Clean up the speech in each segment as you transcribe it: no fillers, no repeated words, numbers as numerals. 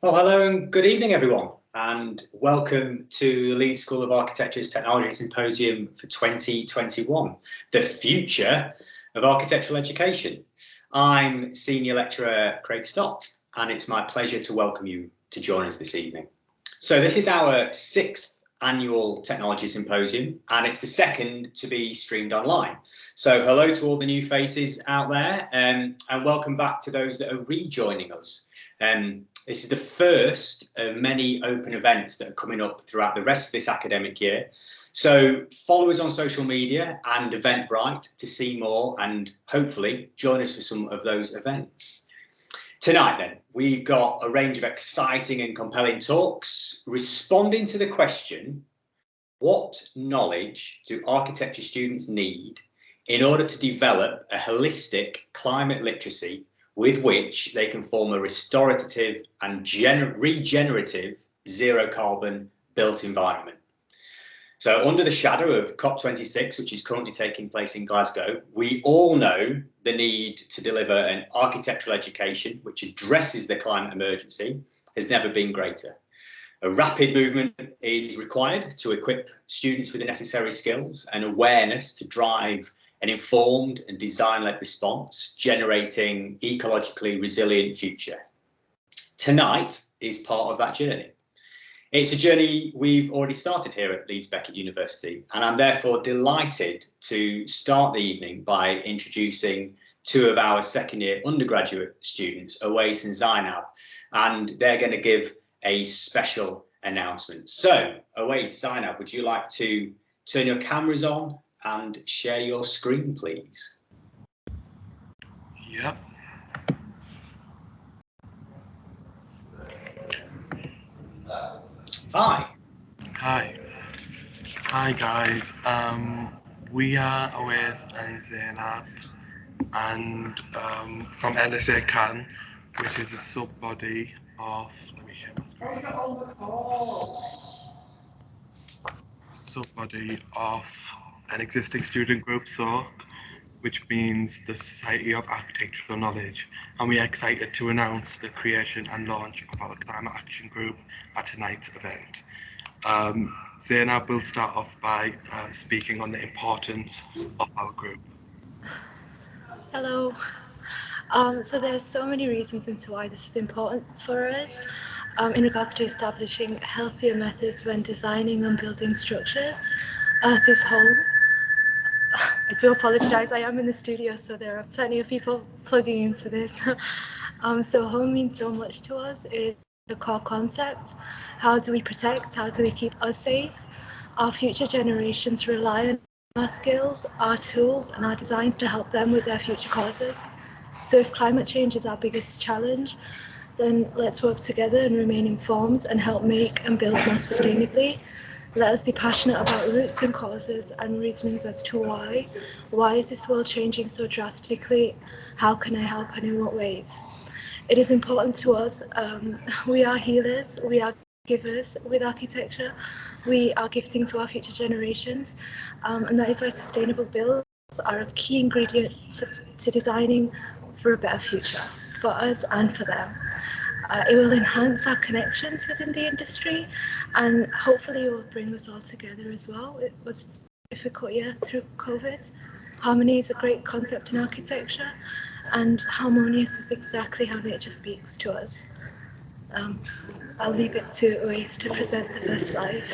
Well, hello and good evening, everyone, and welcome to the Leeds School of Architecture's Technology Symposium for 2021, the future of architectural education. I'm Senior Lecturer Craig Stott, and it's my pleasure to welcome you to join us this evening. So this is our 6th annual Technology Symposium, and it's the second to be streamed online. So hello to all the new faces out there, and welcome back to those that are rejoining us. This is the first of many open events that are coming up throughout the rest of this academic year. So follow us on social media and Eventbrite to see more and hopefully join us for some of those events. Tonight then, we've got a range of exciting and compelling talks responding to the question, what knowledge do architecture students need in order to develop a holistic climate literacy with which they can form a restorative and regenerative zero carbon built environment. So under the shadow of COP26, which is currently taking place in Glasgow, we all know the need to deliver an architectural education which addresses the climate emergency has never been greater. A rapid movement is required to equip students with the necessary skills and awareness to drive an informed and design-led response, generating ecologically resilient future. Tonight is part of that journey. It's a journey we've already started here at Leeds Beckett University, and I'm therefore delighted to start the evening by introducing two of our second-year undergraduate students, Awais and Zainab, and they're going to give a special announcement. So, Awais, Zainab, would you like to turn your cameras on and share your screen, please? Yep. Hi. Hi. Hi guys. We are Awais and Zainab, and from LSA Can, which is a sub-body of. Let me share my screen. Sub-body of an existing student group, SOC, which means the Society of Architectural Knowledge, and we are excited to announce the creation and launch of our Climate Action Group at tonight's event. Zainab will start off by speaking on the importance of our group. Hello. So there's so many reasons into why this is important for us in regards to establishing healthier methods when designing and building structures. Earth is home. I do apologise, I am in the studio, so there are plenty of people plugging into this. So home means so much to us. It is the core concept. How do we protect? How do we keep us safe? Our future generations rely on our skills, our tools, and our designs to help them with their future causes. So if climate change is our biggest challenge, then let's work together and remain informed and help make and build more sustainably. Let us be passionate about roots and causes and reasonings as to why. Why is this world changing so drastically? How can I help and in what ways? It is important to us. We are healers, we are givers with architecture. We are gifting to our future generations. And that is why sustainable builds are a key ingredient to designing for a better future, for us and for them. It will enhance our connections within the industry, and hopefully it will bring us all together as well. It was a difficult year through COVID. Harmony is a great concept in architecture, and harmonious is exactly how nature speaks to us. I'll leave it to Awais to present the first slide.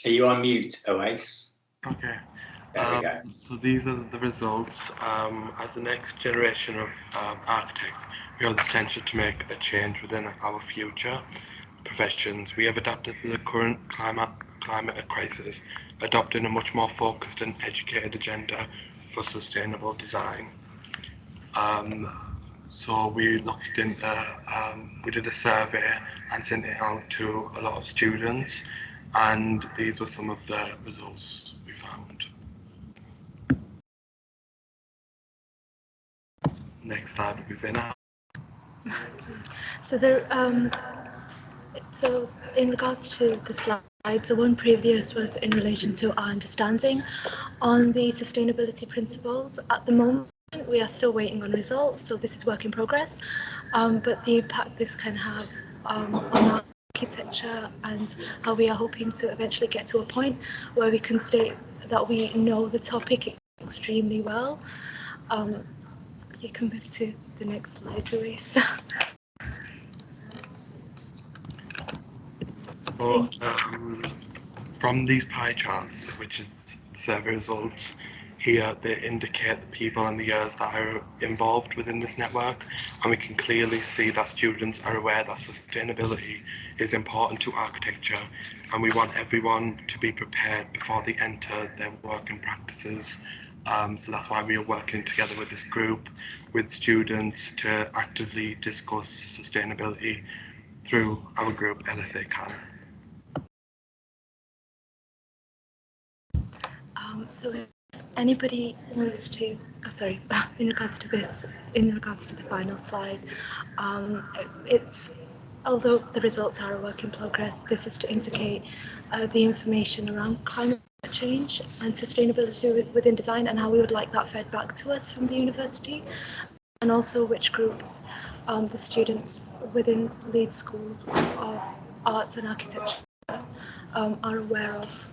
Are you on mute, Awais? Okay. There we go. So these are the results. As the next generation of architects, we have the potential to make a change within our future professions. We have adapted to the current climate crisis, adopting a much more focused and educated agenda for sustainable design. So we looked into, we did a survey and sent it out to a lot of students, and these were some of the results we found. Next slide would be Zainab. So in regards to the slide, so one previous was in relation to our understanding on the sustainability principles. At the moment, We are still waiting on results, so this is work in progress. But the impact this can have on our architecture and how we are hoping to eventually get to a point where we can state that we know the topic extremely well. You can move to the next slide, Louise. Well, from these pie charts, which is survey results, here they indicate the people and the years that are involved within this network, and we can clearly see that students are aware that sustainability is important to architecture, and we want everyone to be prepared before they enter their working practices. So that's why we are working together with this group, with students, to actively discuss sustainability through our group LSA Can. So if anybody wants to, in regards to the final slide, although the results are a work in progress, this is to indicate the information around climate change and sustainability within design and how we would like that fed back to us from the university, and also which groups the students within Leeds schools of arts and architecture are aware of.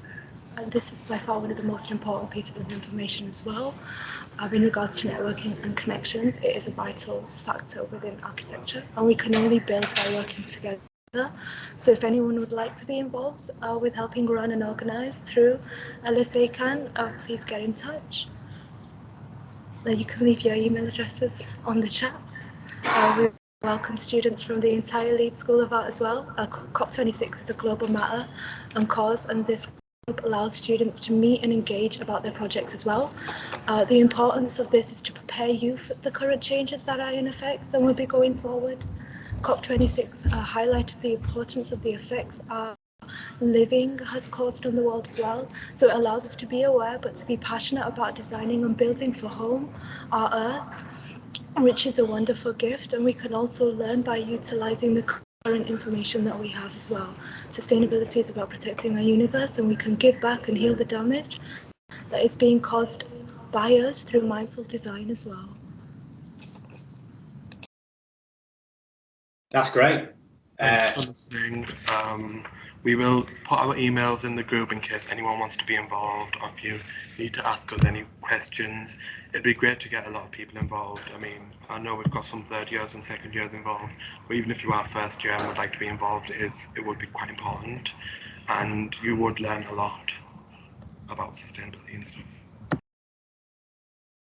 And this is by far one of the most important pieces of information as well. In regards to networking and connections, it is a vital factor within architecture, and we can only build by working together. So if anyone would like to be involved with helping run and organise through LSA Can, please get in touch. You can leave your email addresses on the chat. We welcome students from the entire Leeds School of Art as well. COP26 is a global matter and cause, and this allows students to meet and engage about their projects as well. The importance of this is to prepare you for the current changes that are in effect and will be going forward. COP26 highlighted the importance of the effects our living has caused on the world as well. So it allows us to be aware, but to be passionate about designing and building for home, our earth, which is a wonderful gift, and we can also learn by utilising the current information that we have as well. Sustainability is about protecting our universe, and we can give back and heal the damage that is being caused by us through mindful design as well. That's great. Thanks for listening. We will put our emails in the group in case anyone wants to be involved, or if you need to ask us any questions. It'd be great to get a lot of people involved. I mean, I know we've got some third years and second years involved, but even if you are first year and would like to be involved, it would be quite important, and you would learn a lot about sustainability and stuff.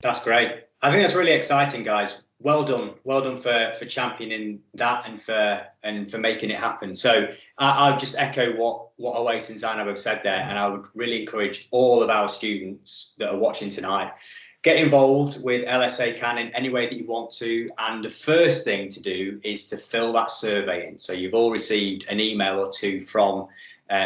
That's great. I think that's really exciting, guys. Well done for championing that and for making it happen. So I'll just echo what Awais and Zainab have said there, and I would really encourage all of our students that are watching tonight, get involved with LSA Can in any way that you want to. And the first thing to do is to fill that survey in. So you've all received an email or two from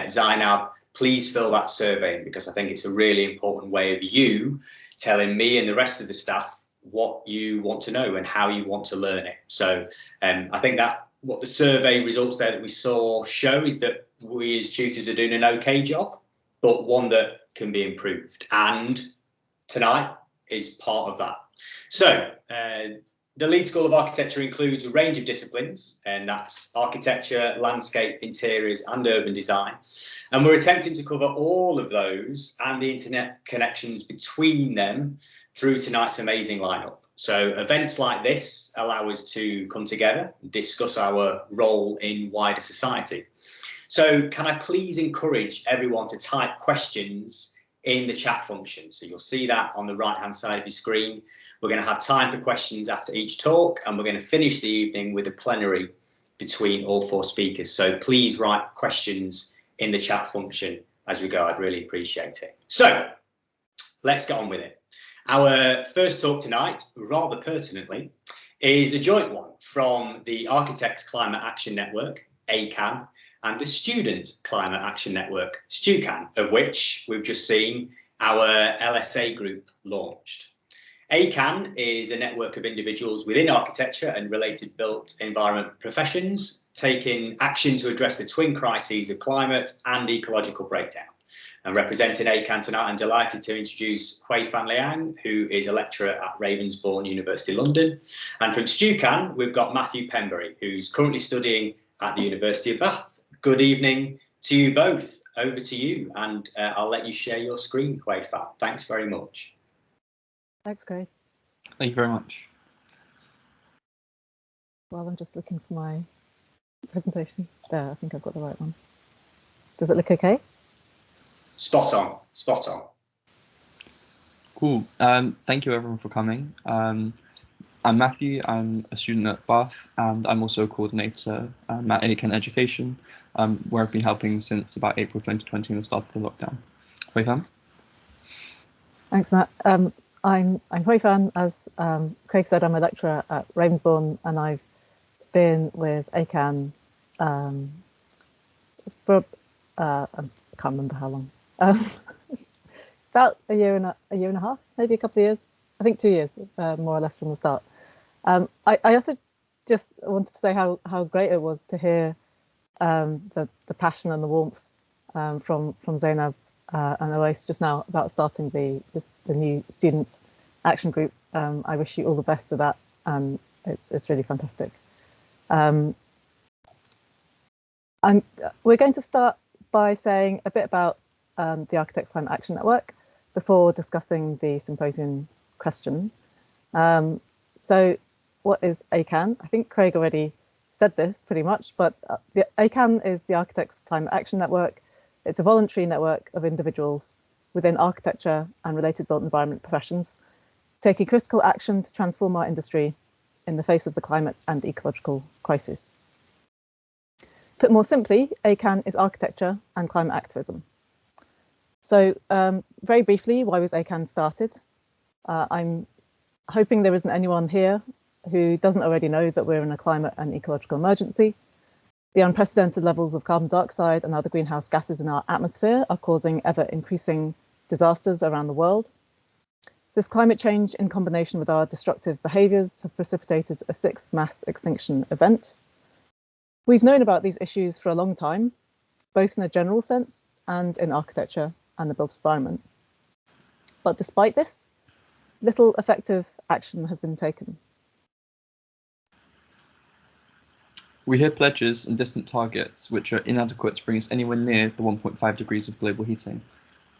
Zainab. Please fill that survey in, because I think it's a really important way of you telling me and the rest of the staff what you want to know and how you want to learn it. So I think that what the survey results there that we saw show is that we as tutors are doing an okay job, but one that can be improved. And tonight is part of that. So the Leeds School of Architecture includes a range of disciplines, and that's architecture, landscape, interiors and urban design. And we're attempting to cover all of those and the internet connections between them through tonight's amazing lineup. So events like this allow us to come together and discuss our role in wider society. So can I please encourage everyone to type questions in the chat function? So you'll see that on the right hand side of your screen. We're going to have time for questions after each talk, and we're going to finish the evening with a plenary between all four speakers. So please write questions in the chat function as we go. I'd really appreciate it. So let's get on with it. Our first talk tonight, rather pertinently, is a joint one from the Architects Climate Action Network, ACAN, and the Student Climate Action Network, StuCan, of which we've just seen our LSA group launched. ACAN is a network of individuals within architecture and related built environment professions, taking action to address the twin crises of climate and ecological breakdown. And representing ACAN tonight, I'm delighted to introduce Hui Fan Liang, who is a lecturer at Ravensbourne University, London. And from STUCAN, we've got Matthew Pembury, who's currently studying at the University of Bath. Good evening to you both. Over to you, and I'll let you share your screen, Hui Fan. Thanks very much. Thanks, Craig. Thank you very much. Well, I'm just looking for my presentation. There, I think I've got the right one. Does it look okay? Spot on, spot on. Cool. Thank you everyone for coming. I'm Matthew. I'm a student at Bath, and I'm also a coordinator at ACAN Education, where I've been helping since about April 2020 and the start of the lockdown. Hui Fan? Thanks, Matt. I'm Hui Fan. As Craig said, I'm a lecturer at Ravensbourne, and I've been with ACAN for I can't remember how long. About a year and a half, maybe a couple of years. I think 2 years, more or less from the start. I also just wanted to say how great it was to hear the passion and the warmth from Zainab and Oais just now about starting the new student action group. I wish you all the best with that, and it's really fantastic. We're going to start by saying a bit about the Architects Climate Action Network before discussing the symposium question. So what is ACAN? I think Craig already said this pretty much, but the ACAN is the Architects Climate Action Network. It's a voluntary network of individuals within architecture and related built environment professions, taking critical action to transform our industry in the face of the climate and ecological crisis. Put more simply, ACAN is architecture and climate activism. So very briefly, why was ACAN started? I'm hoping there isn't anyone here who doesn't already know that we're in a climate and ecological emergency. The unprecedented levels of carbon dioxide and other greenhouse gases in our atmosphere are causing ever increasing disasters around the world. This climate change, in combination with our destructive behaviours, have precipitated a sixth mass extinction event. We've known about these issues for a long time, both in a general sense and in architecture and the built environment. But despite this, little effective action has been taken. We hear pledges and distant targets which are inadequate to bring us anywhere near the 1.5 degrees of global heating.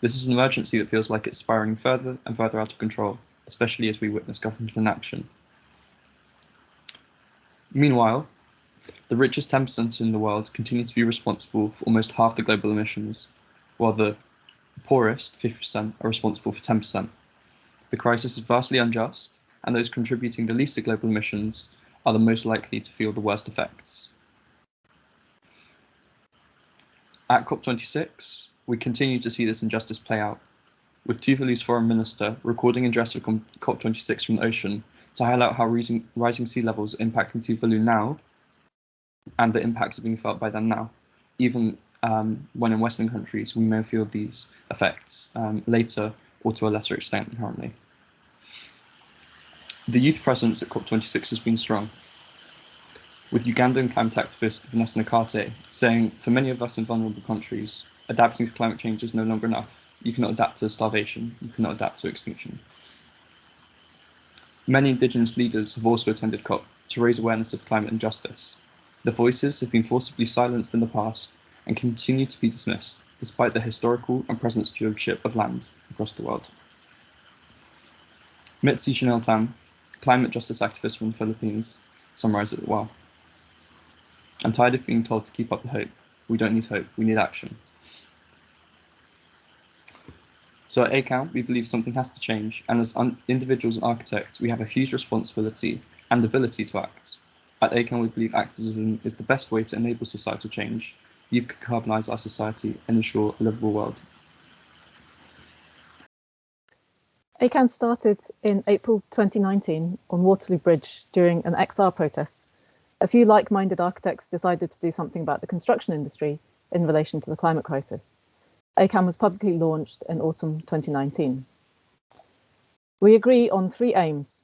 This is an emergency that feels like it's spiraling further and further out of control, especially as we witness government inaction. Meanwhile, the richest 10% in the world continue to be responsible for almost half the global emissions, while the poorest 50% are responsible for 10%. The crisis is vastly unjust, and those contributing the least to global emissions are the most likely to feel the worst effects. At COP26, we continue to see this injustice play out, with Tuvalu's foreign minister recording an address of COP26 from the ocean to highlight how rising sea levels are impacting Tuvalu now, and the impacts are being felt by them now, even when in Western countries we may feel these effects later or to a lesser extent than currently. The youth presence at COP26 has been strong, with Ugandan climate activist Vanessa Nakate saying, "For many of us in vulnerable countries, adapting to climate change is no longer enough. You cannot adapt to starvation, you cannot adapt to extinction." Many Indigenous leaders have also attended COP to raise awareness of climate injustice. Their voices have been forcibly silenced in the past and continue to be dismissed, despite the historical and present stewardship of land across the world. Mitzi Chanel Tan, climate justice activist from the Philippines, summarized it well. "I'm tired of being told to keep up the hope. We don't need hope, we need action." So at ACAN, we believe something has to change, and as individuals and architects, we have a huge responsibility and ability to act. At ACAN, we believe activism is the best way to enable societal change, decarbonise our society, and ensure a livable world. ACAN started in April 2019 on Waterloo Bridge during an XR protest. A few like-minded architects decided to do something about the construction industry in relation to the climate crisis. ACAN was publicly launched in autumn 2019. We agree on three aims: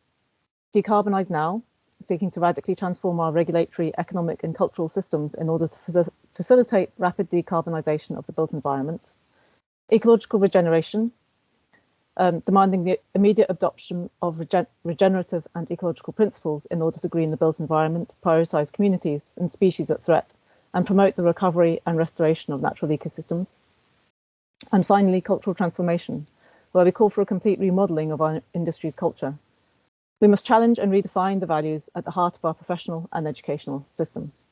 decarbonise now, seeking to radically transform our regulatory, economic and cultural systems in order to facilitate rapid decarbonisation of the built environment; ecological regeneration, demanding the immediate adoption of regenerative and ecological principles in order to green the built environment, prioritise communities and species at threat, and promote the recovery and restoration of natural ecosystems. And finally, cultural transformation, where we call for a complete remodelling of our industry's culture. We must challenge and redefine the values at the heart of our professional and educational systems.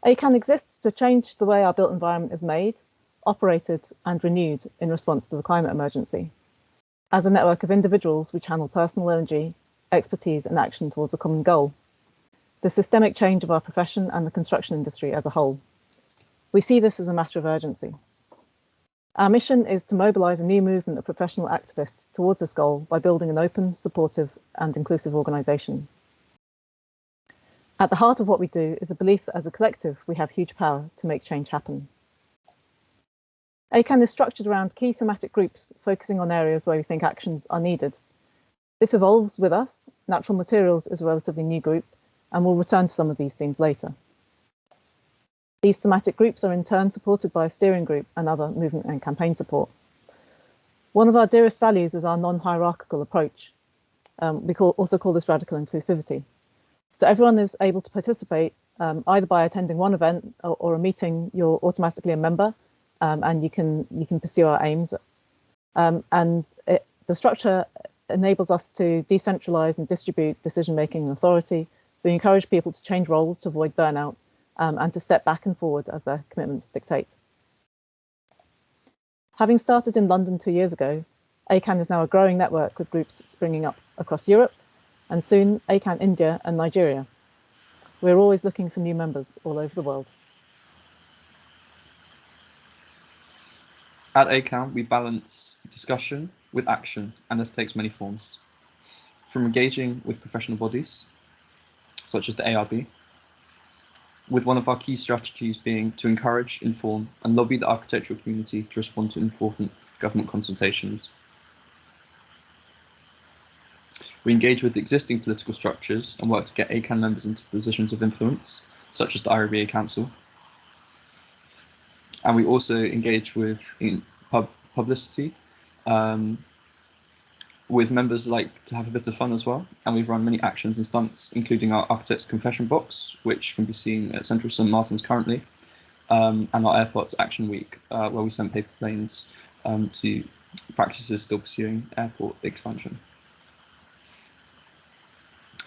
ACAN exists to change the way our built environment is made, operated and renewed in response to the climate emergency. As a network of individuals, we channel personal energy, expertise and action towards a common goal: the systemic change of our profession and the construction industry as a whole. We see this as a matter of urgency. Our mission is to mobilise a new movement of professional activists towards this goal by building an open, supportive and inclusive organisation. At the heart of what we do is a belief that as a collective, we have huge power to make change happen. ACAN is structured around key thematic groups focusing on areas where we think actions are needed. This evolves with us. Natural materials is a relatively new group, and we'll return to some of these themes later. These thematic groups are in turn supported by a steering group and other movement and campaign support. One of our dearest values is our non-hierarchical approach. We also call this radical inclusivity. So everyone is able to participate either by attending one event or a meeting. You're automatically a member, and you can pursue our aims. The structure enables us to decentralize and distribute decision-making and authority. We encourage people to change roles to avoid burnout, and to step back and forward as their commitments dictate. Having started in London 2 years ago, ACAN is now a growing network with groups springing up across Europe, and soon ACAN India and Nigeria. We're always looking for new members all over the world. At ACAN, we balance discussion with action, and this takes many forms. From engaging with professional bodies, such as the ARB, with one of our key strategies being to encourage, inform, and lobby the architectural community to respond to important government consultations. We engage with existing political structures and work to get ACAN members into positions of influence, such as the IRBA Council. And we also engage with publicity, with members like to have a bit of fun as well, and we've run many actions and stunts, including our Architects Confession Box, which can be seen at Central St Martin's currently, and our Airports Action Week, where we send paper planes to practices still pursuing airport expansion.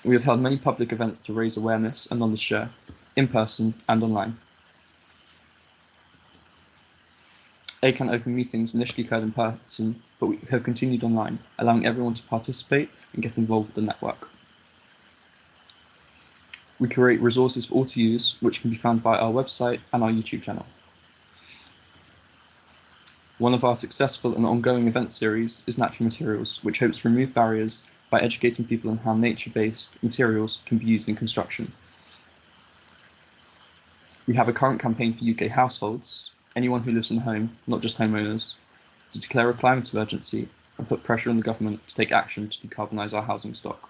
We have held many public events to raise awareness and knowledge share, in person and online. ACAN open meetings initially occurred in person, but we have continued online, allowing everyone to participate and get involved with the network. We create resources for all to use, which can be found via our website and our YouTube channel. One of our successful and ongoing event series is Natural Materials, which hopes to remove barriers by educating people on how nature-based materials can be used in construction. We have a current campaign for UK households, anyone who lives in a home, not just homeowners, to declare a climate emergency and put pressure on the government to take action to decarbonise our housing stock.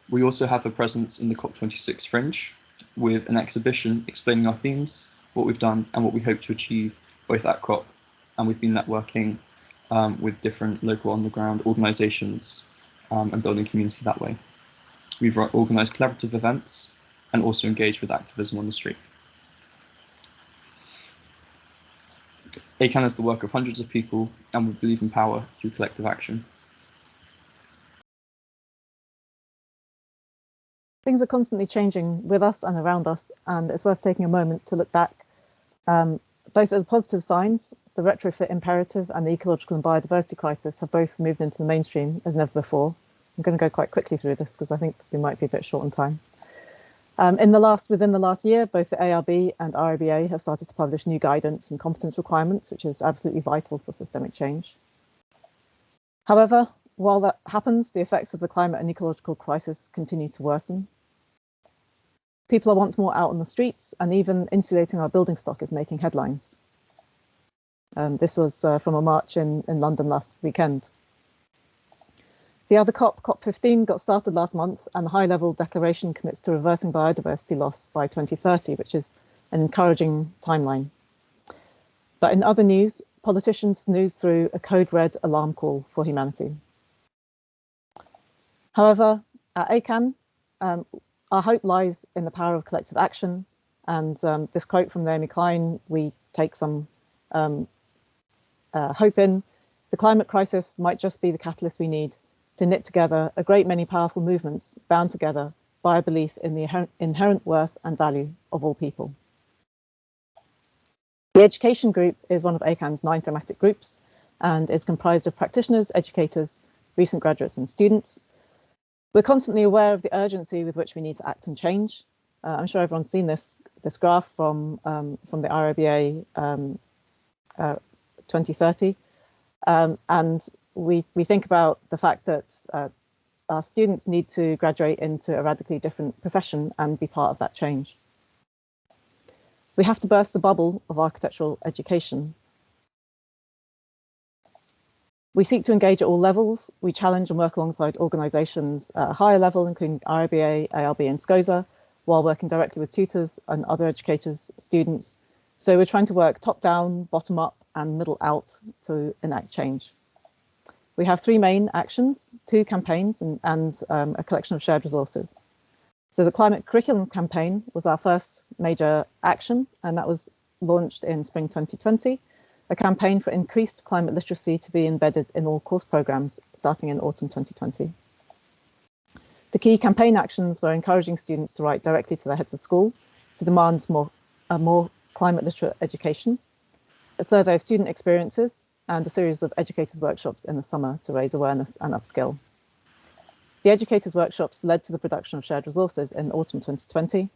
We also have a presence in the COP26 Fringe with an exhibition explaining our themes, what we've done and what we hope to achieve both at COP, and we've been networking with different local on-the-ground organisations and building community that way. We've organised collaborative events and also engaged with activism on the street. ACAN is the work of hundreds of people, and we believe in power through collective action. Things are constantly changing with us and around us, and it's worth taking a moment to look back both at the positive signs. The retrofit imperative and the ecological and biodiversity crisis have both moved into the mainstream as never before. I'm going to go quite quickly through this because I think we might be a bit short on time. Within the last year, both the ARB and IRBA have started to publish new guidance and competence requirements, which is absolutely vital for systemic change. However, while that happens, the effects of the climate and ecological crisis continue to worsen. People are once more out on the streets, and even insulating our building stock is making headlines. This was from a march in London last weekend. The other COP, COP15, got started last month, and the high-level declaration commits to reversing biodiversity loss by 2030, which is an encouraging timeline. But in other news, politicians snooze through a code red alarm call for humanity. However, at ACAN, our hope lies in the power of collective action. And this quote from Naomi Klein, we take some hope in. The climate crisis might just be the catalyst we need to knit together a great many powerful movements bound together by a belief in the inherent worth and value of all people. The education group is one of ACAN's 9 thematic groups and is comprised of practitioners, educators, recent graduates and students. We're constantly aware of the urgency with which we need to act and change. I'm sure everyone's seen this graph from the IRBA 2030. And we think about the fact that our students need to graduate into a radically different profession and be part of that change. We have to burst the bubble of architectural education. We seek to engage at all levels. We challenge and work alongside organisations at a higher level, including IRBA, ALB and SCOSA, while working directly with tutors and other educators, students. So we're trying to work top down, bottom up and middle out to enact change. We have 3 main actions, 2 campaigns and a collection of shared resources. So the climate curriculum campaign was our first major action, and that was launched in spring 2020, a campaign for increased climate literacy to be embedded in all course programmes starting in autumn 2020. The key campaign actions were encouraging students to write directly to their heads of school to demand a more climate literate education, a survey of student experiences, and a series of educators' workshops in the summer to raise awareness and upskill. The educators' workshops led to the production of shared resources in autumn 2020.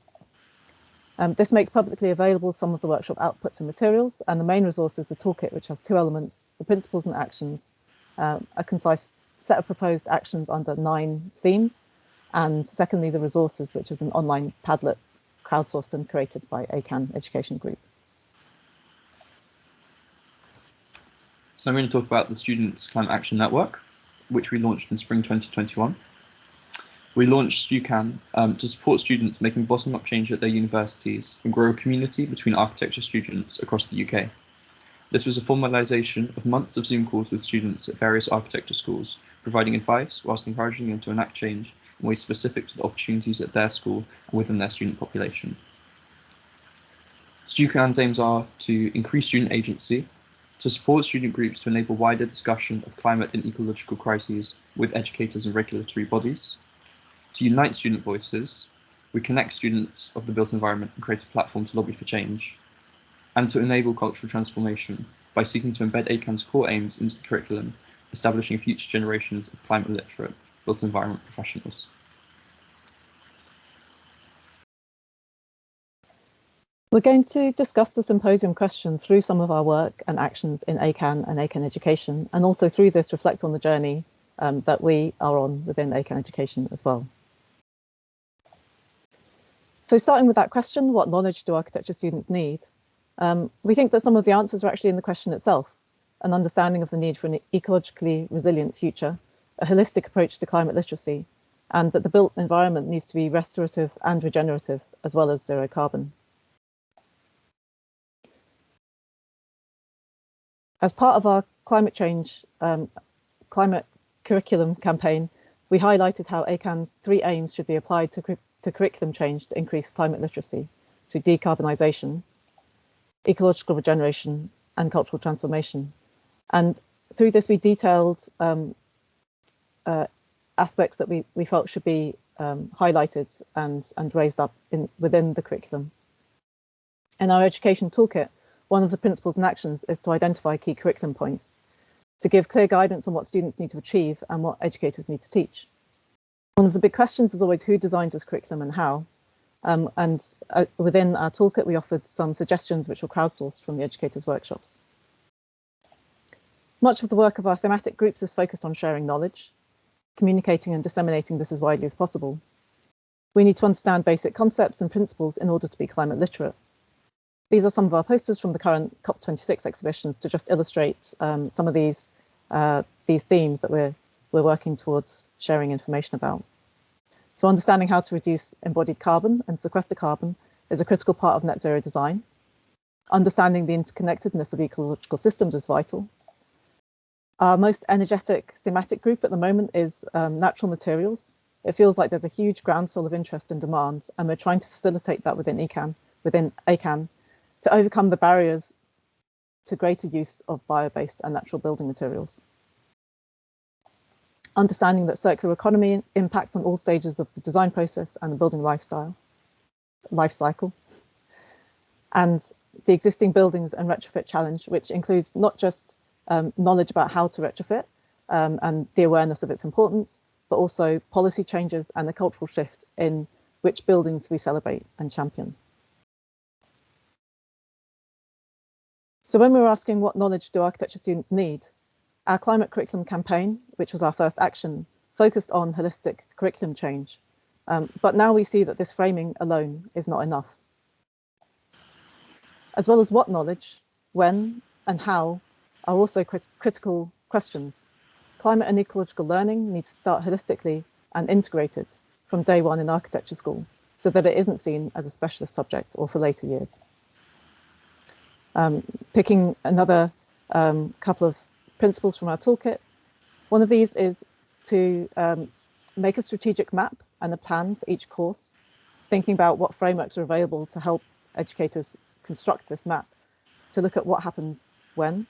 This makes publicly available some of the workshop outputs and materials, and the main resource is the toolkit, which has 2 elements, the principles and actions, a concise set of proposed actions under 9 themes, and secondly, the resources, which is an online Padlet crowdsourced and created by ACAN Education Group. So I'm going to talk about the Students' Climate Action Network, which we launched in spring 2021. We launched StuCan to support students making bottom-up change at their universities and grow a community between architecture students across the UK. This was a formalisation of months of Zoom calls with students at various architecture schools, providing advice whilst encouraging them to enact change in ways specific to the opportunities at their school and within their student population. StuCan's aims are to increase student agency, to support student groups to enable wider discussion of climate and ecological crises with educators and regulatory bodies, to unite student voices, we connect students of the built environment and create a platform to lobby for change, and to enable cultural transformation by seeking to embed ACAN's core aims into the curriculum, establishing future generations of climate literate built environment professionals. We're going to discuss the symposium question through some of our work and actions in ACAN and ACAN Education, and also through this reflect on the journey that we are on within ACAN Education as well. So starting with that question, what knowledge do architecture students need? We think that some of the answers are actually in the question itself, an understanding of the need for an ecologically resilient future, a holistic approach to climate literacy, and that the built environment needs to be restorative and regenerative, as well as zero carbon. As part of our climate change, climate curriculum campaign, we highlighted how ACAN's 3 aims should be applied to curriculum change to increase climate literacy through decarbonisation, ecological regeneration and cultural transformation. And through this, we detailed aspects that we felt should be highlighted and raised up within the curriculum. In our education toolkit, one of the principles and actions is to identify key curriculum points, to give clear guidance on what students need to achieve and what educators need to teach. One of the big questions is always who designs this curriculum and how. Within our toolkit, we offered some suggestions which were crowdsourced from the educators' workshops. Much of the work of our thematic groups is focused on sharing knowledge, communicating and disseminating this as widely as possible. We need to understand basic concepts and principles in order to be climate literate. These are some of our posters from the current COP26 exhibitions to just illustrate some of these themes that we're working towards sharing information about. So understanding how to reduce embodied carbon and sequester carbon is a critical part of net zero design. Understanding the interconnectedness of ecological systems is vital. Our most energetic thematic group at the moment is natural materials. It feels like there's a huge groundswell of interest and demand, and we're trying to facilitate that within ACAN to overcome the barriers to greater use of bio-based and natural building materials. Understanding that circular economy impacts on all stages of the design process and the building life cycle. And the existing buildings and retrofit challenge, which includes not just knowledge about how to retrofit and the awareness of its importance, but also policy changes and the cultural shift in which buildings we celebrate and champion. So when we were asking what knowledge do architecture students need, our climate curriculum campaign, which was our first action, focused on holistic curriculum change. But now we see that this framing alone is not enough. As well as what knowledge, when and how are also critical questions. Climate and ecological learning needs to start holistically and integrated from day one in architecture school so that it isn't seen as a specialist subject or for later years. Picking another couple of principles from our toolkit. One of these is to make a strategic map and a plan for each course, thinking about what frameworks are available to help educators construct this map, to look at what happens when,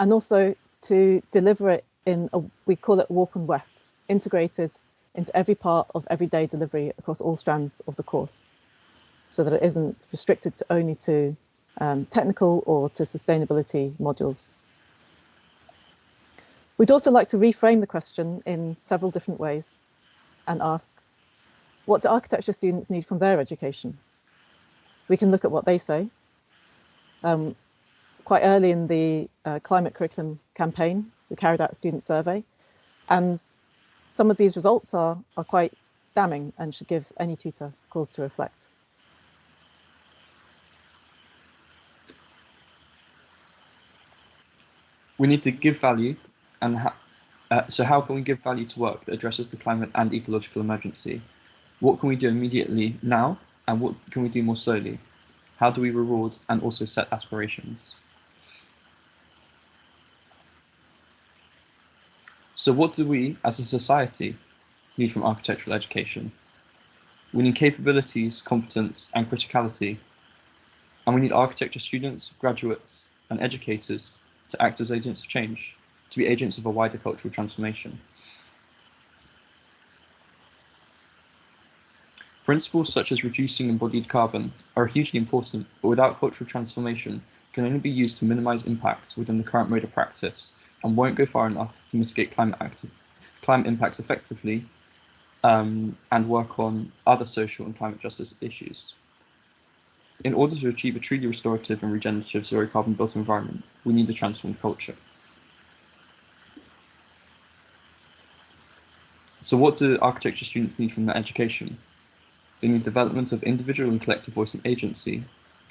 and also to deliver it in, we call it warp and weft, integrated into every part of everyday delivery across all strands of the course, so that it isn't restricted to only to technical or to sustainability modules. We'd also like to reframe the question in several different ways and ask, what do architecture students need from their education? We can look at what they say. Quite early in the climate curriculum campaign, we carried out a student survey, and some of these results are quite damning and should give any tutor cause to reflect. We need to give value, and so how can we give value to work that addresses the climate and ecological emergency? What can we do immediately now, and what can we do more slowly? How do we reward and also set aspirations? So what do we, as a society, need from architectural education? We need capabilities, competence, and criticality, and we need architecture students, graduates, and educators to act as agents of change, to be agents of a wider cultural transformation. Principles such as reducing embodied carbon are hugely important, but without cultural transformation, can only be used to minimize impacts within the current mode of practice and won't go far enough to mitigate climate impacts effectively and work on other social and climate justice issues. In order to achieve a truly restorative and regenerative zero-carbon built environment, we need a transformed culture. So what do architecture students need from their education? They need development of individual and collective voice and agency,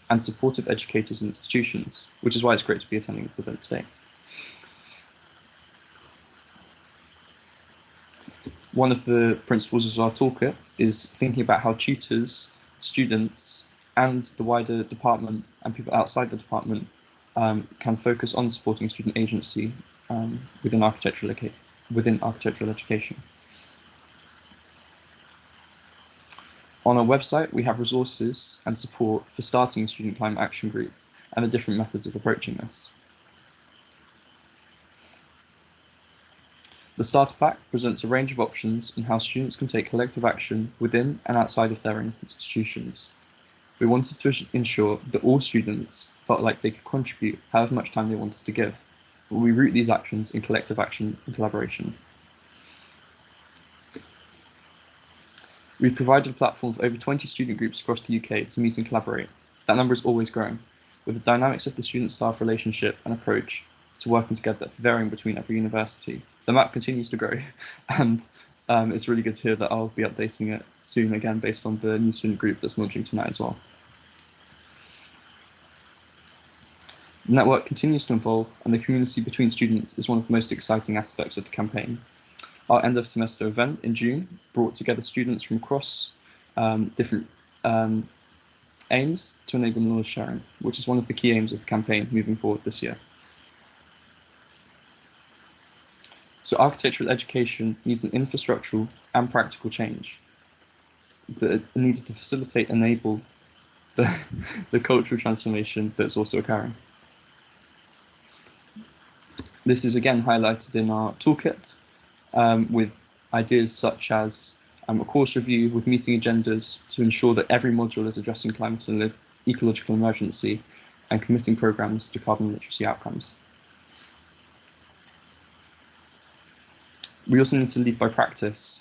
and supportive educators and institutions, which is why it's great to be attending this event today. One of the principles of our toolkit is thinking about how tutors, students, and the wider department and people outside the department can focus on supporting student agency within architectural education. On our website, we have resources and support for starting a student climate action group and the different methods of approaching this. The starter pack presents a range of options on how students can take collective action within and outside of their own institutions. We wanted to ensure that all students felt like they could contribute however much time they wanted to give, but we root these actions in collective action and collaboration. We've provided a platform for over 20 student groups across the UK to meet and collaborate. That number is always growing, with the dynamics of the student-staff relationship and approach to working together varying between every university. The map continues to grow, and it's really good to hear that I'll be updating it soon again based on the new student group that's launching tonight as well. The network continues to evolve, and the community between students is one of the most exciting aspects of the campaign. Our end of semester event in June brought together students from across different aims to enable knowledge sharing, which is one of the key aims of the campaign moving forward this year. So architectural education needs an infrastructural and practical change that needs to facilitate, enable the cultural transformation that's also occurring. This is again highlighted in our toolkit with ideas such as a course review with meeting agendas to ensure that every module is addressing climate and ecological emergency and committing programs to carbon literacy outcomes. We also need to lead by practice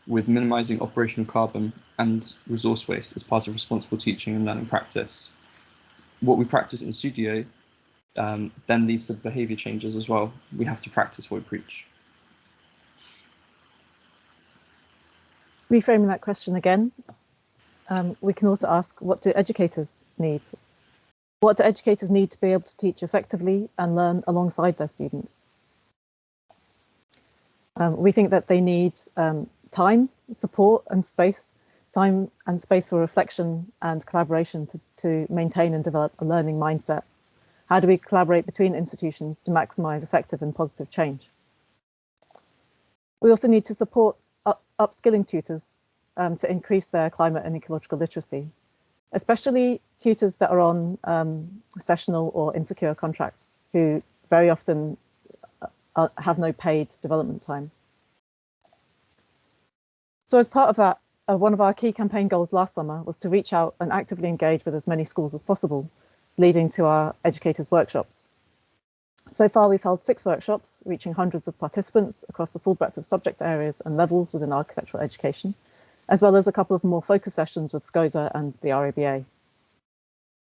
with minimizing operational carbon and resource waste as part of responsible teaching and learning practice. What we practice in studio then leads to behavior changes as well. We have to practice what we preach. Reframing that question again, we can also ask, what do educators need? What do educators need to be able to teach effectively and learn alongside their students? We think that they need time, support and space, time and space for reflection and collaboration to maintain and develop a learning mindset. How do we collaborate between institutions to maximize effective and positive change? We also need to support upskilling tutors to increase their climate and ecological literacy, especially tutors that are on sessional or insecure contracts who very often have no paid development time. So as part of that, one of our key campaign goals last summer was to reach out and actively engage with as many schools as possible, leading to our educators workshops. So far, we've held 6 workshops, reaching hundreds of participants across the full breadth of subject areas and levels within architectural education, as well as a couple of more focus sessions with SCOSA and the RABA.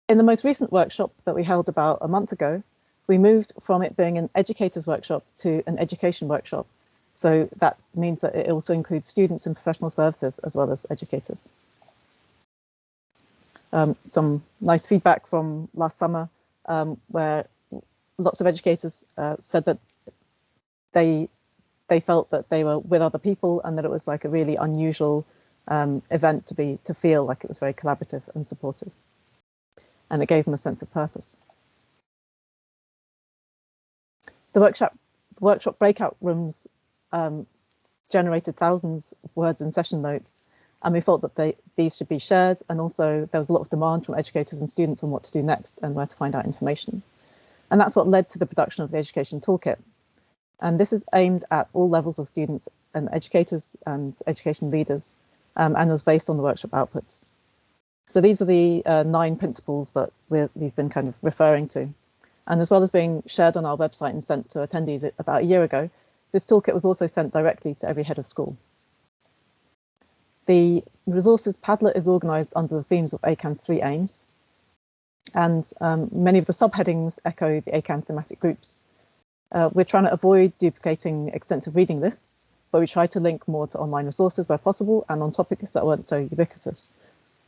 In the most recent workshop that we held about a month ago, we moved from it being an educators workshop to an education workshop. So that means that it also includes students in professional services as well as educators. Some nice feedback from last summer where lots of educators said that they felt that they were with other people and that it was like a really unusual event to feel like it was very collaborative and supportive. And it gave them a sense of purpose. The workshop breakout rooms generated thousands of words in session notes, and we thought that these should be shared, and also there was a lot of demand from educators and students on what to do next and where to find out information. And that's what led to the production of the Education Toolkit. And this is aimed at all levels of students and educators and education leaders, and was based on the workshop outputs. So these are the 9 principles that we've been kind of referring to. And as well as being shared on our website and sent to attendees about a year ago, this toolkit was also sent directly to every head of school. The resources Padlet is organised under the themes of ACAN's 3 aims, and many of the subheadings echo the ACAN thematic groups. We're trying to avoid duplicating extensive reading lists, but we try to link more to online resources where possible and on topics that weren't so ubiquitous.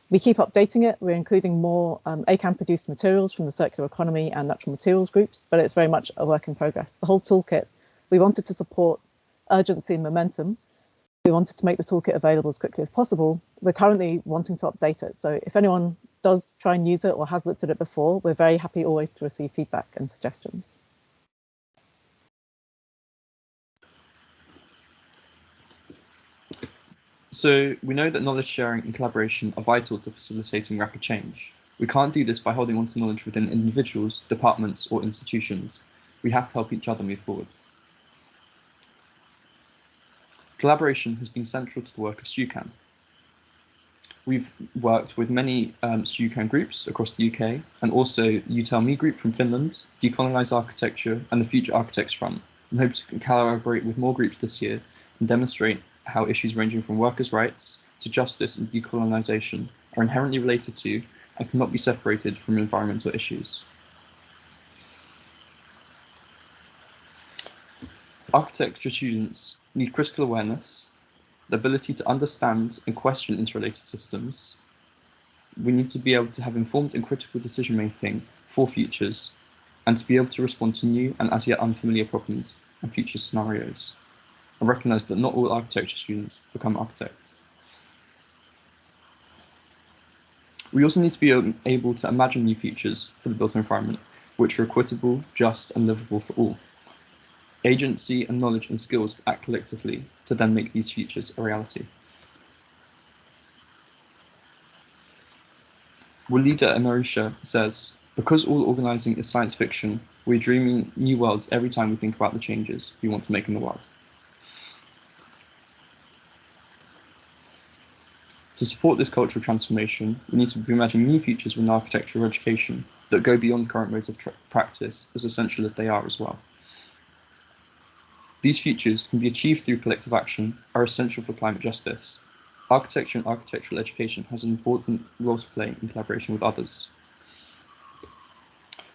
We keep updating it. We're including more ACAN produced materials from the circular economy and natural materials groups, but it's very much a work in progress. The whole toolkit, we wanted to support urgency and momentum. We wanted to make the toolkit available as quickly as possible. We're currently wanting to update it. So if anyone does try and use it or has looked at it before, we're very happy always to receive feedback and suggestions. So we know that knowledge sharing and collaboration are vital to facilitating rapid change. We can't do this by holding on to knowledge within individuals, departments, or institutions. We have to help each other move forwards. Collaboration has been central to the work of StuCan. We've worked with many StuCan groups across the UK, and also You Tell Me group from Finland, Decolonise Architecture, and the Future Architects Front, and hope to collaborate with more groups this year and demonstrate how issues ranging from workers' rights to justice and decolonisation are inherently related to and cannot be separated from environmental issues. Architecture students need critical awareness, the ability to understand and question interrelated systems. We need to be able to have informed and critical decision making for futures, and to be able to respond to new and as yet unfamiliar problems and future scenarios, and recognise that not all architecture students become architects. We also need to be able to imagine new futures for the built environment, which are equitable, just, and livable for all. Agency and knowledge and skills to act collectively to then make these futures a reality. Walida Amarisha says, because all organising is science fiction, we're dreaming new worlds every time we think about the changes we want to make in the world. To support this cultural transformation, we need to be imagining new futures within architectural education that go beyond current modes of practice, as essential as they are as well. These futures can be achieved through collective action, are essential for climate justice. Architecture and architectural education has an important role to play in collaboration with others.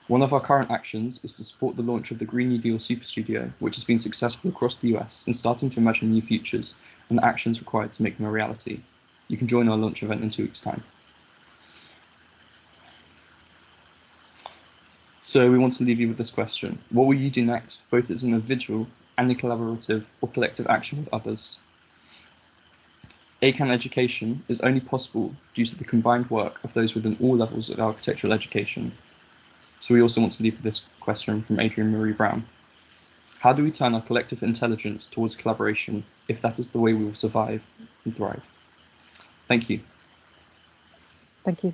One of our current actions is to support the launch of the Green New Deal Super Studio, which has been successful across the US in starting to imagine new futures and the actions required to make them a reality. You can join our launch event in 2 weeks' time. So we want to leave you with this question. What will you do next, both as an individual and in collaborative or collective action with others? ACAN education is only possible due to the combined work of those within all levels of architectural education. So we also want to leave with this question from Adrian Marie Brown. How do we turn our collective intelligence towards collaboration if that is the way we will survive and thrive? Thank you. Thank you.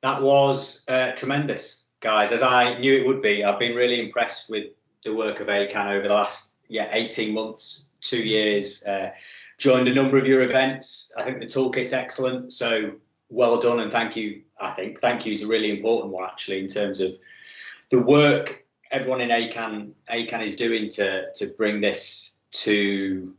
That was tremendous, guys, as I knew it would be. I've been really impressed with the work of ACAN over the last 18 months, 2 years. Joined a number of your events. I think the toolkit's excellent, so well done, and thank you. I think thank you is a really important one, actually, in terms of the work everyone in ACAN is doing to bring this to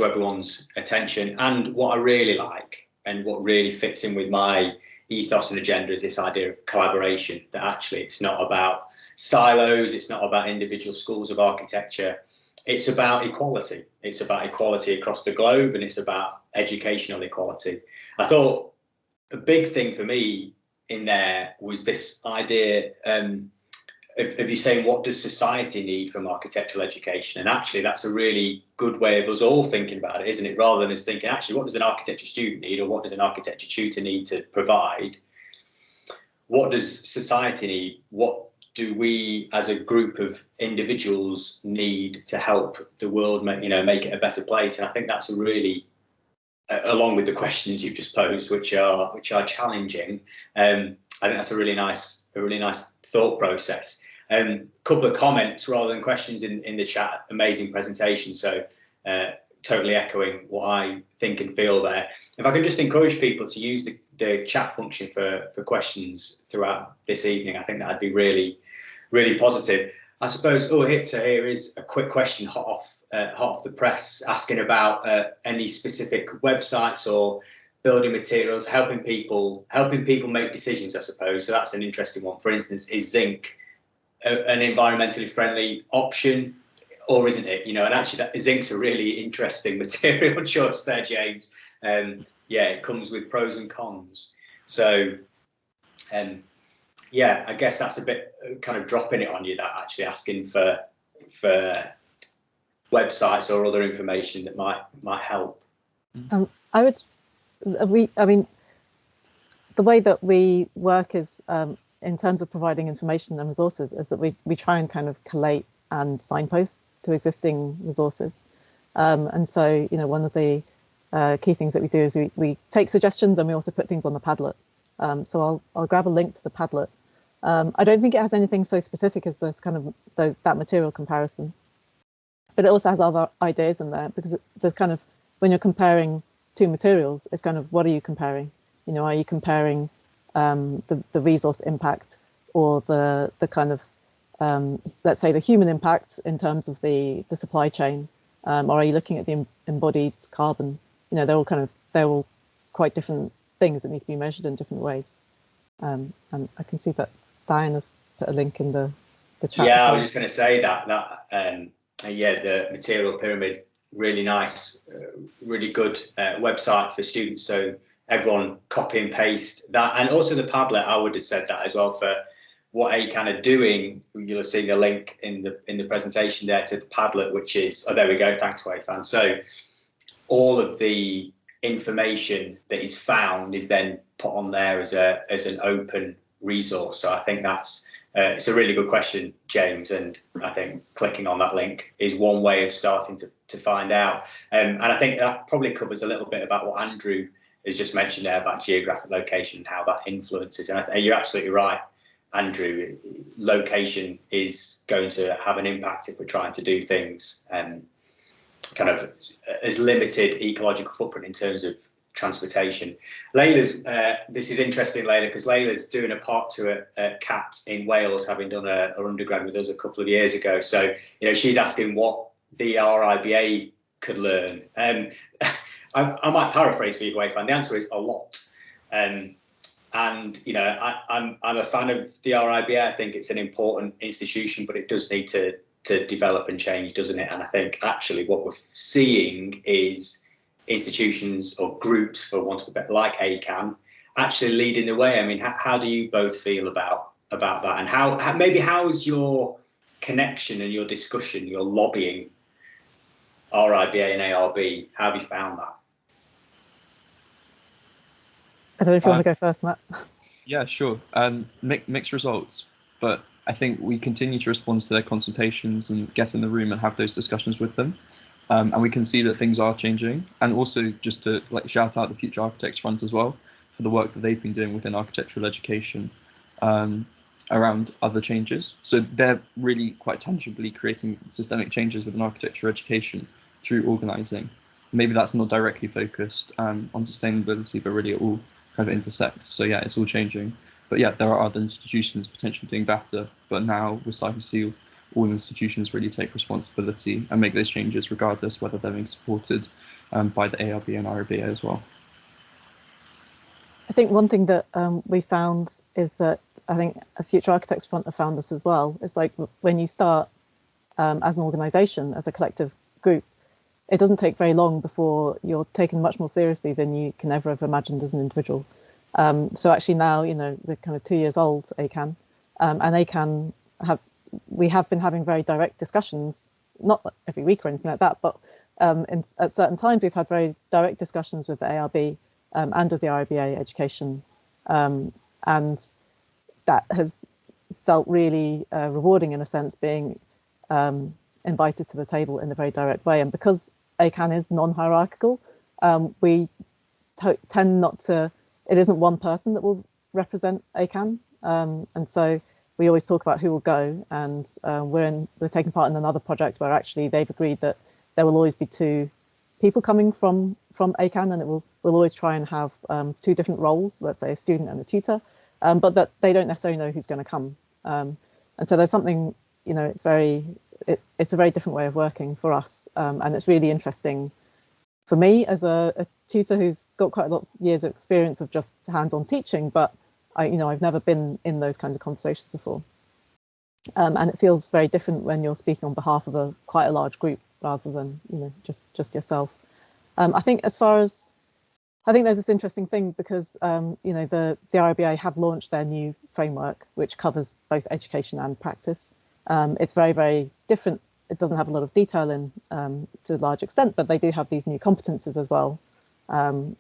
everyone's attention. And what I really like and what really fits in with my ethos and agenda is this idea of collaboration, that actually it's not about silos, it's not about individual schools of architecture, it's about equality. It's about equality across the globe, and it's about educational equality. I thought a big thing for me in there was this idea of you saying, what does society need from architectural education? And actually that's a really good way of us all thinking about it, isn't it? Rather than us thinking, actually, what does an architecture student need, or what does an architecture tutor need to provide? What does society need? What do we as a group of individuals need to help the world make it a better place? And I think that's a really, along with the questions you've just posed, which are challenging, I think that's a really nice thought process. Couple of comments rather than questions in the chat. Amazing presentation. So totally echoing what I think and feel there. If I can just encourage people to use the chat function for questions throughout this evening, I think that'd be really, really positive. I suppose, here is a quick question hot off the press, asking about any specific websites or building materials, helping people make decisions, I suppose. So that's an interesting one. For instance, is zinc an environmentally friendly option, or isn't it? And actually zinc's a really interesting material choice there, James. It comes with pros and cons. So I guess that's a bit kind of dropping it on you, that actually asking for websites or other information that might help. The way that we work is in terms of providing information and resources is that we try and kind of collate and signpost to existing resources. And so, one of the key things that we do is we take suggestions, and we also put things on the Padlet. So I'll grab a link to the Padlet. I don't think it has anything so specific as this kind of that material comparison, but it also has other ideas in there, because the kind of, when you're comparing two materials, it's kind of, what are you comparing? Are you comparing the resource impact, or the kind of let's say the human impact in terms of the supply chain, or are you looking at the embodied carbon? They're all quite different things that need to be measured in different ways. And I can see that Diane has put a link in the chat. Yeah, I was just going to say that the material pyramid, really nice, really good website for students. So everyone copy and paste that, and also the Padlet. I would have said that as well for what ACAN are doing. You'll have seen the link in the presentation there to the Padlet, which is, there we go. Thanks, Wayfan. So all of the information that is found is then put on there as an open resource. So I think that's it's a really good question, James, and I think clicking on that link is one way of starting to find out. And I think that probably covers a little bit about what Andrew has just mentioned there about geographic location and how that influences. And you're absolutely right, Andrew. Location is going to have an impact if we're trying to do things kind of as limited ecological footprint in terms of transportation. Layla's, this is interesting, Layla, because Layla's doing a part two at CAT in Wales, having done her undergrad with us a couple of years ago. So, she's asking what the RIBA could learn. I might paraphrase for you, Wayfan. The answer is a lot. I'm a fan of the RIBA. I think it's an important institution, but it does need to develop and change, doesn't it? And I think actually what we're seeing is institutions or groups, for want of a better, like ACAN, actually leading the way. I mean, how do you both feel about that? And how is your connection and your discussion, your lobbying, RIBA and ARB? How have you found that? I don't know if you want to go first, Matt. Yeah, sure. Mixed results, but I think we continue to respond to their consultations and get in the room and have those discussions with them. And we can see that things are changing. And also just to shout out the Future Architects Front as well for the work that they've been doing within architectural education around other changes. So they're really quite tangibly creating systemic changes within architectural education through organising. Maybe that's not directly focused on sustainability, but really it all kind of intersects. So yeah, it's all changing. But yeah, there are other institutions potentially doing better, but now we're starting to see all institutions really take responsibility and make those changes regardless whether they're being supported by the ARB and RIBA as well. I think one thing that we found is that I think a Future Architects Front have found this as well. It's like when you start as an organisation, as a collective group, it doesn't take very long before you're taken much more seriously than you can ever have imagined as an individual. So actually now, we're kind of 2 years old, ACAN, and ACAN we have been having very direct discussions, not every week or anything like that, but at certain times we've had very direct discussions with the ARB and with the RIBA education, and that has felt really rewarding in a sense, being invited to the table in a very direct way. And because ACAN is non-hierarchical, we tend not to, it isn't one person that will represent ACAN, and so we always talk about who will go, and we're taking part in another project where actually they've agreed that there will always be 2 people coming from ACAN, and we'll always try and have 2 different roles, let's say a student and a tutor, but that they don't necessarily know who's going to come. And so there's something, it's a very different way of working for us, and it's really interesting for me as a tutor who's got quite a lot of years of experience of just hands-on teaching, but I've never been in those kinds of conversations before, and it feels very different when you're speaking on behalf of quite a large group rather than just yourself. I think there's this interesting thing because the RIBA have launched their new framework which covers both education and practice. It's very, very different. It doesn't have a lot of detail in to a large extent, but they do have these new competences as well. And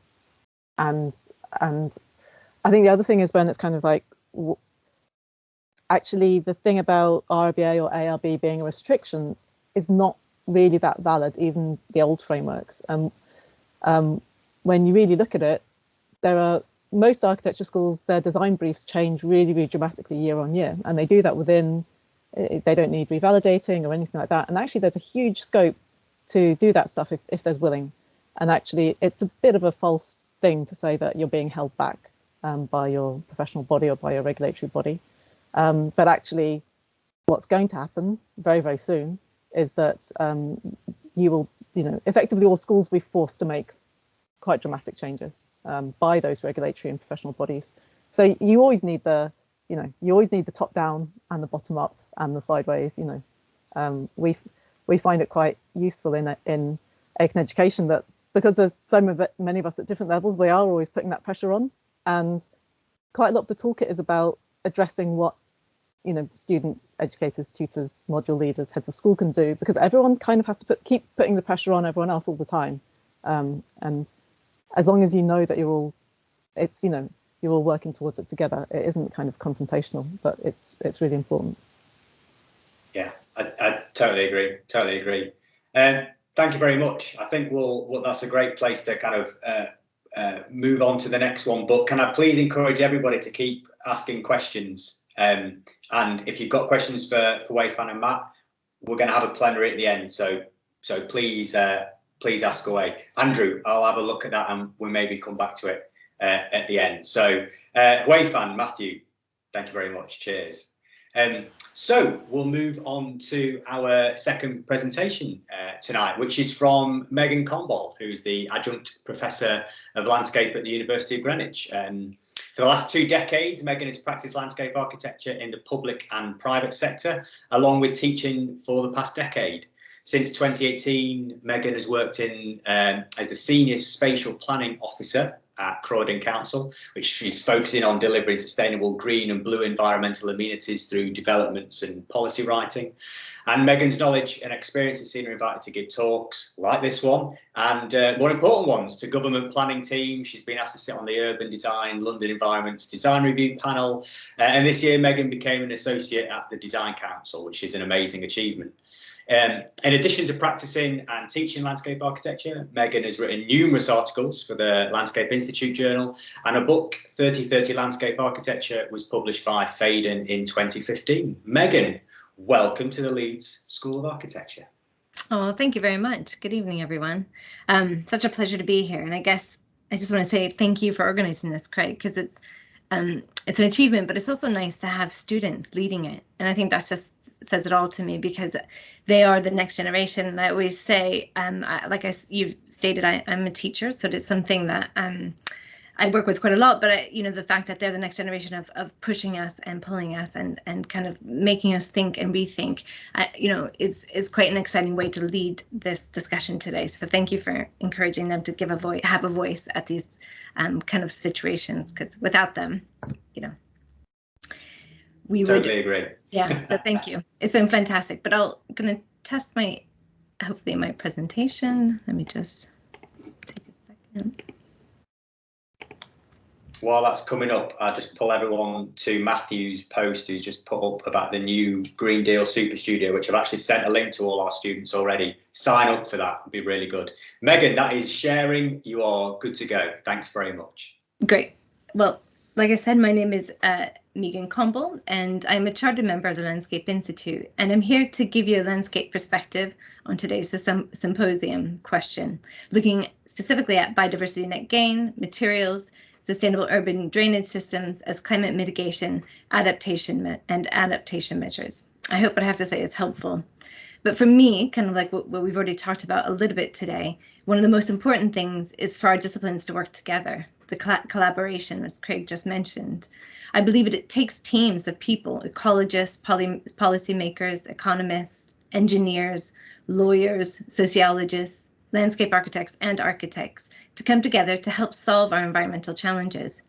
I think the other thing is when it's kind of like, actually the thing about RIBA or ARB being a restriction is not really that valid, even the old frameworks. When you really look at it, most architecture schools, their design briefs change really, really dramatically year on year, and they do that within, they don't need revalidating or anything like that. And actually there's a huge scope to do that stuff if there's willing. And actually it's a bit of a false thing to say that you're being held back by your professional body or by your regulatory body. But actually what's going to happen very, very soon is that you will, effectively all schools will be forced to make quite dramatic changes by those regulatory and professional bodies. So you always need the top down and the bottom up and the sideways. We find it quite useful in ACAN education that because there's many of us at different levels, we are always putting that pressure on, and quite a lot of the toolkit is about addressing what students, educators, tutors, module leaders, heads of school can do, because everyone kind of has to keep putting the pressure on everyone else all the time, and as long as you know that you're all working towards it together. It isn't kind of confrontational, but it's really important. Yeah, I totally agree. Totally agree. Thank you very much. I think that's a great place to kind of move on to the next one. But can I please encourage everybody to keep asking questions? And if you've got questions for Wei-Fan and Matt, we're going to have a plenary at the end. So please ask away. Andrew, I'll have a look at that and we'll maybe come back to it at the end. So Wei-Fan, Matthew, thank you very much. Cheers. So we'll move on to our second presentation tonight, which is from Megan Combold, who's the Adjunct Professor of Landscape at the University of Greenwich. For the last 2 decades, Megan has practiced landscape architecture in the public and private sector, along with teaching for the past decade. Since 2018, Megan has worked in as the Senior Spatial Planning Officer at Croydon Council, which she's focusing on delivering sustainable green and blue environmental amenities through developments and policy writing. And Megan's knowledge and experience has seen her invited to give talks like this one, and more important ones to government planning teams. She's been asked to sit on the Urban Design London Environments Design Review panel, and this year Megan became an associate at the Design Council, which is an amazing achievement. In addition to practicing and teaching landscape architecture, Megan has written numerous articles for the Landscape Institute Journal, and a book, 3030 Landscape Architecture, was published by Faden in 2015. Megan, welcome to the Leeds School of Architecture. Oh, thank you very much. Good evening, everyone. Such a pleasure to be here. And I guess I just want to say thank you for organizing this, Craig, because it's an achievement, but it's also nice to have students leading it. And I think that's just says it all to me, because they are the next generation. And I always say, you've stated, I'm a teacher, so it's something that I work with quite a lot. But the fact that they're the next generation of pushing us and pulling us and kind of making us think and rethink, is quite an exciting way to lead this discussion today. So thank you for encouraging them to have a voice at these kind of situations, because without them, we totally agree. Yeah, so thank you. It's been fantastic. But I'm going to test hopefully my presentation. Let me just take a second. While that's coming up, I'll just pull everyone to Matthew's post, who's just put up about the new Green Deal Super Studio, which I've actually sent a link to all our students already. Sign up for that. It'd be really good. Megan, that is sharing. You are good to go. Thanks very much. Great. Well, like I said, my name is Megan Combold, and I'm a chartered member of the Landscape Institute, and I'm here to give you a landscape perspective on today's symposium question, looking specifically at biodiversity net gain, materials, sustainable urban drainage systems as climate mitigation, adaptation measures. I hope what I have to say is helpful. But for me, kind of like what we've already talked about a little bit today, one of the most important things is for our disciplines to work together, the collaboration, as Craig just mentioned. I believe it takes teams of people, ecologists, policymakers, economists, engineers, lawyers, sociologists, landscape architects, and architects to come together to help solve our environmental challenges.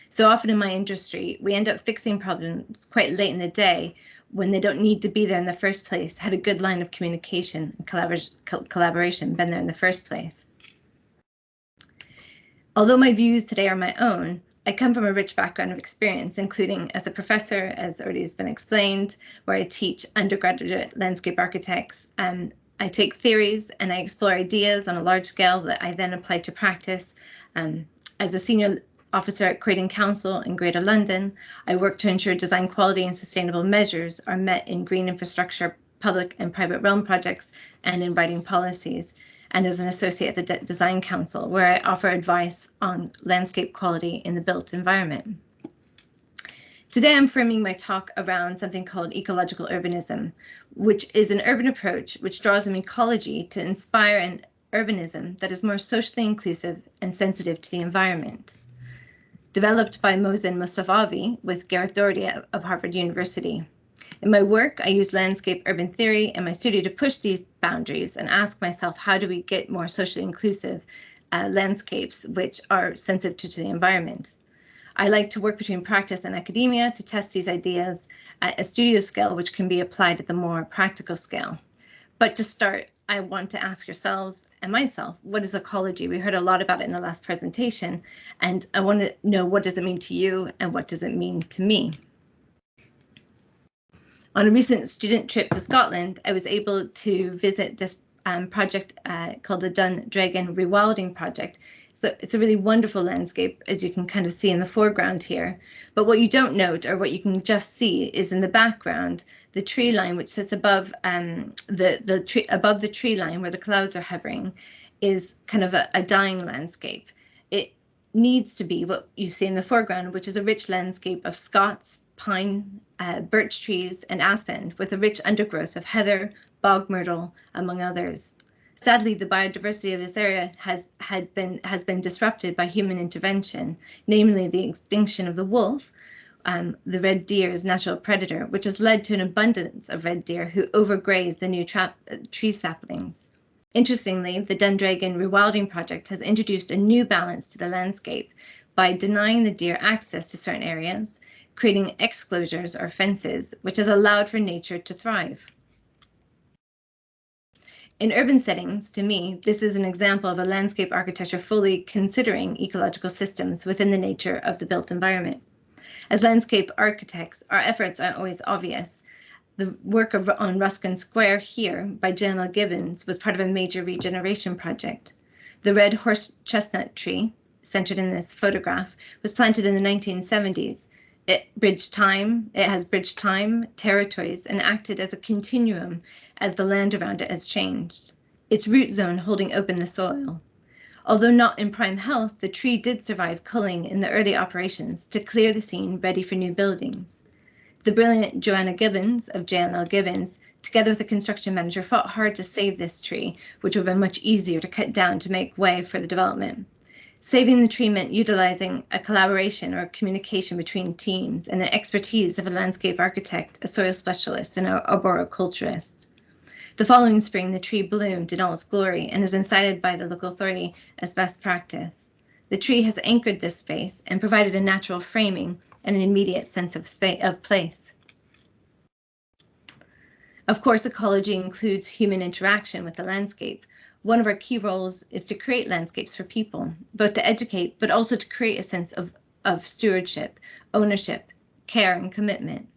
So often in my industry, we end up fixing problems quite late in the day when they don't need to be there in the first place, had a good line of communication and collaboration been there in the first place. Although my views today are my own, I come from a rich background of experience, including as a professor, as already has been explained, where I teach undergraduate landscape architects. I take theories and I explore ideas on a large scale that I then apply to practice. As a senior officer at Croydon Council in Greater London, I work to ensure design quality and sustainable measures are met in green infrastructure, public and private realm projects, and in writing policies. And as an associate at the Design Council, where I offer advice on landscape quality in the built environment. Today, I'm framing my talk around something called ecological urbanism, which is an urban approach which draws on ecology to inspire an urbanism that is more socially inclusive and sensitive to the environment. Developed by Mohsen Mostafavi with Gareth Doherty of Harvard University. In my work, I use landscape urban theory in my studio to push these boundaries and ask myself, how do we get more socially inclusive landscapes which are sensitive to the environment? I like to work between practice and academia to test these ideas at a studio scale, which can be applied at the more practical scale. But to start, I want to ask yourselves and myself, what is ecology? We heard a lot about it in the last presentation, and I want to know, what does it mean to you and what does it mean to me? On a recent student trip to Scotland, I was able to visit this project called the Dun Dragon Rewilding Project. So it's a really wonderful landscape, as you can kind of see in the foreground here. But what you don't note, or what you can just see, is in the background, the tree line, which sits above above the tree line where the clouds are hovering, is kind of a dying landscape. It needs to be what you see in the foreground, which is a rich landscape of Scots, pine, birch trees, and aspen, with a rich undergrowth of heather, bog myrtle, among others. Sadly, the biodiversity of this area has been disrupted by human intervention, namely the extinction of the wolf, the red deer's natural predator, which has led to an abundance of red deer who overgraze the new tree saplings. Interestingly, the Dun Dragon Rewilding Project has introduced a new balance to the landscape by denying the deer access to certain areas, creating exclosures or fences, which has allowed for nature to thrive. In urban settings, to me, this is an example of a landscape architecture fully considering ecological systems within the nature of the built environment. As landscape architects, our efforts aren't always obvious. The work on Ruskin Square here by J.L. Gibbons was part of a major regeneration project. The red horse chestnut tree, centered in this photograph, was planted in the 1970s. It has bridged time, territories, and acted as a continuum as the land around it has changed. Its root zone holding open the soil. Although not in prime health, the tree did survive culling in the early operations to clear the scene ready for new buildings. The brilliant Joanna Gibbons of J&L Gibbons, together with the construction manager, fought hard to save this tree, which would have been much easier to cut down to make way for the development. Saving the tree meant utilizing a collaboration or communication between teams and the expertise of a landscape architect, a soil specialist, and an arboriculturist. The following spring, the tree bloomed in all its glory and has been cited by the local authority as best practice. The tree has anchored this space and provided a natural framing and an immediate sense of place. Of course, ecology includes human interaction with the landscape. One of our key roles is to create landscapes for people, both to educate, but also to create a sense of stewardship, ownership, care, and commitment.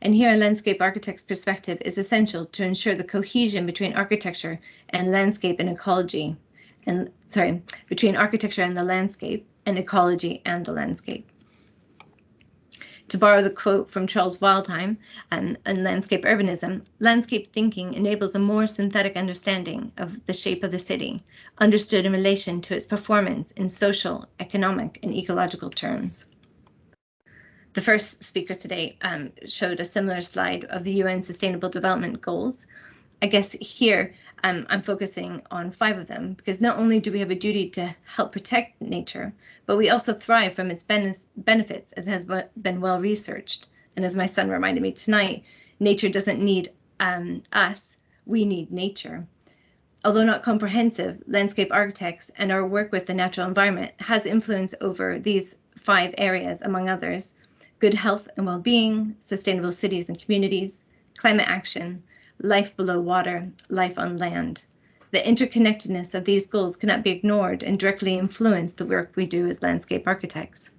And here a landscape architect's perspective is essential to ensure the cohesion between architecture and landscape and ecology, between architecture and the landscape, and ecology and the landscape. To borrow the quote from Charles Wildheim on landscape urbanism, landscape thinking enables a more synthetic understanding of the shape of the city, understood in relation to its performance in social, economic, and ecological terms. The first speakers today showed a similar slide of the UN Sustainable Development Goals. I guess here I'm focusing on 5 of them, because not only do we have a duty to help protect nature, but we also thrive from its benefits, as has been well researched. And as my son reminded me tonight, nature doesn't need us, we need nature. Although not comprehensive, landscape architects and our work with the natural environment has influence over these 5 areas, among others: good health and well-being, sustainable cities and communities, climate action, life below water, life on land. The interconnectedness of these goals cannot be ignored and directly influence the work we do as landscape architects.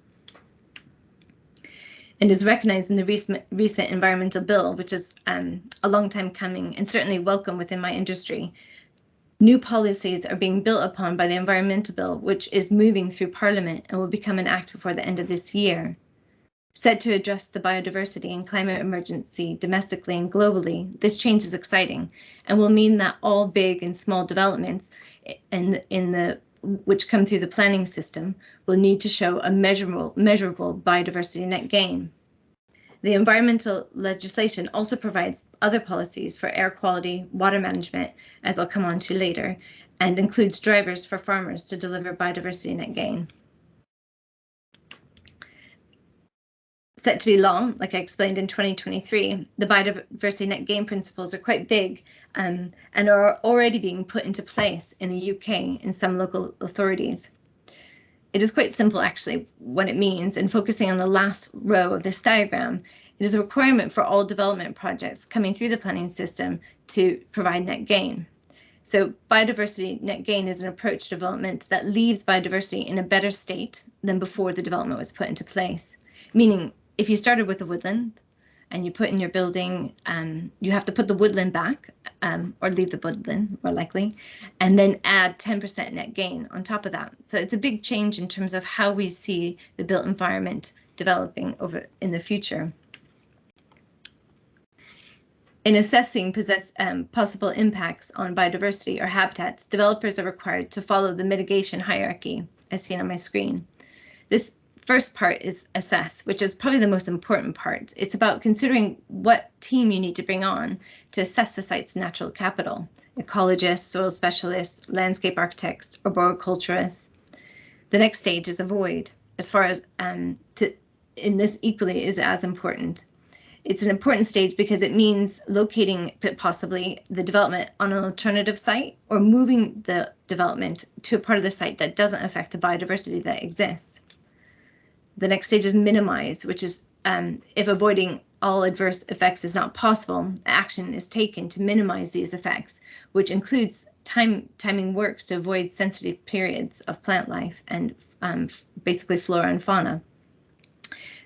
And is recognized in the recent environmental bill, which is a long time coming and certainly welcome within my industry. New policies are being built upon by the environmental bill, which is moving through Parliament and will become an act before the end of this year. Set to address the biodiversity and climate emergency domestically and globally, this change is exciting and will mean that all big and small developments which come through the planning system will need to show a measurable biodiversity net gain. The environmental legislation also provides other policies for air quality, water management, as I'll come on to later, and includes drivers for farmers to deliver biodiversity net gain. Set to be law, like I explained in 2023, the biodiversity net gain principles are quite big and are already being put into place in the UK in some local authorities. It is quite simple, actually, what it means, and focusing on the last row of this diagram, it is a requirement for all development projects coming through the planning system to provide net gain. So biodiversity net gain is an approach to development that leaves biodiversity in a better state than before the development was put into place. Meaning, if you started with a woodland and you put in your building, you have to put the woodland back, or leave the woodland, more likely, and then add 10% net gain on top of that. So it's a big change in terms of how we see the built environment developing over in the future. In assessing possible impacts on biodiversity or habitats, developers are required to follow the mitigation hierarchy, as seen on my screen. This first part is assess, which is probably the most important part. It's about considering what team you need to bring on to assess the site's natural capital: ecologists, soil specialists, landscape architects, arboriculturists. The next stage is avoid, as far as in this equally is as important. It's an important stage because it means locating possibly the development on an alternative site or moving the development to a part of the site that doesn't affect the biodiversity that exists. The next stage is minimize, which is if avoiding all adverse effects is not possible, action is taken to minimize these effects, which includes timing works to avoid sensitive periods of plant life and basically flora and fauna.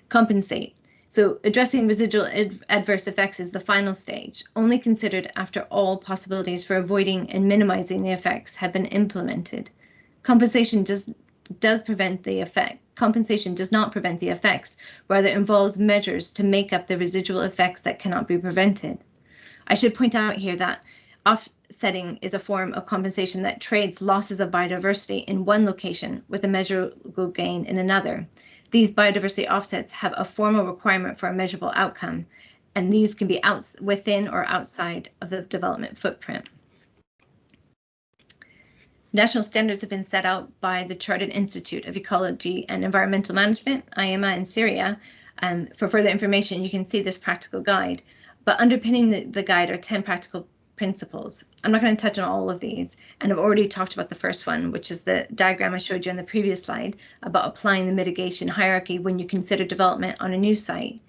Compensate. So addressing residual adverse effects is the final stage, only considered after all possibilities for avoiding and minimizing the effects have been implemented. Compensation does not prevent the effects, rather involves measures to make up the residual effects that cannot be prevented. I should point out here that offsetting is a form of compensation that trades losses of biodiversity in one location with a measurable gain in another. These biodiversity offsets have a formal requirement for a measurable outcome, and these can be within or outside of the development footprint. National standards have been set out by the Chartered Institute of Ecology and Environmental Management, IEMA, in Syria. For further information, you can see this practical guide. But underpinning the guide are 10 practical principles. I'm not going to touch on all of these, and I've already talked about the first one, which is the diagram I showed you on the previous slide about applying the mitigation hierarchy when you consider development on a new site.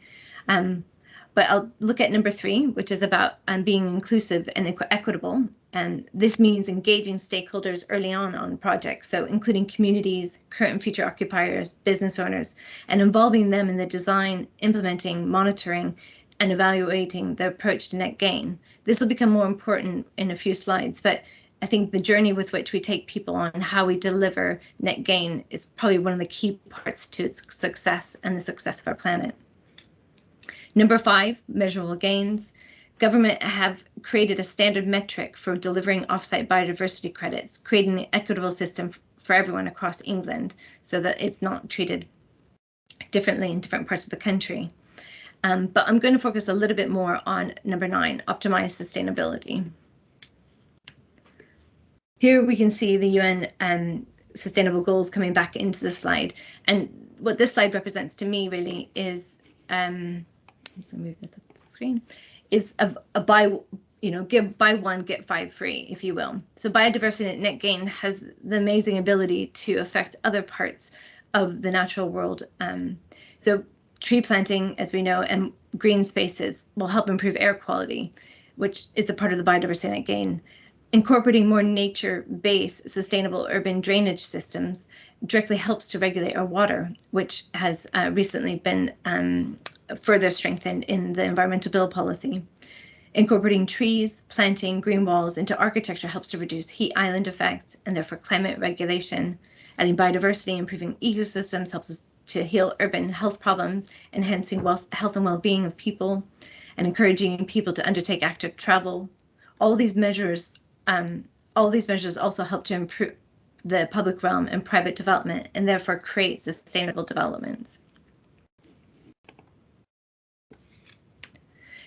But I'll look at number 3, which is about being inclusive and equitable. And this means engaging stakeholders early on projects, so including communities, current and future occupiers, business owners, and involving them in the design, implementing, monitoring, and evaluating the approach to net gain. This will become more important in a few slides, but I think the journey with which we take people on how we deliver net gain is probably one of the key parts to its success and the success of our planet. Number 5, measurable gains. Government have created a standard metric for delivering offsite biodiversity credits, creating an equitable system for everyone across England so that it's not treated differently in different parts of the country. But I'm going to focus a little bit more on number 9, optimize sustainability. Here we can see the UN sustainable goals coming back into the slide. And what this slide represents to me really is, let's move this up the screen, is a buy one, get 5 free, if you will. So biodiversity net gain has the amazing ability to affect other parts of the natural world. So tree planting, as we know, and green spaces will help improve air quality, which is a part of the biodiversity net gain. Incorporating more nature-based sustainable urban drainage systems directly helps to regulate our water, which has recently been further strengthened in the environmental bill policy. Incorporating trees, planting, green walls into architecture helps to reduce heat island effect and therefore climate regulation. Adding biodiversity, improving ecosystems helps us to heal urban health problems, enhancing health and well-being of people, and encouraging people to undertake active travel. All these measures also help to improve the public realm and private development, and therefore create sustainable developments.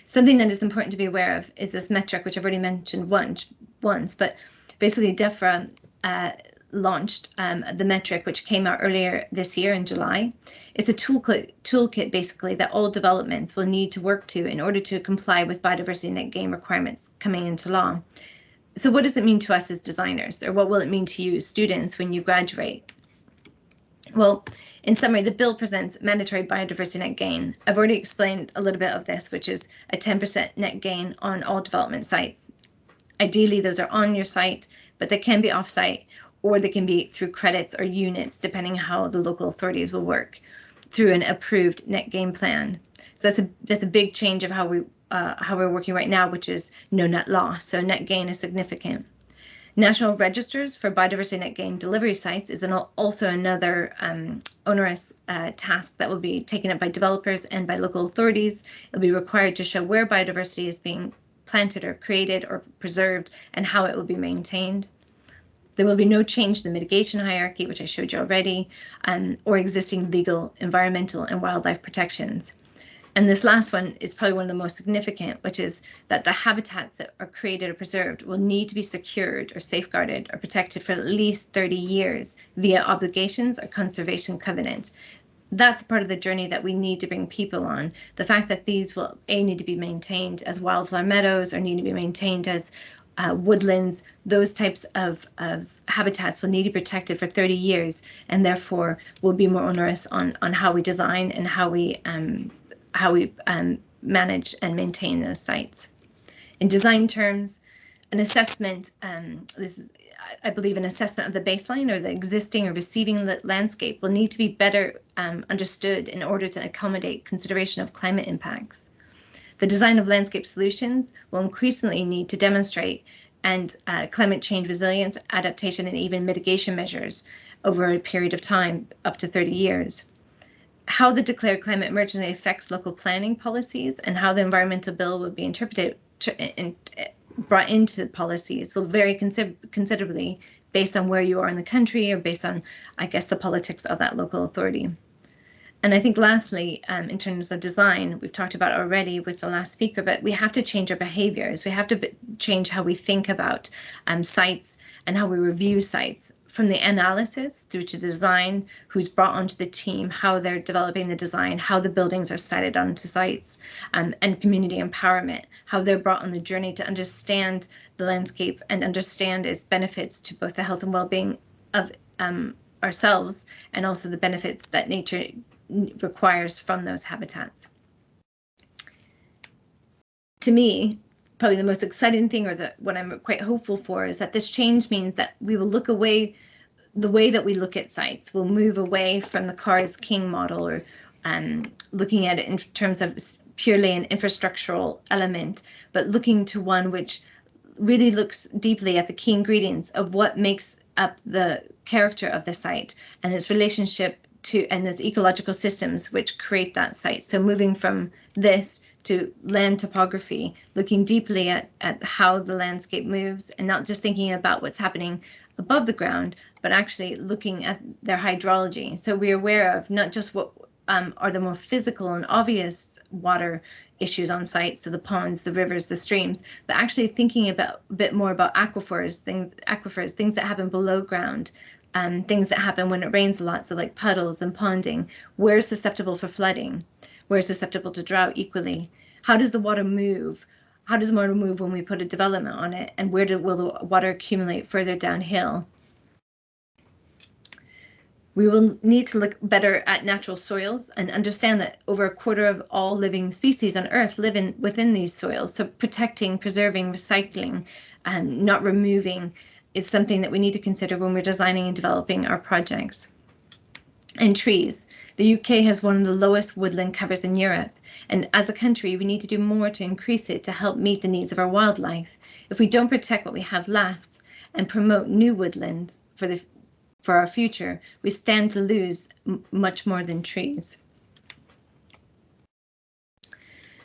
Something that is important to be aware of is this metric, which I've already mentioned once, but basically DEFRA launched the metric, which came out earlier this year in July. It's a toolkit basically that all developments will need to work to in order to comply with biodiversity net gain requirements coming into law. So what does it mean to us as designers, or what will it mean to you students when you graduate? Well, in summary, the bill presents mandatory biodiversity net gain. I've already explained a little bit of this, which is a 10% net gain on all development sites. Ideally, those are on your site, but they can be off-site, or they can be through credits or units, depending how the local authorities will work through an approved net gain plan. So that's a big change of how we're working right now, which is no net loss. So net gain is significant. National registers for biodiversity net gain delivery sites is also another onerous task that will be taken up by developers and by local authorities. It'll be required to show where biodiversity is being planted or created or preserved and how it will be maintained. There will be no change in the mitigation hierarchy, which I showed you already, or existing legal, environmental, and wildlife protections. And this last one is probably one of the most significant, which is that the habitats that are created or preserved will need to be secured or safeguarded or protected for at least 30 years via obligations or conservation covenant. That's part of the journey that we need to bring people on. The fact that these will need to be maintained as wildflower meadows or need to be maintained as woodlands, those types of habitats will need to be protected for 30 years, and therefore will be more onerous on how we design and how we manage and maintain those sites. In design terms, an assessment, this is, I believe, an assessment of the baseline or the existing or receiving landscape will need to be better understood in order to accommodate consideration of climate impacts. The design of landscape solutions will increasingly need to demonstrate and climate change resilience, adaptation, and even mitigation measures over a period of time, up to 30 years. How the declared climate emergency affects local planning policies and how the environmental bill will be interpreted and brought into policies will vary considerably based on where you are in the country or based on, I guess, the politics of that local authority. And I think lastly, in terms of design, we've talked about already with the last speaker, but we have to change our behaviors. We have to change how we think about sites and how we review sites, from the analysis through to the design, who's brought onto the team, how they're developing the design, how the buildings are sited onto sites, and community empowerment, how they're brought on the journey to understand the landscape and understand its benefits to both the health and well-being of ourselves and also the benefits that nature requires from those habitats. To me, probably the most exciting thing, or what I'm quite hopeful for, is that this change means that we will look away, the way that we look at sites will move away from the car is king model, or looking at it in terms of purely an infrastructural element, but looking to one which really looks deeply at the key ingredients of what makes up the character of the site and its relationship to, and its ecological systems which create that site. So moving from this to land topography, looking deeply at how the landscape moves and not just thinking about what's happening above the ground, but actually looking at their hydrology. So we're aware of not just what are the more physical and obvious water issues on site, so the ponds, the rivers, the streams, but actually thinking about a bit more about aquifers, things that happen below ground, things that happen when it rains a lot, so like puddles and ponding. Where's susceptible for flooding? Where's susceptible to drought equally? How does the water move? How does the water move when we put a development on it? And where will the water accumulate further downhill? We will need to look better at natural soils and understand that over a quarter of all living species on Earth live within these soils. So protecting, preserving, recycling, and not removing is something that we need to consider when we're designing and developing our projects. And trees. The UK has one of the lowest woodland covers in Europe, and as a country we need to do more to increase it to help meet the needs of our wildlife. If we don't protect what we have left and promote new woodlands for our future, we stand to lose much more than trees.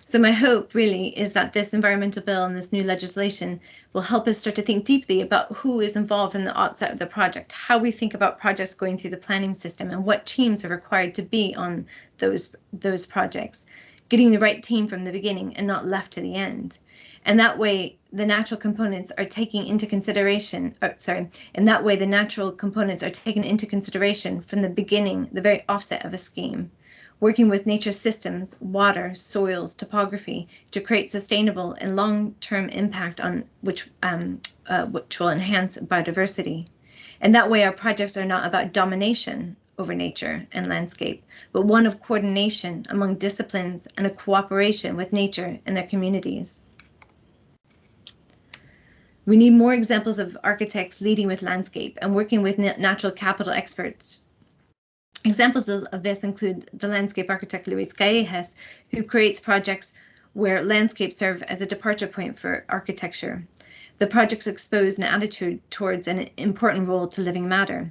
So my hope really is that this environmental bill and this new legislation will help us start to think deeply about who is involved in the outset of the project, how we think about projects going through the planning system, and what teams are required to be on those projects, getting the right team from the beginning and not left to the end. And that way the natural components are taken into consideration, from the beginning, the very offset of a scheme. Working with nature systems, water, soils, topography to create sustainable and long-term impact on which will enhance biodiversity. And that way our projects are not about domination over nature and landscape, but one of coordination among disciplines and a cooperation with nature and their communities. We need more examples of architects leading with landscape and working with natural capital experts. Examples of this include the landscape architect Luis Callejas, who creates projects where landscapes serve as a departure point for architecture. The projects expose an attitude towards an important role to living matter.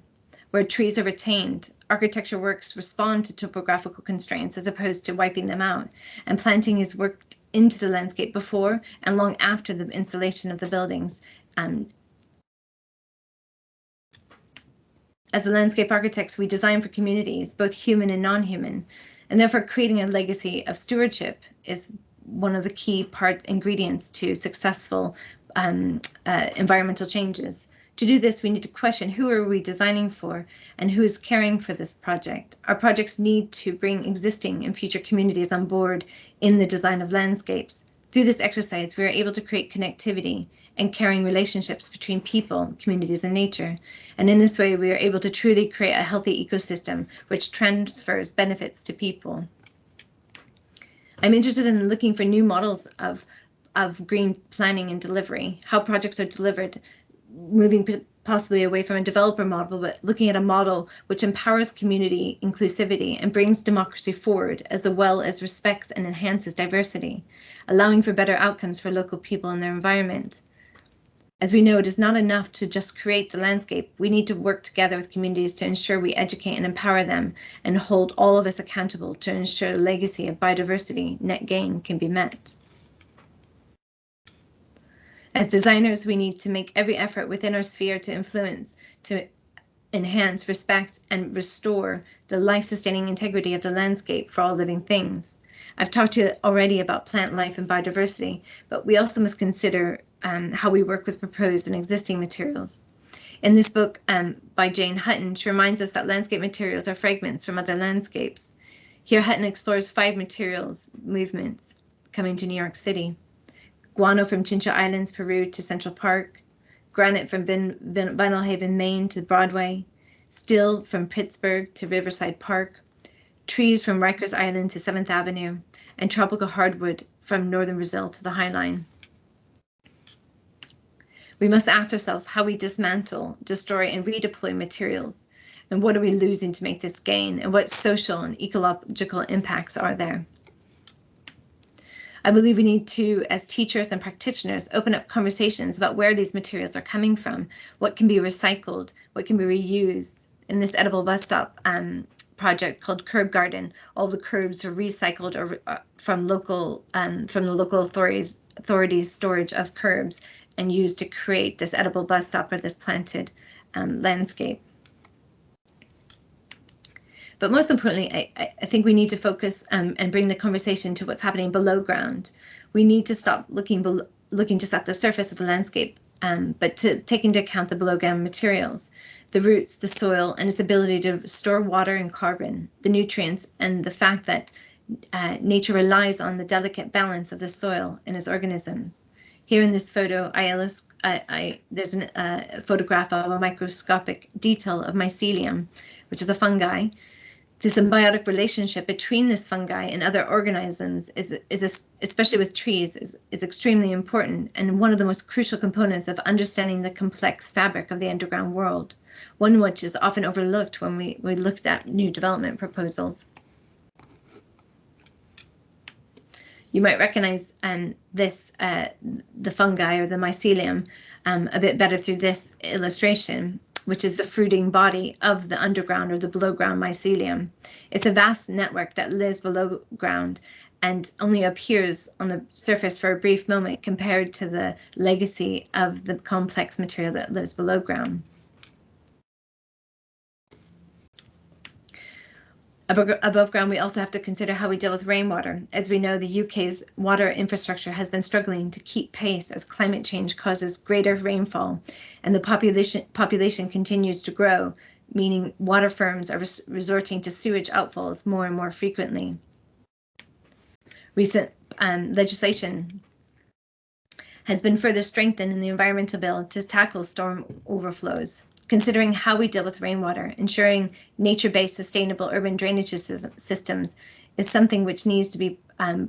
Where trees are retained, architecture works respond to topographical constraints as opposed to wiping them out, and planting is worked into the landscape before and long after the installation of the buildings. As the landscape architects, we design for communities, both human and non-human, and therefore creating a legacy of stewardship is one of the key ingredients to successful environmental changes. To do this, we need to question who are we designing for and who is caring for this project. Our projects need to bring existing and future communities on board in the design of landscapes. Through this exercise, we are able to create connectivity and caring relationships between people, communities, and nature. And in this way, we are able to truly create a healthy ecosystem which transfers benefits to people. I'm interested in looking for new models of green planning and delivery, how projects are delivered, moving possibly away from a developer model, but looking at a model which empowers community inclusivity and brings democracy forward, as well as respects and enhances diversity, allowing for better outcomes for local people and their environment. As we know, it is not enough to just create the landscape. We need to work together with communities to ensure we educate and empower them and hold all of us accountable to ensure a legacy of biodiversity net gain can be met. As designers, we need to make every effort within our sphere to influence, to enhance, respect, and restore the life-sustaining integrity of the landscape for all living things. I've talked to you already about plant life and biodiversity, but we also must consider how we work with proposed and existing materials. In this book by Jane Hutton, she reminds us that landscape materials are fragments from other landscapes. Here, Hutton explores 5 materials movements coming to New York City. Guano from Chincha Islands, Peru to Central Park, granite from Vinyl Haven, Maine to Broadway, steel from Pittsburgh to Riverside Park, trees from Rikers Island to 7th Avenue, and tropical hardwood from northern Brazil to the High Line. We must ask ourselves how we dismantle, destroy, and redeploy materials, and what are we losing to make this gain, and what social and ecological impacts are there. I believe we need to, as teachers and practitioners, open up conversations about where these materials are coming from, what can be recycled, what can be reused. In this edible bus stop project called Curb Garden, all the curbs are recycled or from the local authorities' storage of curbs and used to create this edible bus stop or this planted landscape. But most importantly, I think we need to focus and bring the conversation to what's happening below ground. We need to stop looking just at the surface of the landscape, but to take into account the below ground materials, the roots, the soil, and its ability to store water and carbon, the nutrients, and the fact that nature relies on the delicate balance of the soil and its organisms. Here in this photo, there's a photograph of a microscopic detail of mycelium, which is a fungi. The symbiotic relationship between this fungi and other organisms is especially with trees, is extremely important and one of the most crucial components of understanding the complex fabric of the underground world, one which is often overlooked when we looked at new development proposals. You might recognize the fungi or the mycelium a bit better through this illustration, which is the fruiting body of the underground or the below ground mycelium. It's a vast network that lives below ground and only appears on the surface for a brief moment compared to the legacy of the complex material that lives below ground. Above ground, we also have to consider how we deal with rainwater. As we know, the UK's water infrastructure has been struggling to keep pace as climate change causes greater rainfall, and the population continues to grow, meaning water firms are resorting to sewage outfalls more and more frequently. Recent legislation has been further strengthened in the environmental bill to tackle storm overflows. Considering how we deal with rainwater, ensuring nature-based sustainable urban drainage systems is something which needs to be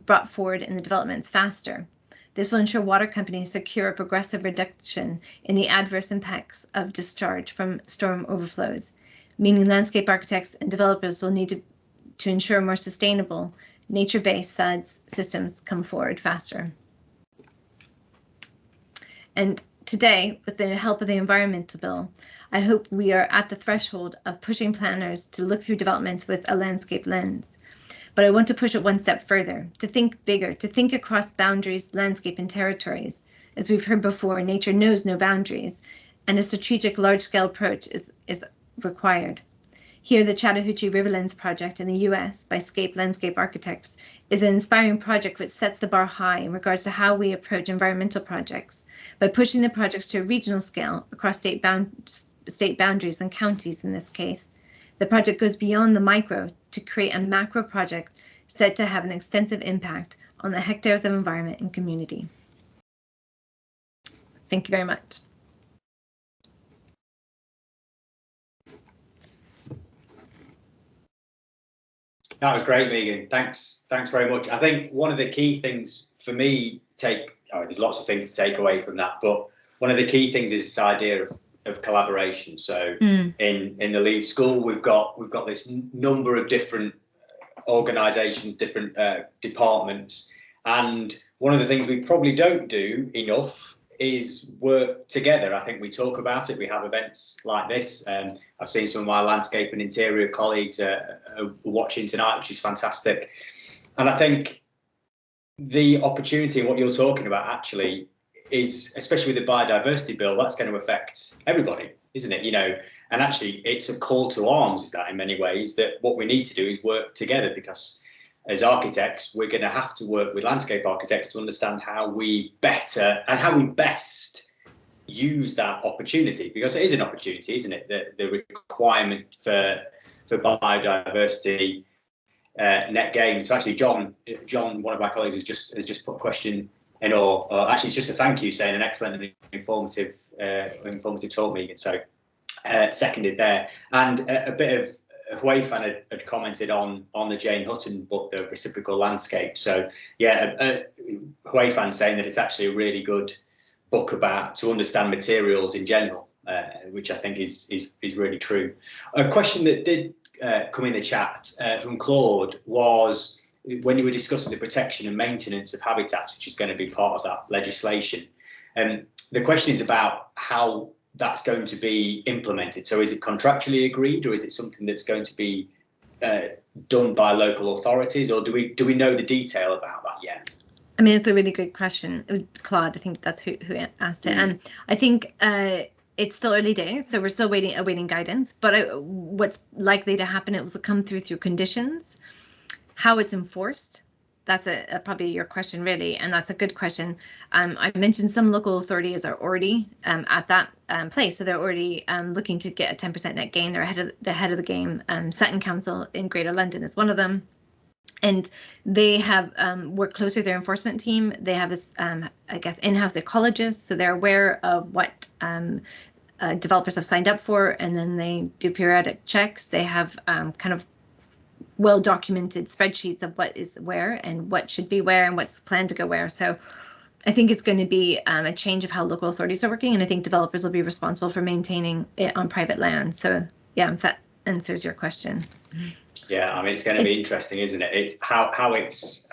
brought forward in the developments faster. This will ensure water companies secure a progressive reduction in the adverse impacts of discharge from storm overflows, meaning landscape architects and developers will need to ensure more sustainable, nature-based SADS systems come forward faster. And today, with the help of the Environmental Bill, I hope we are at the threshold of pushing planners to look through developments with a landscape lens. But I want to push it one step further, to think bigger, to think across boundaries, landscape, and territories. As we've heard before, nature knows no boundaries, and a strategic large-scale approach is required. Here, the Chattahoochee Riverlands project in the US by Scape Landscape Architects is an inspiring project which sets the bar high in regards to how we approach environmental projects by pushing the projects to a regional scale across state boundaries and counties in this case. The project goes beyond the micro to create a macro project set to have an extensive impact on the hectares of environment and community. Thank you very much. That was great, Megan. Thanks very much. I think one of the key things for me there's lots of things to take away from that, but one of the key things is this idea of collaboration. So in the Leeds School, we've got this number of different organisations, different departments, and one of the things we probably don't do enough is work together. I think we talk about it. We have events like this. I've seen some of my landscape and interior colleagues are watching tonight, which is fantastic. And I think the opportunity and what you're talking about actually is, especially with the biodiversity bill, that's going to affect everybody, isn't it? You know, and actually it's a call to arms, is that in many ways, that what we need to do is work together, because as architects, we're going to have to work with landscape architects to understand how we best use that opportunity, because it is an opportunity, isn't it? The requirement for biodiversity net gain. So actually, John, one of my colleagues, has just put a question in, or actually it's just a thank you, saying an excellent and informative talk, Megan. So seconded there, and a bit of Huifan had commented on the Jane Hutton book, The Reciprocal Landscape. So yeah, Huifan saying that it's actually a really good book to understand materials in general, which I think is really true. A question that did come in the chat from Claude was, when you were discussing the protection and maintenance of habitats, which is going to be part of that legislation, the question is about how that's going to be implemented. So is it contractually agreed, or is it something that's going to be done by local authorities, or do we know the detail about that yet? I mean, it's a really good question, Claude. I think that's who asked it, and I think it's still early days, so we're still awaiting guidance. But what's likely to happen, it will come through conditions. How it's enforced, that's probably your question, really, and that's a good question. I mentioned some local authorities are already at that place, so they're already looking to get a 10% net gain. They're ahead of the game. Sutton Council in Greater London is one of them, and they have worked closely with their enforcement team. They have this, I guess, in-house ecologists, so they're aware of what developers have signed up for, and then they do periodic checks. They have kind of well-documented spreadsheets of what is where and what should be where and what's planned to go where. So I think it's going to be a change of how local authorities are working, and I think developers will be responsible for maintaining it on private land. So yeah, if that answers your question. Yeah, I mean, it's going to be interesting, isn't it? It's how it's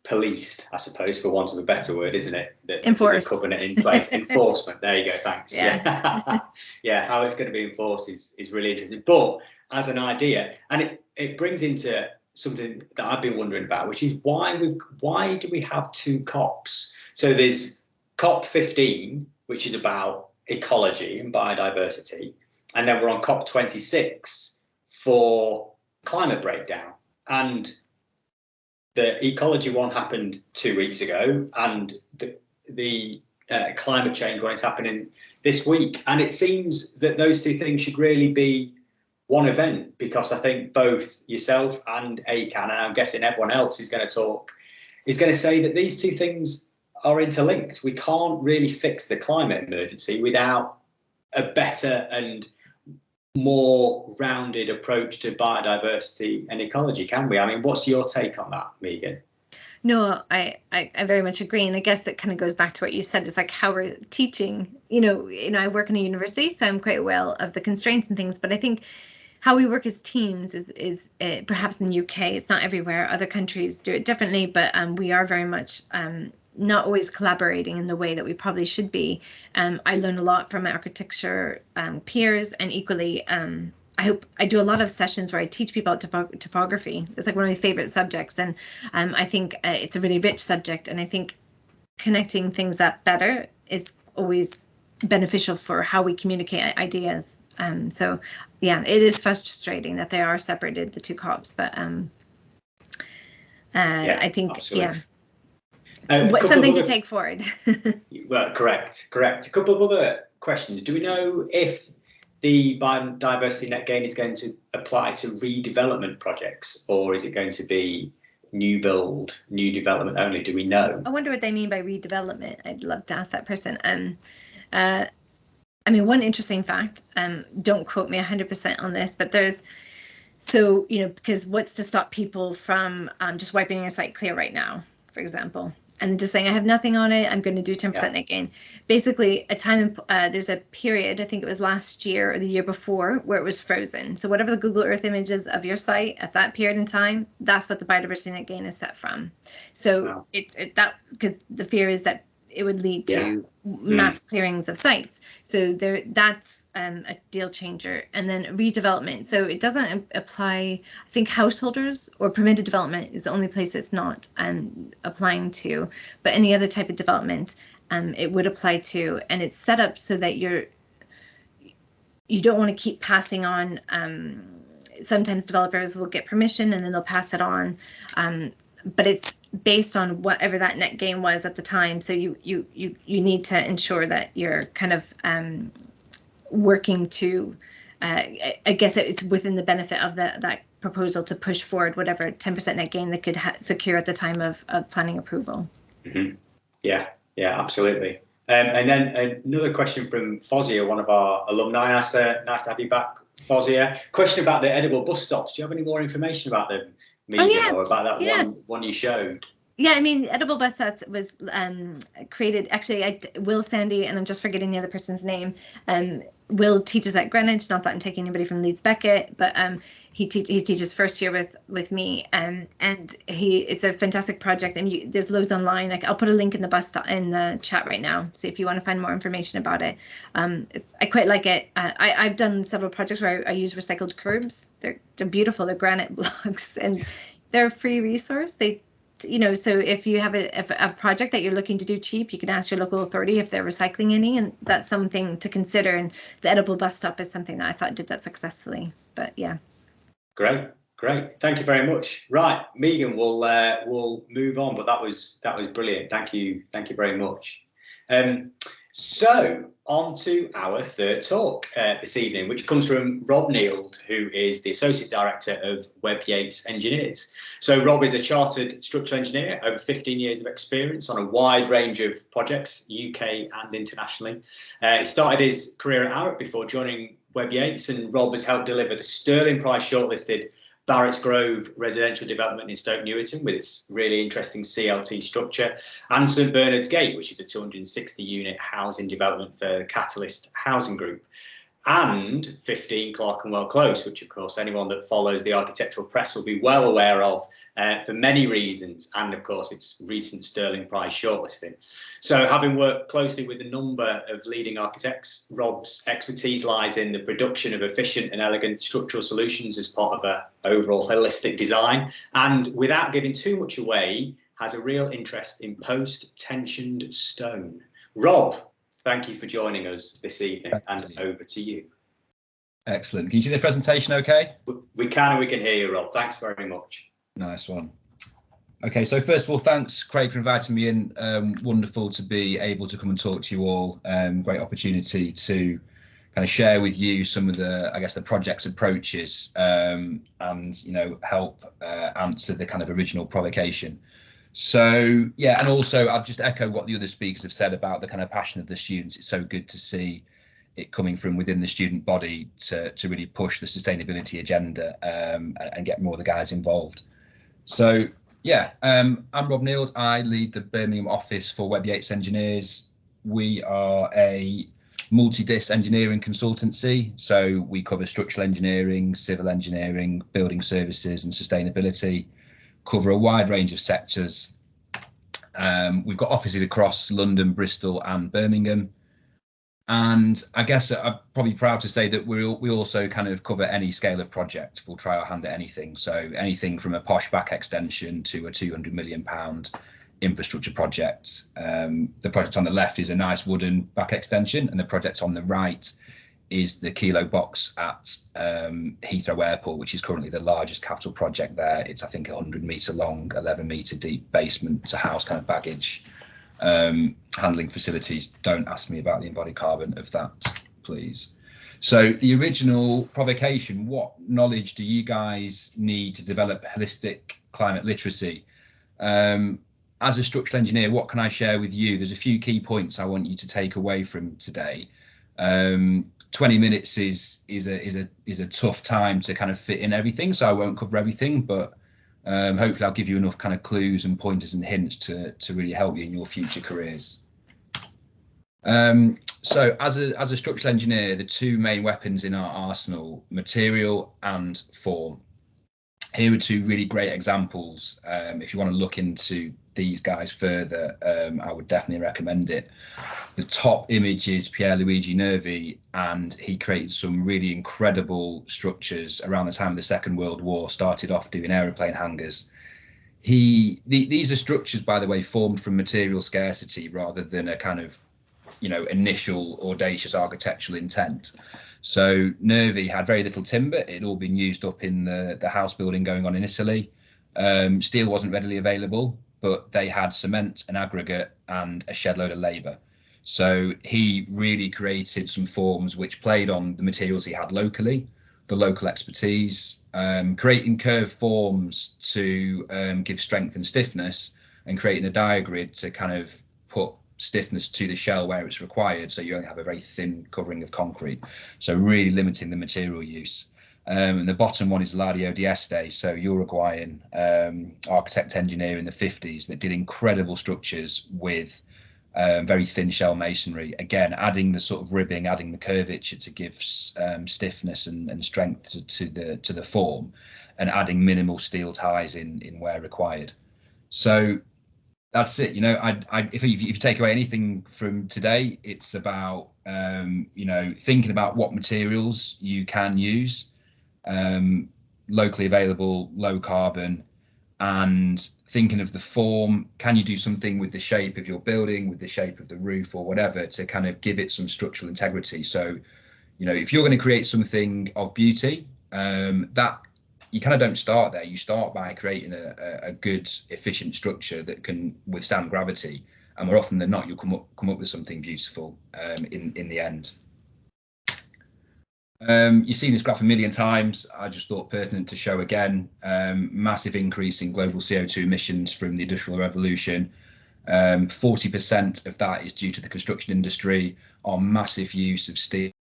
policed, I suppose, for want of a better word, isn't it? Enforced. There's a covenant in place. Enforcement. There you go. Thanks. Yeah. Yeah. How it's going to be enforced is really interesting. But as an idea, and it brings into something that I've been wondering about, which is why do we have two COPs? So there's COP 15, which is about ecology and biodiversity, and then we're on COP 26 for climate breakdown. And the ecology one happened 2 weeks ago, and the climate change one is happening this week. And it seems that those two things should really be one event, because I think both yourself and ACAN, and I'm guessing everyone else is going to say that these two things are interlinked. We can't really fix the climate emergency without a better and more rounded approach to biodiversity and ecology, can we? I mean, what's your take on that, Megan? No, I very much agree. And I guess that kind of goes back to what you said. It's like how we're teaching, I work in a university, so I'm quite aware of the constraints and things, but I think how we work as teams is perhaps in the UK, it's not everywhere. Other countries do it differently, but we are very much not always collaborating in the way that we probably should be. I learn a lot from my architecture peers, and equally, I do a lot of sessions where I teach people about topography. It's like one of my favorite subjects, and I think it's a really rich subject, and I think connecting things up better is always beneficial for how we communicate ideas. So yeah, it is frustrating that they are separated, the two COPs, but I think absolutely. Something to take forward. Well, correct. A couple of other questions. Do we know if the biodiversity net gain is going to apply to redevelopment projects, or is it going to be new build, new development only? Do we know? I wonder what they mean by redevelopment. I'd love to ask that person. I mean, one interesting fact, don't quote me 100% on this, but because what's to stop people from just wiping a site clear right now, for example, and just saying, I have nothing on it, I'm going to do 10% net gain. Basically, there's a period, I think it was last year or the year before, where it was frozen. So whatever the Google Earth images of your site at that period in time, that's what the biodiversity net gain is set from. So because the fear is that it would lead to mass clearings of sites. So that's a deal changer. And then redevelopment. So it doesn't apply, I think householders or permitted development is the only place it's not applying to, but any other type of development it would apply to. And it's set up so that you don't want to keep passing on. Sometimes developers will get permission and then they'll pass it on. But it's based on whatever that net gain was at the time. So you need to ensure that you're kind of working to, I guess it's within the benefit of that proposal to push forward whatever 10% net gain they could secure at the time of planning approval. Mm-hmm. Yeah, absolutely. And then another question from Fozia, one of our alumni. Nice to have you back, Fozia. Question about the edible bus stops. Do you have any more information about them, Megan, or about that one you showed? Yeah, I mean, edible bus stops was created, actually, Will Sandy, and I'm just forgetting the other person's name. Will teaches at Greenwich, not that I'm taking anybody from Leeds Beckett, but he teaches first year with me, and it's a fantastic project, and there's loads online. Like, I'll put a link in the chat right now, so if you want to find more information about it. I quite like it. I've done several projects where I use recycled curbs. They're beautiful. They're granite blocks, and they're a free resource. So if you have a project that you're looking to do cheap, you can ask your local authority if they're recycling any, and that's something to consider. And the edible bus stop is something that I thought did that successfully. But yeah. Great. Thank you very much. Right, Megan, we'll move on, but that was brilliant. Thank you very much. So on to our third talk this evening, which comes from Rob Neild, who is the Associate Director of Webb Yates Engineers. So Rob is a chartered structural engineer, over 15 years of experience on a wide range of projects, UK and internationally. He started his career at Arup before joining Webb Yates, and Rob has helped deliver the Sterling Prize shortlisted Barrett's Grove residential development in Stoke Newington with its really interesting CLT structure, and St Bernard's Gate, which is a 260 unit housing development for Catalyst Housing Group, and 15 Clerkenwell Close, which of course anyone that follows the architectural press will be well aware of for many reasons, and of course its recent Sterling Prize shortlisting. So having worked closely with a number of leading architects, Rob's expertise lies in the production of efficient and elegant structural solutions as part of an overall holistic design, and without giving too much away, has a real interest in post-tensioned stone. Rob, thank you for joining us this evening, and over to you. Excellent. Can you see the presentation okay? We can, and we can hear you, Rob. Thanks very much. Nice one. Okay, so first of all, thanks, Craig, for inviting me in. Wonderful to be able to come and talk to you all. Great opportunity to kind of share with you some of the, I guess, the project's approaches and, help answer the kind of original provocation. So yeah, and also I'll just echo what the other speakers have said about the kind of passion of the students. It's so good to see it coming from within the student body to really push the sustainability agenda and get more of the guys involved. So Yeah, I'm Rob Neild. I lead the Birmingham office for Web Yates Engineers. We are a multi-disc engineering consultancy, so we cover structural engineering, civil engineering, building services and sustainability, cover a wide range of sectors. We've got offices across London, Bristol and Birmingham. And I guess I'm probably proud to say that we also kind of cover any scale of project. We'll try our hand at anything. So anything from a posh back extension to a £200 million infrastructure project. The project on the left is a nice wooden back extension, and the project on the right is the Kilo box at Heathrow Airport, which is currently the largest capital project there. It's, I think, 100 metre long, 11 metre deep basement to house kind of baggage handling facilities. Don't ask me about the embodied carbon of that, please. So the original provocation, what knowledge do you guys need to develop holistic climate literacy? As a structural engineer, what can I share with you? There's a few key points I want you to take away from today. 20 minutes is a tough time to kind of fit in everything, so I won't cover everything, but hopefully I'll give you enough kind of clues and pointers and hints to really help you in your future careers. So as a structural engineer, the two main weapons in our arsenal, material and form. Here are two really great examples. If you want to look into these guys further, I would definitely recommend it. The top image is Pierluigi Nervi, and he created some really incredible structures around the time of the Second World War, started off doing aeroplane hangars. These are structures, by the way, formed from material scarcity rather than a kind of, initial audacious architectural intent. So Nervi had very little timber. It had all been used up in the house building going on in Italy. Steel wasn't readily available, but they had cement and aggregate and a shed load of labour. So he really created some forms which played on the materials he had locally, the local expertise, creating curved forms to give strength and stiffness, and creating a diagrid to kind of put stiffness to the shell where it's required, so you only have a very thin covering of concrete, so really limiting the material use. And the bottom one is Lario Dieste, so Uruguayan architect engineer in the 50s that did incredible structures with very thin shell masonry, again adding the sort of ribbing, adding the curvature to give stiffness and strength to the form, and adding minimal steel ties in where required. So that's it. If you take away anything from today, it's about thinking about what materials you can use, locally available, low carbon, and thinking of the form. Can you do something with the shape of your building, with the shape of the roof or whatever, to kind of give it some structural integrity? So, if you're going to create something of beauty, that you kind of don't start there. You start by creating a good, efficient structure that can withstand gravity, and more often than not, you'll come up with something beautiful in the end. You've seen this graph a million times. I just thought pertinent to show again. Massive increase in global CO2 emissions from the Industrial Revolution. 40% of that is due to the construction industry, our massive use of steel.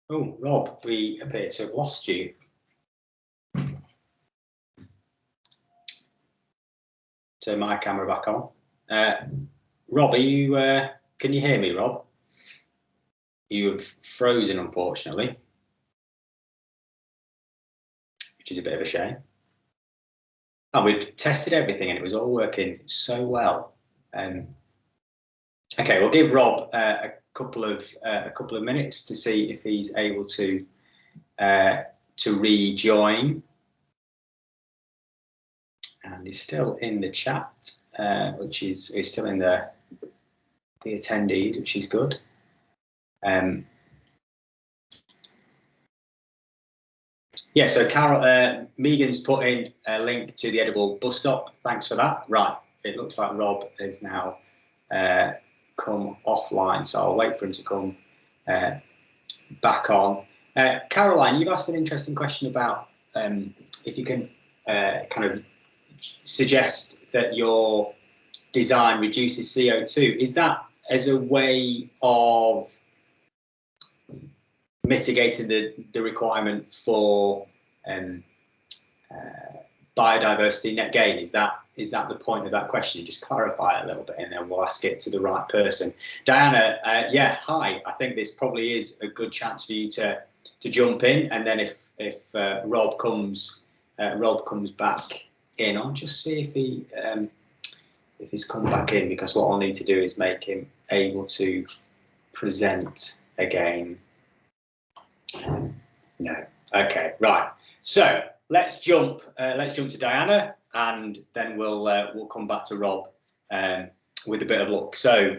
Oh, Rob, we appear to have lost you. Turn my camera back on. Rob, are you? Can you hear me, Rob? You have frozen, unfortunately, which is a bit of a shame. And we'd tested everything, and it was all working so well. Okay, we'll give Rob a couple of minutes to see if he's able to rejoin. And he's still in the chat, which is he's still in the attendees, which is good. Yeah, so Carol, Megan's put in a link to the edible bus stop. Thanks for that. Right, it looks like Rob has now come offline, so I'll wait for him to come back on. Caroline, you've asked an interesting question about if you can kind of suggest that your design reduces CO2. Is that as a way of mitigating the requirement for biodiversity net gain? Is that the point of that question? Just clarify a little bit, and then we'll ask it to the right person. Diana, yeah, hi. I think this probably is a good chance for you to jump in, and then if Rob comes back in, I'll just see if he's come back in, because what I'll need to do is make him able to present again. No. Okay. Right. So let's jump to Diana, and then we'll come back to Rob with a bit of luck. So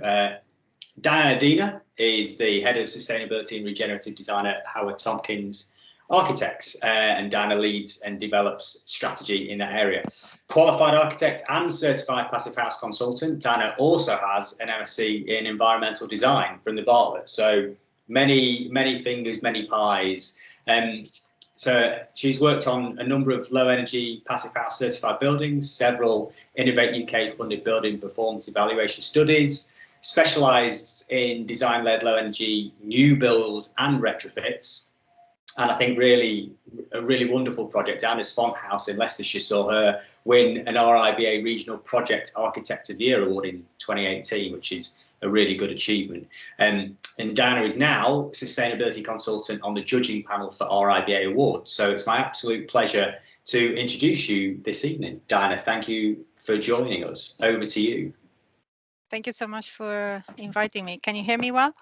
Diana Dina is the head of sustainability and regenerative design at Howard Tompkins Architects, and Diana leads and develops strategy in that area. Qualified architect and certified passive house consultant, Diana also has an MSc in environmental design from the Bartlett. So many fingers, many pies. So she's worked on a number of low energy passive house certified buildings, several Innovate UK funded building performance evaluation studies, specialised in design-led low energy new build and retrofits. And I think a really wonderful project. Anna's Font House in Leicestershire saw her win an RIBA Regional Project Architect of the Year award in 2018, which is a really good achievement. And Diana is now sustainability consultant on the judging panel for RIBA awards. So it's my absolute pleasure to introduce you this evening. Diana, thank you for joining us. Over to you. Thank you so much for inviting me. Can you hear me well?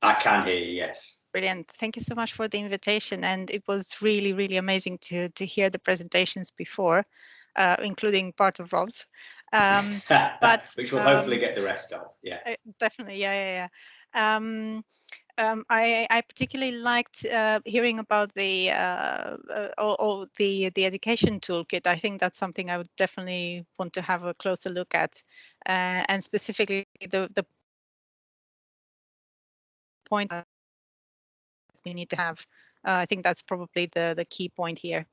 I can hear you, yes. Brilliant. Thank you so much for the invitation. And it was really, really amazing to hear the presentations before, including part of Rob's. But which we'll hopefully get the rest of. Yeah. Definitely. Yeah. I particularly liked hearing about the education toolkit. I think that's something I would definitely want to have a closer look at, and specifically the point we need to have. I think that's probably the key point here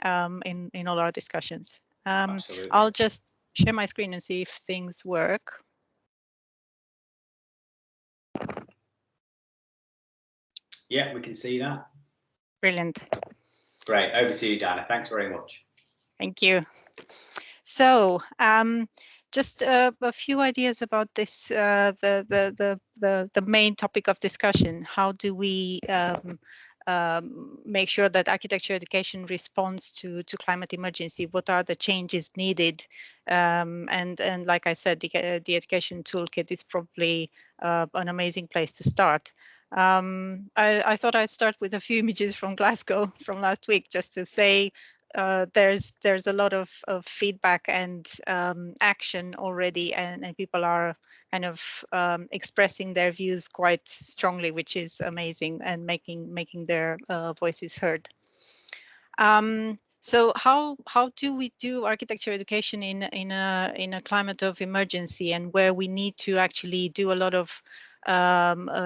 in all our discussions. I'll just share my screen and see if things work. Yeah, we can see that. Brilliant. Great. Over to you, Dana. Thanks very much. Thank you. So just a few ideas about this, the main topic of discussion. How do we make sure that architecture education responds to climate emergency? What are the changes needed? And like I said, the education toolkit is probably an amazing place to start. I thought I'd start with a few images from Glasgow from last week, just to say there's a lot of feedback and action already, and people are kind of expressing their views quite strongly, which is amazing, and making their voices heard. So how do we do architecture education in a climate of emergency, and where we need to actually do a lot of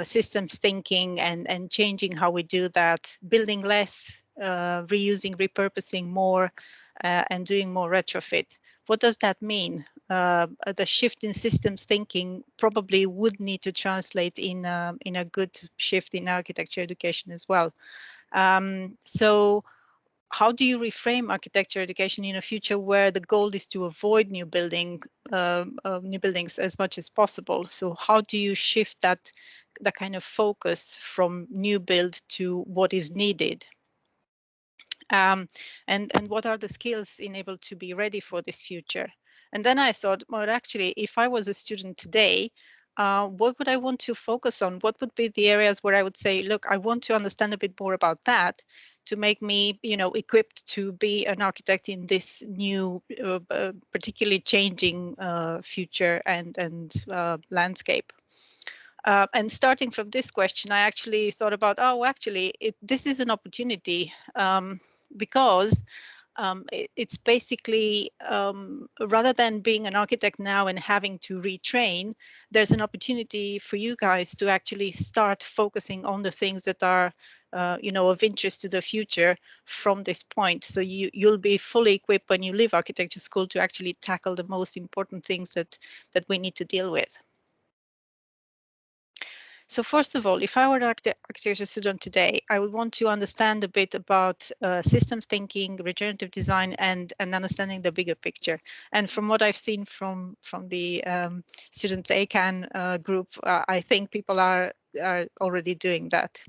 systems thinking and changing how we do that, building less, reusing, repurposing more, and doing more retrofit? What does that mean? The shift in systems thinking probably would need to translate in a good shift in architecture education as well. So how do you reframe architecture education in a future where the goal is to avoid new buildings as much as possible? So how do you shift the kind of focus from new build to what is needed? And what are the skills enabled to be ready for this future? And then I thought, well, actually, if I was a student today, what would I want to focus on? What would be the areas where I would say, look, I want to understand a bit more about that to make me, equipped to be an architect in this new, particularly changing future and landscape. And starting from this question, I actually thought about, this is an opportunity because it's basically, rather than being an architect now and having to retrain, there's an opportunity for you guys to actually start focusing on the things that are, of interest to the future from this point. So you'll be fully equipped when you leave architecture school to actually tackle the most important things that we need to deal with. So first of all, if I were an architecture student today, I would want to understand a bit about systems thinking, regenerative design, and understanding the bigger picture. And from what I've seen from the students ACAN group, I think people are already doing that.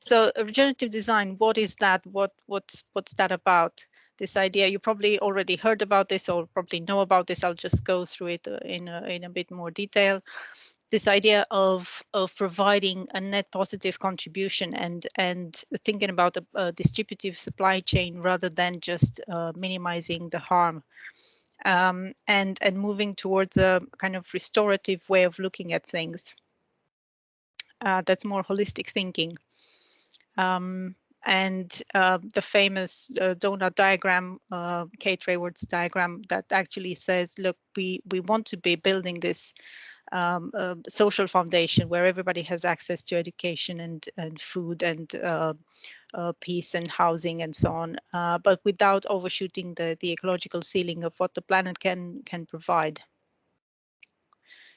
So regenerative design, what is that? What's that about? This idea, you probably already heard about this or probably know about this. I'll just go through it in a bit more detail. This idea of providing a net positive contribution and thinking about a distributive supply chain rather than just minimizing the harm, and moving towards a kind of restorative way of looking at things. That's more holistic thinking. And the famous donut diagram, Kate Raworth's diagram, that actually says, look, we want to be building this social foundation where everybody has access to education and food and peace and housing and so on, but without overshooting the ecological ceiling of what the planet can provide.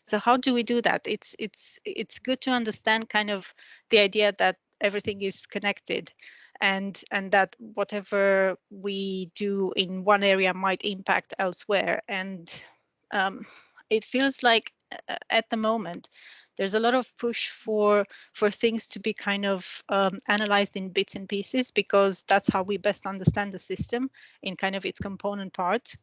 So how do we do that? It's good to understand kind of the idea that everything is connected, and that whatever we do in one area might impact elsewhere. And it feels like at the moment there's a lot of push for things to be kind of analyzed in bits and pieces, because that's how we best understand the system in kind of its component parts.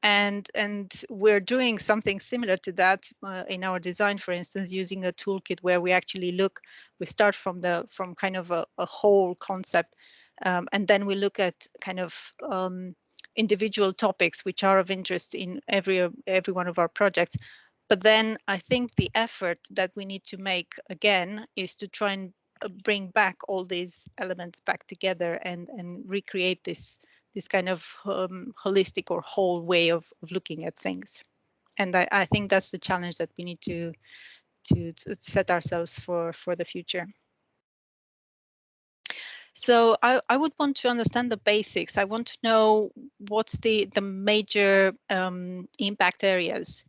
And we're doing something similar to that in our design, for instance, using a toolkit where we actually we start from kind of a whole concept, and then we look at kind of individual topics which are of interest in every one of our projects. But then I think the effort that we need to make again is to try and bring back all these elements back together and recreate this kind of holistic or whole way of looking at things. And I think that's the challenge that we need to set ourselves for the future. So I would want to understand the basics. I want to know what's the major impact areas.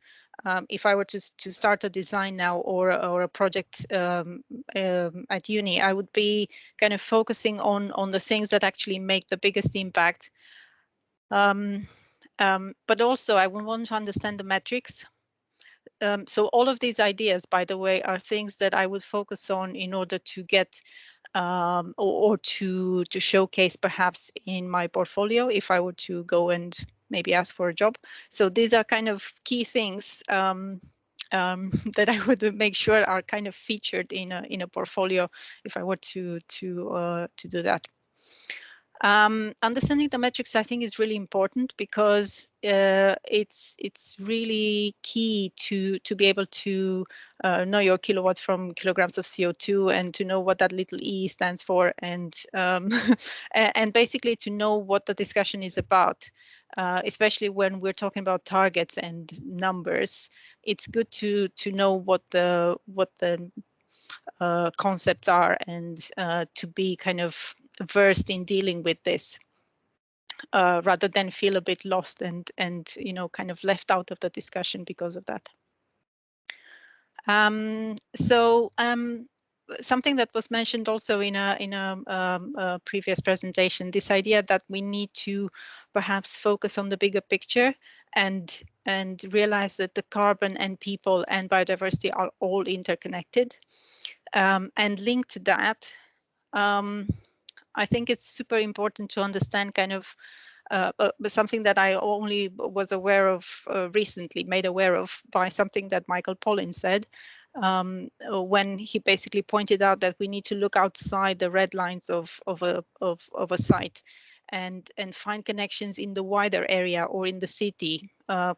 If I were to start a design now or a project at uni, I would be kind of focusing on the things that actually make the biggest impact. But also I would want to understand the metrics. So all of these ideas, by the way, are things that I would focus on in order to get or to showcase perhaps in my portfolio if I were to go and maybe ask for a job. So these are kind of key things that I would make sure are kind of featured in a portfolio if I were to do that. Understanding the metrics, I think, is really important because it's really key to be able to know your kilowatts from kilograms of CO2 and to know what that little e stands for, and and basically to know what the discussion is about, especially when we're talking about targets and numbers. It's good to know what the concepts are and to be kind of versed in dealing with this rather than feel a bit lost and kind of left out of the discussion because of that. Something that was mentioned also in a previous presentation, this idea that we need to perhaps focus on the bigger picture and realize that the carbon and people and biodiversity are all interconnected. And linked to that, I think it's super important to understand kind of something that I only was aware of recently, made aware of by something that Michael Pollan said when he basically pointed out that we need to look outside the red lines of a site and find connections in the wider area or in the city,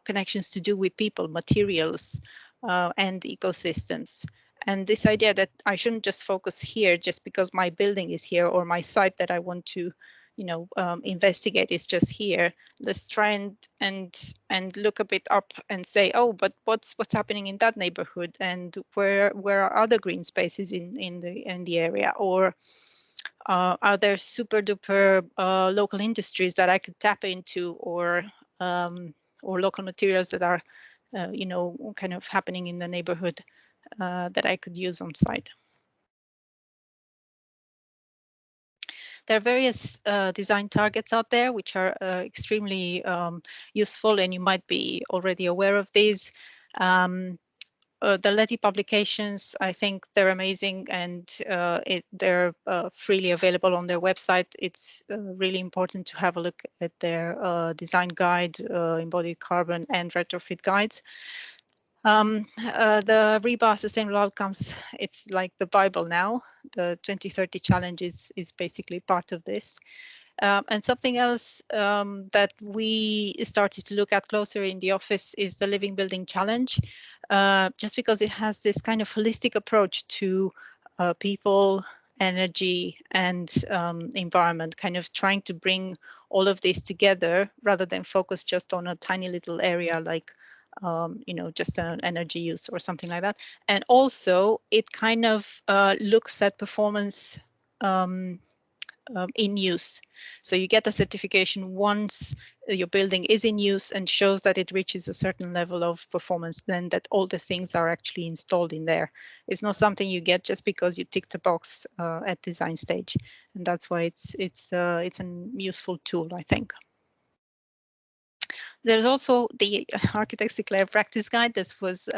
connections to do with people, materials, and ecosystems. And this idea that I shouldn't just focus here just because my building is here or my site that I want to, investigate is just here. Let's try and look a bit up and say, oh, but what's happening in that neighborhood, and where are other green spaces in the area, or are there super duper local industries that I could tap into, or local materials that are you know, kind of happening in the neighborhood that I could use on site. There are various design targets out there which are extremely useful, and you might be already aware of these. The Leti publications, I think they're amazing, and they're freely available on their website. It's really important to have a look at their design guide, embodied carbon, and retrofit guides. The Rebar Sustainable Outcomes, it's like the Bible now. The 2030 challenge is basically part of this. And something else that we started to look at closer in the office is the Living Building Challenge, just because it has this kind of holistic approach to people, energy, and environment, kind of trying to bring all of this together rather than focus just on a tiny little area like you know, just an energy use or something like that. And also it kind of looks at performance in use. So you get a certification once your building is in use and shows that it reaches a certain level of performance, then that all the things are actually installed in there. It's not something you get just because you ticked a box at design stage. And that's why it's a useful tool, I think. There's also the Architects Declare Practice Guide. This was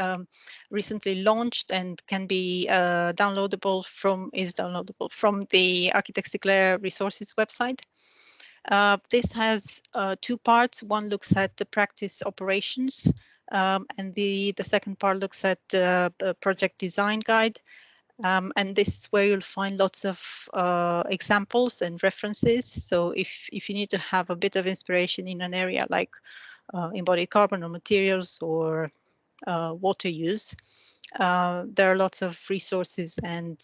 recently launched and can be downloadable from the Architects Declare Resources website. This has two parts. One looks at the practice operations, and the second part looks at the project design guide. And this is where you'll find lots of examples and references. So if you need to have a bit of inspiration in an area like embodied carbon or materials or water use, there are lots of resources and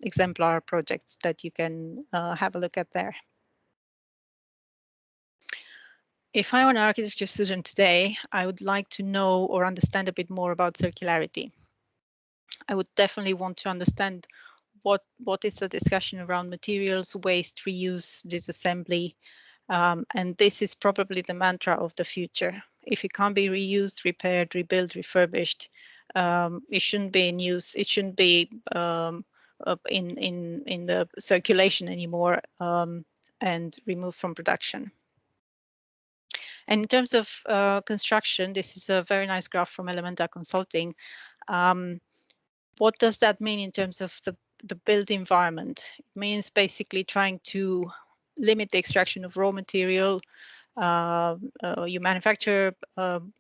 exemplar projects that you can have a look at there. If I were an architecture student today, I would like to know or understand a bit more about circularity. I would definitely want to understand what is the discussion around materials, waste, reuse, disassembly. And this is probably the mantra of the future. If it can't be reused, repaired, rebuilt, refurbished, it shouldn't be in use. It shouldn't be in the circulation anymore and removed from production. And in terms of construction, this is a very nice graph from Elementa Consulting. What does that mean in terms of the built environment? It means basically trying to limit the extraction of raw material. You manufacture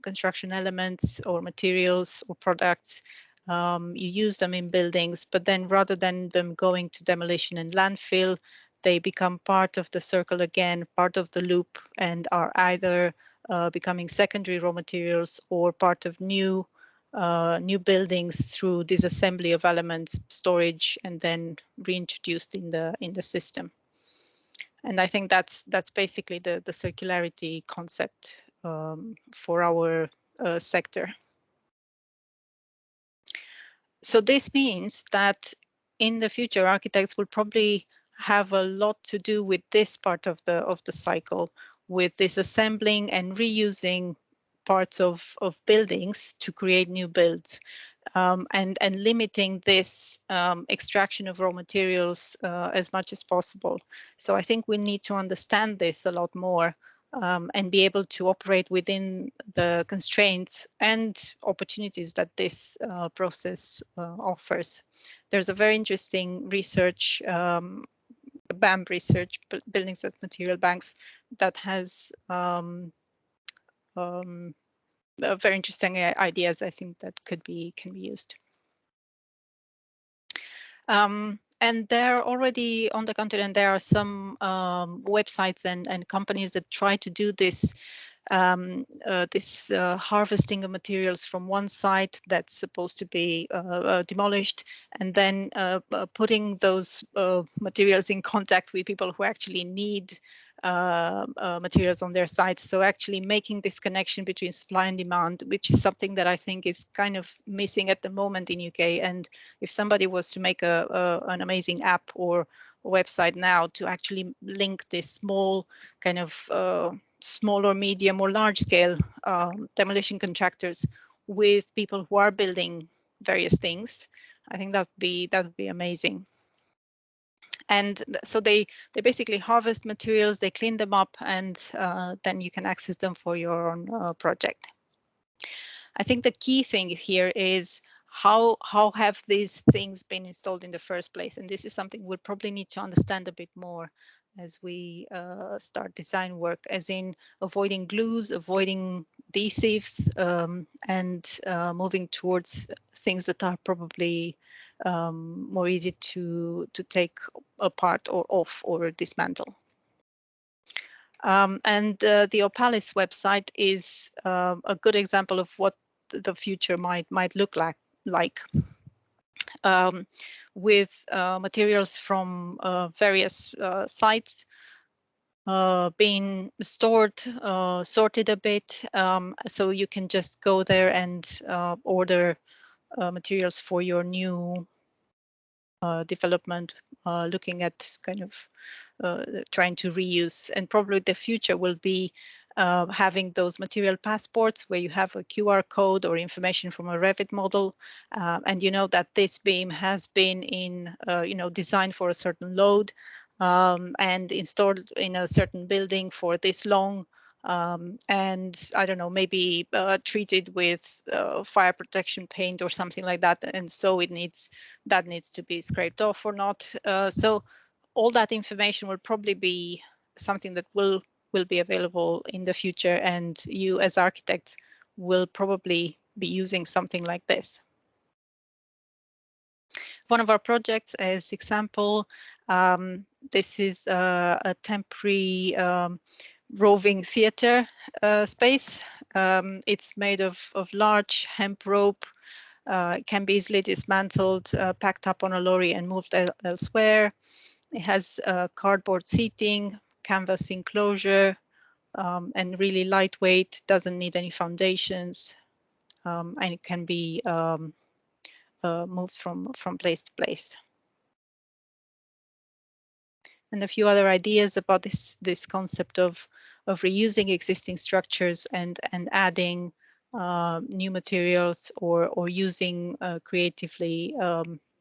construction elements or materials or products. You use them in buildings, but then rather than them going to demolition and landfill, they become part of the circle again, part of the loop, and are either becoming secondary raw materials or part of new buildings through disassembly of elements, storage, and then reintroduced in the system. And I think that's basically the circularity concept for our sector. So this means that in the future, architects will probably have a lot to do with this part of the cycle, with disassembling and reusing parts of buildings to create new builds, and limiting this extraction of raw materials as much as possible. So I think we need to understand this a lot more and be able to operate within the constraints and opportunities that this process offers. There's a very interesting research, BAM research, Buildings as Material Banks, that has very interesting ideas, I think, that can be used. And there already on the continent, there are some websites and companies that try to do this harvesting of materials from one site that's supposed to be demolished, and then putting those materials in contact with people who actually need materials on their sites. So actually making this connection between supply and demand, which is something that I think is kind of missing at the moment in UK. And if somebody was to make an amazing app or a website now to actually link this small kind of small or medium or large scale demolition contractors with people who are building various things. I think that would be amazing. And so they basically harvest materials, they clean them up, and then you can access them for your own project. I think the key thing here is how have these things been installed in the first place? And this is something we'll probably need to understand a bit more as we start design work, as in avoiding glues, avoiding adhesives, and moving towards things that are probably more easy to take apart or off or dismantle. And the Opalis website is a good example of what the future might look like. With materials from various sites being stored, sorted a bit, so you can just go there and order materials for your new development, looking at kind of trying to reuse. And probably the future will be having those material passports where you have a QR code or information from a Revit model, and you know that this beam has been in, designed for a certain load and installed in a certain building for this long. And I don't know, maybe treated with fire protection paint or something like that, and so that needs to be scraped off or not. So all that information will probably be something that will be available in the future, and you as architects will probably be using something like this. One of our projects, as example, this is a temporary roving theatre space. It's made of large hemp rope. It can be easily dismantled, packed up on a lorry and moved elsewhere. It has cardboard seating, canvas enclosure, and really lightweight, doesn't need any foundations, and it can be moved from place to place. And a few other ideas about this concept of reusing existing structures and adding new materials or using creatively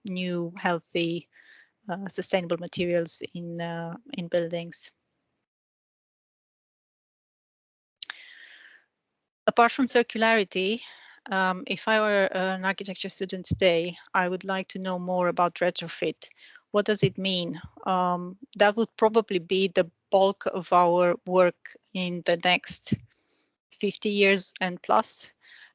new, healthy, sustainable materials in buildings. Apart from circularity, if I were an architecture student today, I would like to know more about retrofit. What does it mean? That would probably be the bulk of our work in the next 50 years and plus.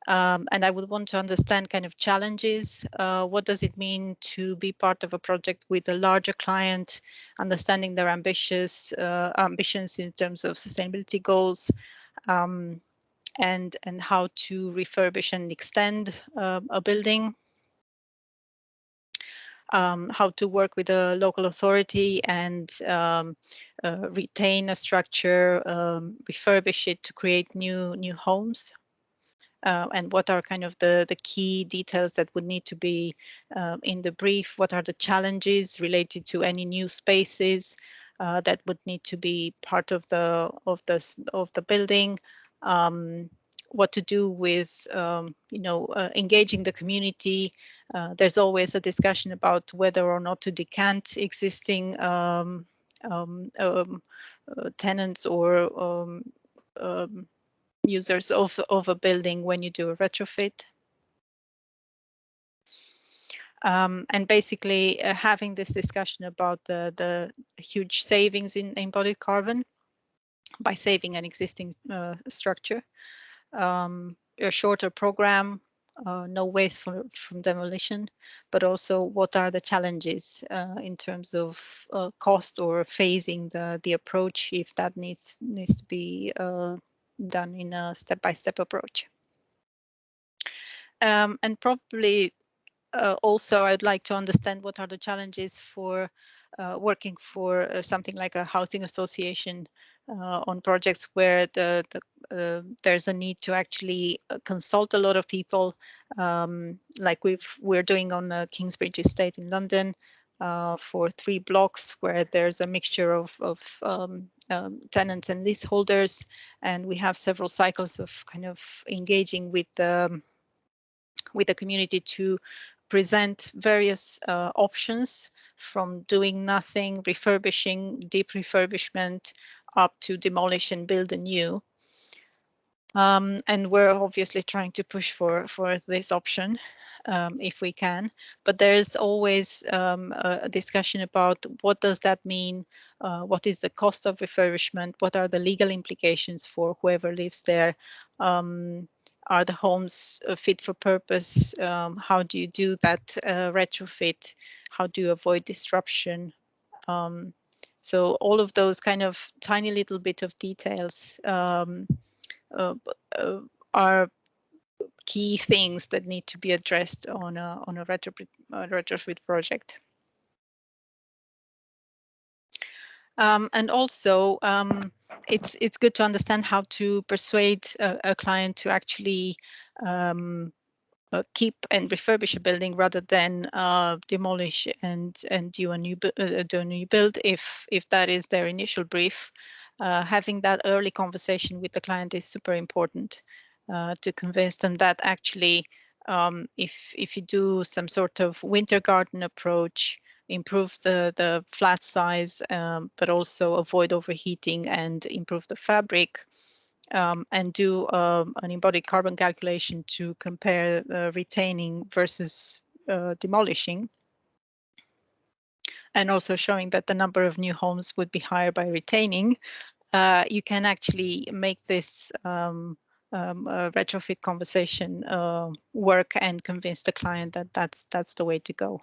And I would want to understand kind of challenges. What does it mean to be part of a project with a larger client, understanding their ambitions in terms of sustainability goals, and how to refurbish and extend a building, how to work with a local authority and retain a structure, refurbish it to create new homes, and what are kind of the key details that would need to be in the brief. What are the challenges related to any new spaces that would need to be part of the building? What to do with engaging the community. There's always a discussion about whether or not to decant existing tenants or users of a building when you do a retrofit. And basically having this discussion about the huge savings in embodied carbon by saving an existing structure. A shorter program, no waste from demolition, but also what are the challenges in terms of cost or phasing the approach, if that needs to be done in a step-by-step approach. And probably also I'd like to understand what are the challenges for working for something like a housing association on projects where there's a need to actually consult a lot of people, like we're doing on Kingsbridge Estate in London for 3 blocks, where there's a mixture of tenants and leaseholders, and we have several cycles of kind of engaging with the community to present various options, from doing nothing, refurbishing, deep refurbishment, up to demolish and build anew. And we're obviously trying to push for this option if we can, but there's always a discussion about what does that mean, what is the cost of refurbishment, what are the legal implications for whoever lives there, are the homes fit for purpose, how do you do that retrofit, how do you avoid disruption. So all of those kind of tiny little bit of details are key things that need to be addressed on a retrofit project. And also, it's good to understand how to persuade a client to actually keep and refurbish a building rather than demolish and do a new build if that is their initial brief. Having that early conversation with the client is super important to convince them that actually if you do some sort of winter garden approach, improve the flat size, but also avoid overheating and improve the fabric, and do an embodied carbon calculation to compare retaining versus demolishing, and also showing that the number of new homes would be higher by retaining, you can actually make this retrofit conversation work and convince the client that that's the way to go.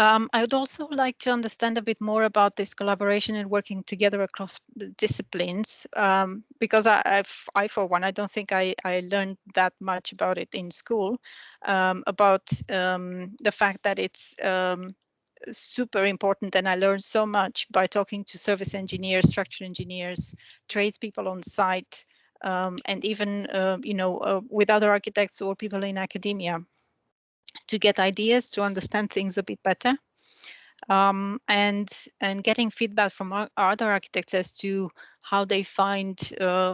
I would also like to understand a bit more about this collaboration and working together across disciplines, because I, for one, I don't think I learned that much about it in school, about the fact that it's super important, and I learned so much by talking to service engineers, structural engineers, tradespeople on site, and even with other architects or people in academia, to get ideas, to understand things a bit better, and getting feedback from our other architects as to how they find,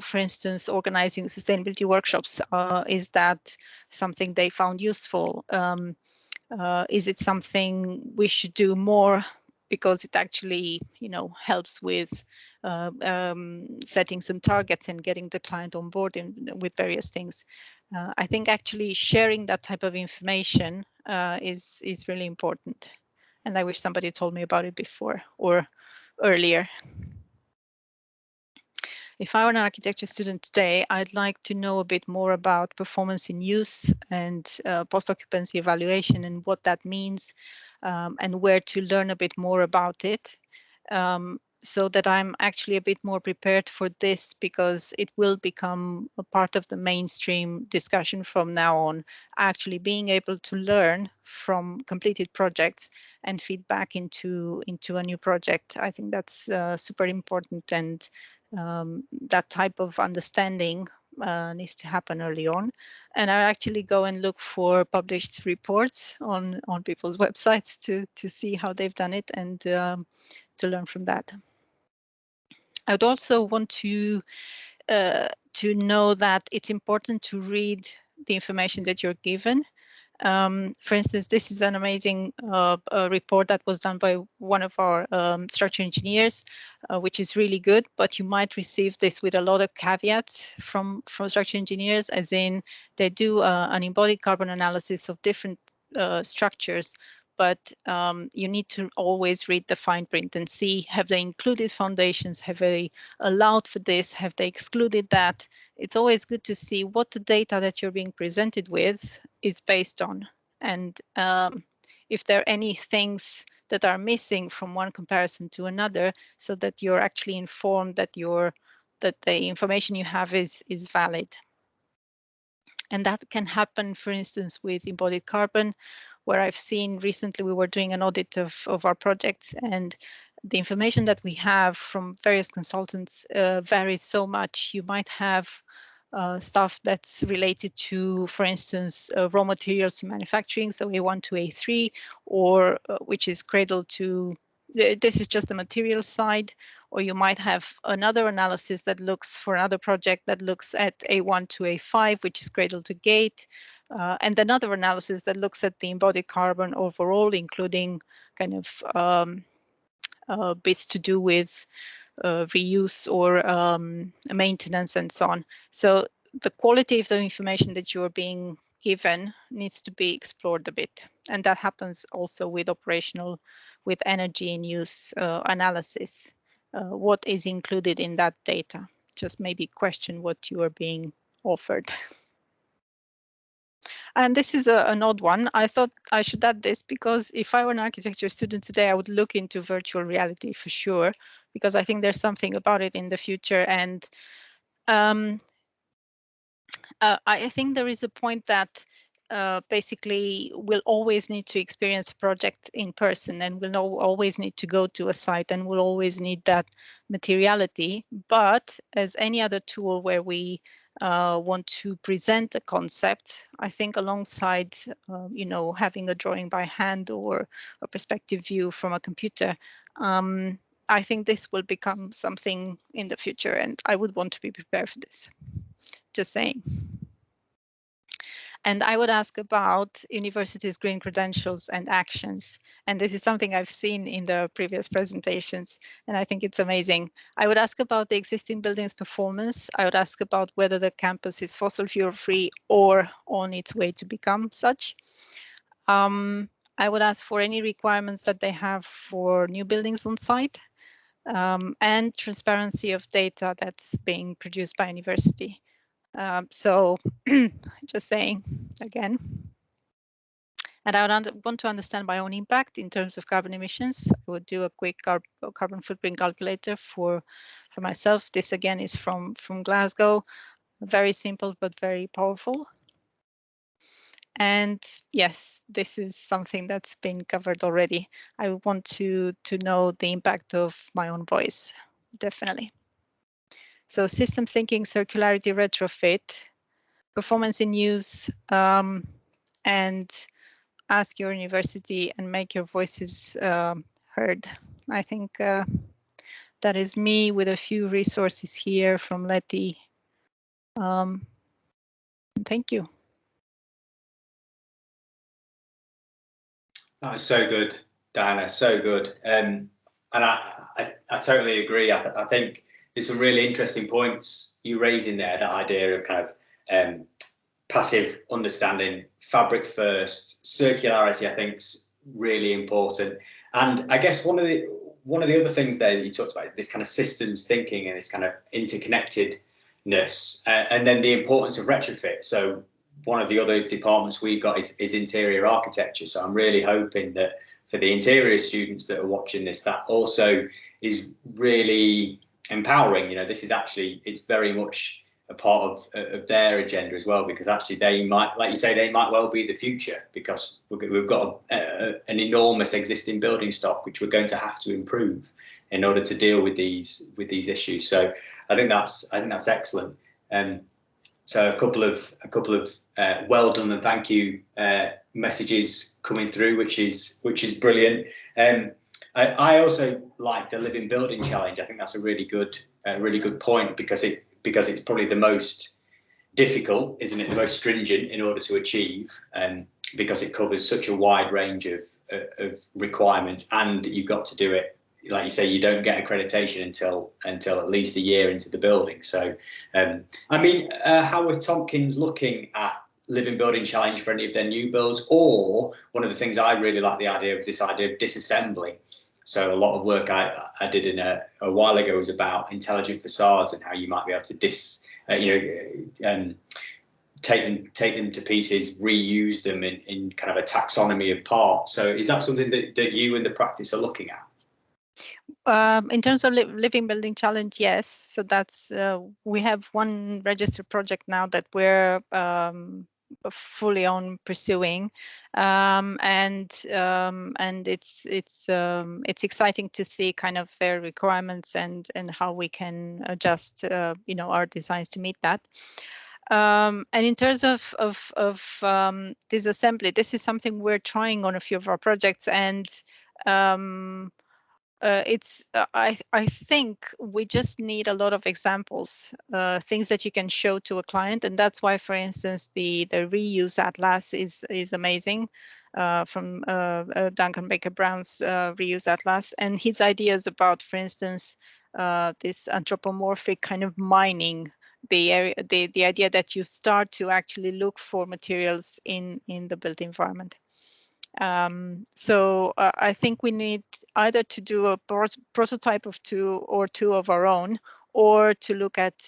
for instance, organizing sustainability workshops. Is that something they found useful? Is it something we should do more because it actually, helps with setting some targets and getting the client on board with various things? I think actually sharing that type of information is really important, and I wish somebody told me about it before or earlier. If I were an architecture student today, I'd like to know a bit more about performance in use and post-occupancy evaluation and what that means, and where to learn a bit more about it, so that I'm actually a bit more prepared for this, because it will become a part of the mainstream discussion from now on, actually being able to learn from completed projects and feed back into a new project. I think that's super important, and that type of understanding needs to happen early on. And I actually go and look for published reports on people's websites to see how they've done it, and to learn from that. I would also want to know that it's important to read the information that you're given. For instance, this is an amazing report that was done by one of our structural engineers, which is really good, but you might receive this with a lot of caveats from structural engineers, as in they do an embodied carbon analysis of different structures, but you need to always read the fine print and see, have they included foundations? Have they allowed for this? Have they excluded that? It's always good to see what the data that you're being presented with is based on. And if there are any things that are missing from one comparison to another, so that you're actually informed that the information you have is valid. And that can happen, for instance, with embodied carbon, where I've seen recently we were doing an audit of our projects, and the information that we have from various consultants varies so much. You might have stuff that's related to, for instance, raw materials to manufacturing, so A1 to A3, or which is cradle to this is just the material side, or you might have another analysis that looks for another project that looks at A1 to A5, which is cradle to gate, and another analysis that looks at the embodied carbon overall, including kind of bits to do with reuse or maintenance and so on. So the quality of the information that you are being given needs to be explored a bit. And that happens also with operational, with energy in use analysis. What is included in that data? Just maybe question what you are being offered. And this is an odd one. I thought I should add this because if I were an architecture student today, I would look into virtual reality for sure, because I think there's something about it in the future. And I think there is a point that basically we'll always need to experience a project in person, and we'll always need to go to a site, and we'll always need that materiality. But as any other tool where we want to present a concept, I think alongside, you know, having a drawing by hand or a perspective view from a computer, I think this will become something in the future, and I would want to be prepared for this. Just saying. And I would ask about universities' green credentials and actions. And this is something I've seen in the previous presentations, and I think it's amazing. I would ask about the existing building's performance. I would ask about whether the campus is fossil fuel free or on its way to become such. I would ask for any requirements that they have for new buildings on site, and transparency of data that's being produced by university. So just saying again. And I would want to understand my own impact in terms of carbon emissions. I would do a quick carbon footprint calculator for myself. This again is from Glasgow. Very simple, but very powerful. And yes, this is something that's been covered already. I want to know the impact of my own voice, definitely. So systems thinking, circularity, retrofit, performance in use, and ask your university and make your voices heard. I think that is me with a few resources here from Letty. Thank you. That was so good, Diana, so good. And I totally agree. I think there's some really interesting points you raise in there, that idea of kind of passive understanding, fabric first, circularity, I think is really important. And I guess one of the other things there that you talked about, this kind of systems thinking and this kind of interconnectedness, and then the importance of retrofit. So one of the other departments we've got is interior architecture. So I'm really hoping that for the interior students that are watching this, that also is really empowering. You know, this is actually, it's very much a part of their agenda as well, because actually they might, like you say, they might well be the future, because we've got an enormous existing building stock which we're going to have to improve in order to deal with these issues. So I think that's excellent. So a couple of well done and thank you messages coming through, which is brilliant. I also like the living building challenge. I think that's a really good point, because it's probably the most difficult, isn't it? The most stringent in order to achieve, because it covers such a wide range of requirements, and you've got to do it. Like you say, you don't get accreditation until at least a year into the building. So, I mean, how are Tompkins looking at living building challenge for any of their new builds? Or one of the things I really like the idea of is this idea of disassembly. So a lot of work I did in a while ago was about intelligent facades and how you might be able to take them to pieces, reuse them in kind of a taxonomy of parts. So is that something that you and the practice are looking at? In terms of living building challenge, yes. So that's we have one registered project now that we're fully on pursuing, and it's exciting to see kind of their requirements and how we can adjust our designs to meet that. And in terms of disassembly, this is something we're trying on a few of our projects, and I think we just need a lot of examples, things that you can show to a client, and that's why, for instance, the reuse atlas is amazing, from Duncan Baker Brown's reuse atlas, and his ideas about, for instance, this anthropomorphic kind of mining, the idea that you start to actually look for materials in the built environment. So I think we need either to do a prototype of two of our own, or to look at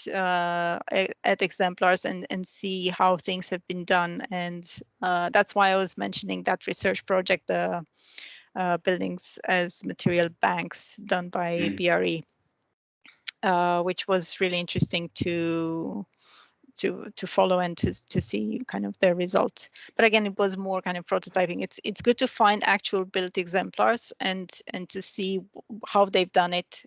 exemplars and see how things have been done. And that's why I was mentioning that research project, the buildings as material banks done by BRE, which was really interesting to follow and to see kind of their results. But again, it was more kind of prototyping. It's good to find actual built exemplars and to see how they've done it.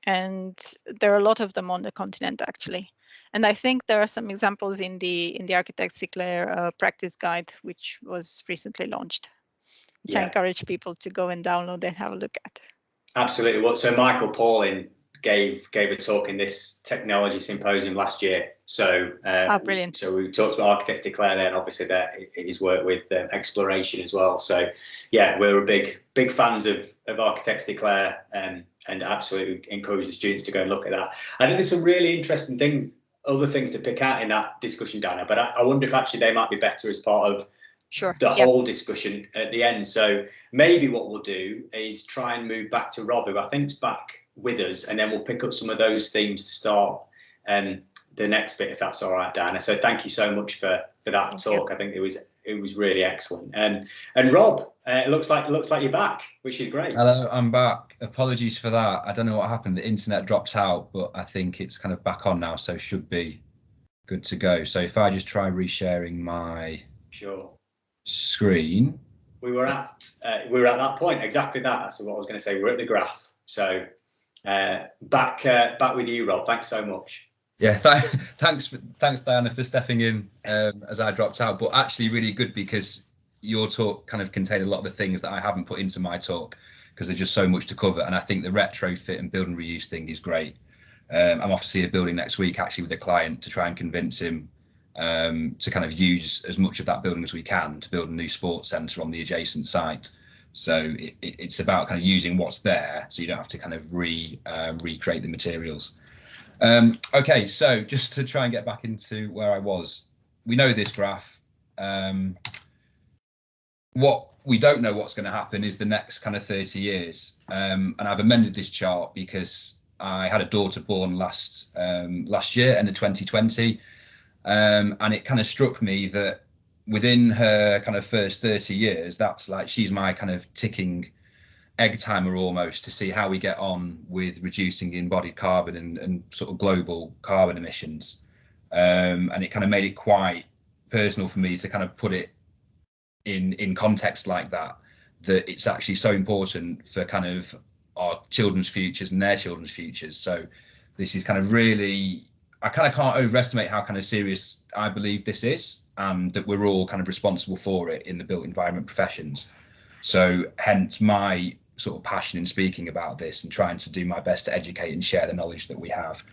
And there are a lot of them on the continent, actually. And I think there are some examples in the Architects Declare practice guide, which was recently launched, which I encourage people to go and download and have a look at. Absolutely. Well, so Michael Pauling gave a talk in this technology symposium last year. So brilliant. So we talked about Architects Declare there, and obviously that his work with exploration as well. So yeah, we're big fans of Architects Declare, and absolutely encourage the students to go and look at that. I think there's some really interesting things, other things to pick out in that discussion, Dana, but I wonder if actually they might be better as part of the whole discussion at the end. So maybe what we'll do is try and move back to Rob, who I think's back with us, and then we'll pick up some of those themes to start the next bit, if that's all right, Dana. So thank you so much for that talk. I think it was really excellent. And Rob, it looks like you're back, which is great. Hello, I'm back. Apologies for that. I don't know what happened. The internet dropped out, but I think it's kind of back on now, so should be good to go. So if I just try resharing my screen. We were at that point, exactly that. That's what I was going to say. We're at the graph. So back with you, Rob. Thanks so much. Yeah, thanks Diana for stepping in as I dropped out. But actually, really good, because your talk kind of contained a lot of the things that I haven't put into my talk, because there's just so much to cover. And I think the retrofit and build and reuse thing is great. I'm off to see a building next week, actually, with a client to try and convince him to kind of use as much of that building as we can to build a new sports centre on the adjacent site. So it's about kind of using what's there, so you don't have to kind of recreate the materials. Okay, so just to try and get back into where I was, we know this graph. What we don't know what's going to happen is the next kind of 30 years. And I've amended this chart because I had a daughter born last year, end of 2020. And it kind of struck me that within her kind of first 30 years, that's like, she's my kind of ticking egg timer almost, to see how we get on with reducing embodied carbon and sort of global carbon emissions. And it kind of made it quite personal for me to kind of put it in context like that it's actually so important for kind of our children's futures and their children's futures. So this is kind of really, I kind of can't overestimate how kind of serious I believe this is, and that we're all kind of responsible for it in the built environment professions. So hence my sort of passion in speaking about this and trying to do my best to educate and share the knowledge that we have.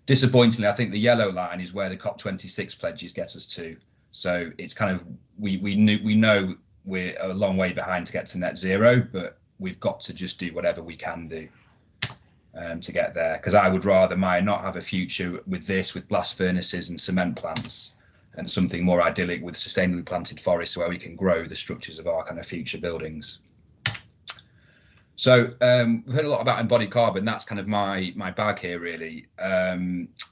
Disappointingly, I think the yellow line is where the COP26 pledges get us to. So it's kind of, we know we're a long way behind to get to net zero, but we've got to just do whatever we can do to get there. Because I would rather not have a future with blast furnaces and cement plants, and something more idyllic with sustainably planted forests where we can grow the structures of our kind of future buildings. So we've heard a lot about embodied carbon. That's kind of my bag here, really.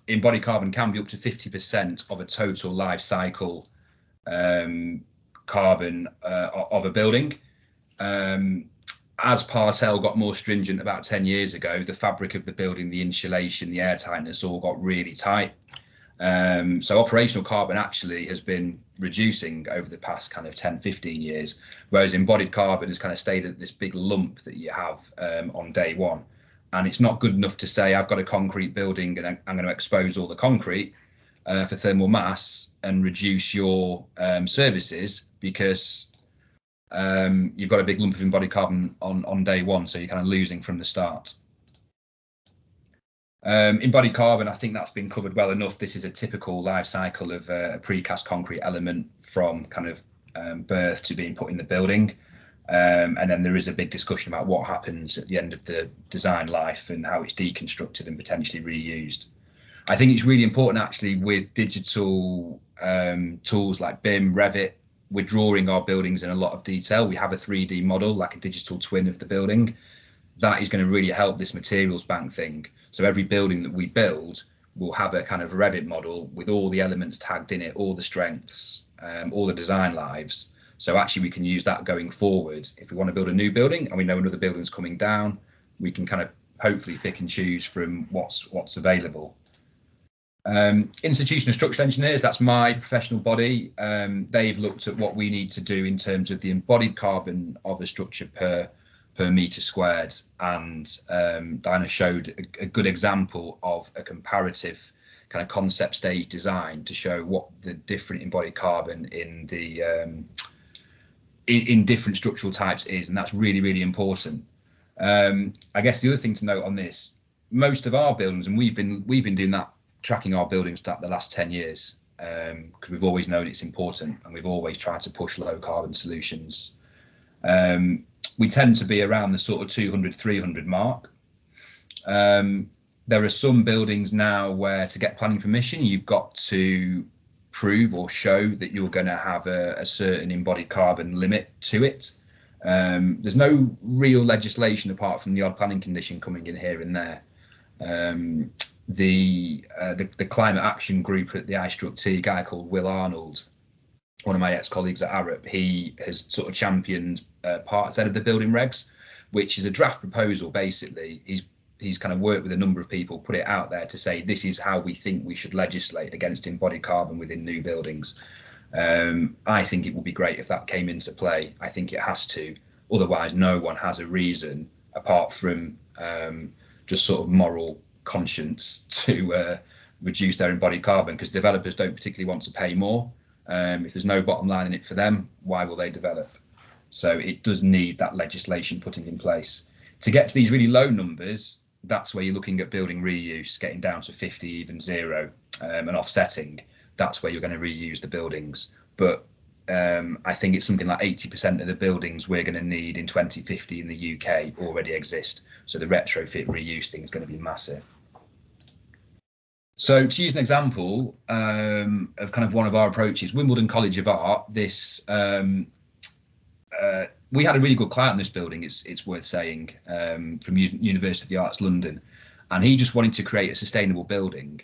Embodied carbon can be up to 50% of a total life cycle carbon of a building. As Partel got more stringent about 10 years ago, the fabric of the building, the insulation, the air tightness all got really tight. So operational carbon actually has been reducing over the past kind of 10, 15 years, whereas embodied carbon has kind of stayed at this big lump that you have on day one. And it's not good enough to say, I've got a concrete building and I'm going to expose all the concrete for thermal mass and reduce your services, because you've got a big lump of embodied carbon on day one, so you're kind of losing from the start. Embodied carbon, I think that's been covered well enough. This is a typical life cycle of a precast concrete element from kind of birth to being put in the building. And then there is a big discussion about what happens at the end of the design life and how it's deconstructed and potentially reused. I think it's really important actually with digital tools like BIM, Revit. We're drawing our buildings in a lot of detail. We have a 3D model, like a digital twin of the building. That is going to really help this materials bank thing. So every building that we build will have a kind of Revit model with all the elements tagged in it, all the strengths, all the design lives. So actually we can use that going forward. If we want to build a new building and we know another building's coming down, we can kind of hopefully pick and choose from what's available. Institutional structural engineers, that's my professional body. They've looked at what we need to do in terms of the embodied carbon of a structure per metre squared, and Diana showed a good example of a comparative kind of concept stage design to show what the different embodied carbon in the in different structural types is, and that's really, really important. I guess the other thing to note on this, most of our buildings, and we've been doing that, tracking our buildings for the last 10 years, because we've always known it's important and we've always tried to push low carbon solutions. We tend to be around the sort of 200, 300 mark. There are some buildings now where to get planning permission, you've got to prove or show that you're going to have a certain embodied carbon limit to it. There's no real legislation apart from the odd planning condition coming in here and there. The climate action group at the iStruct, a guy called Will Arnold, one of my ex-colleagues at Arup, he has sort of championed Part Z of the building regs, which is a draft proposal. Basically, he's kind of worked with a number of people, put it out there to say this is how we think we should legislate against embodied carbon within new buildings. I think it would be great if that came into play. I think it has to, otherwise no one has a reason apart from just sort of moral conscience to reduce their embodied carbon, because developers don't particularly want to pay more. If there's no bottom line in it for them, why will they develop? So it does need that legislation putting in place. To get to these really low numbers, that's where you're looking at building reuse, getting down to 50, even 0, and offsetting. That's where you're going to reuse the buildings. But I think it's something like 80% of the buildings we're going to need in 2050 in the UK already exist. So the retrofit reuse thing is going to be massive. So to use an example of kind of one of our approaches, Wimbledon College of Art, this we had a really good client in this building, it's worth saying, from University of the Arts London, and he just wanted to create a sustainable building.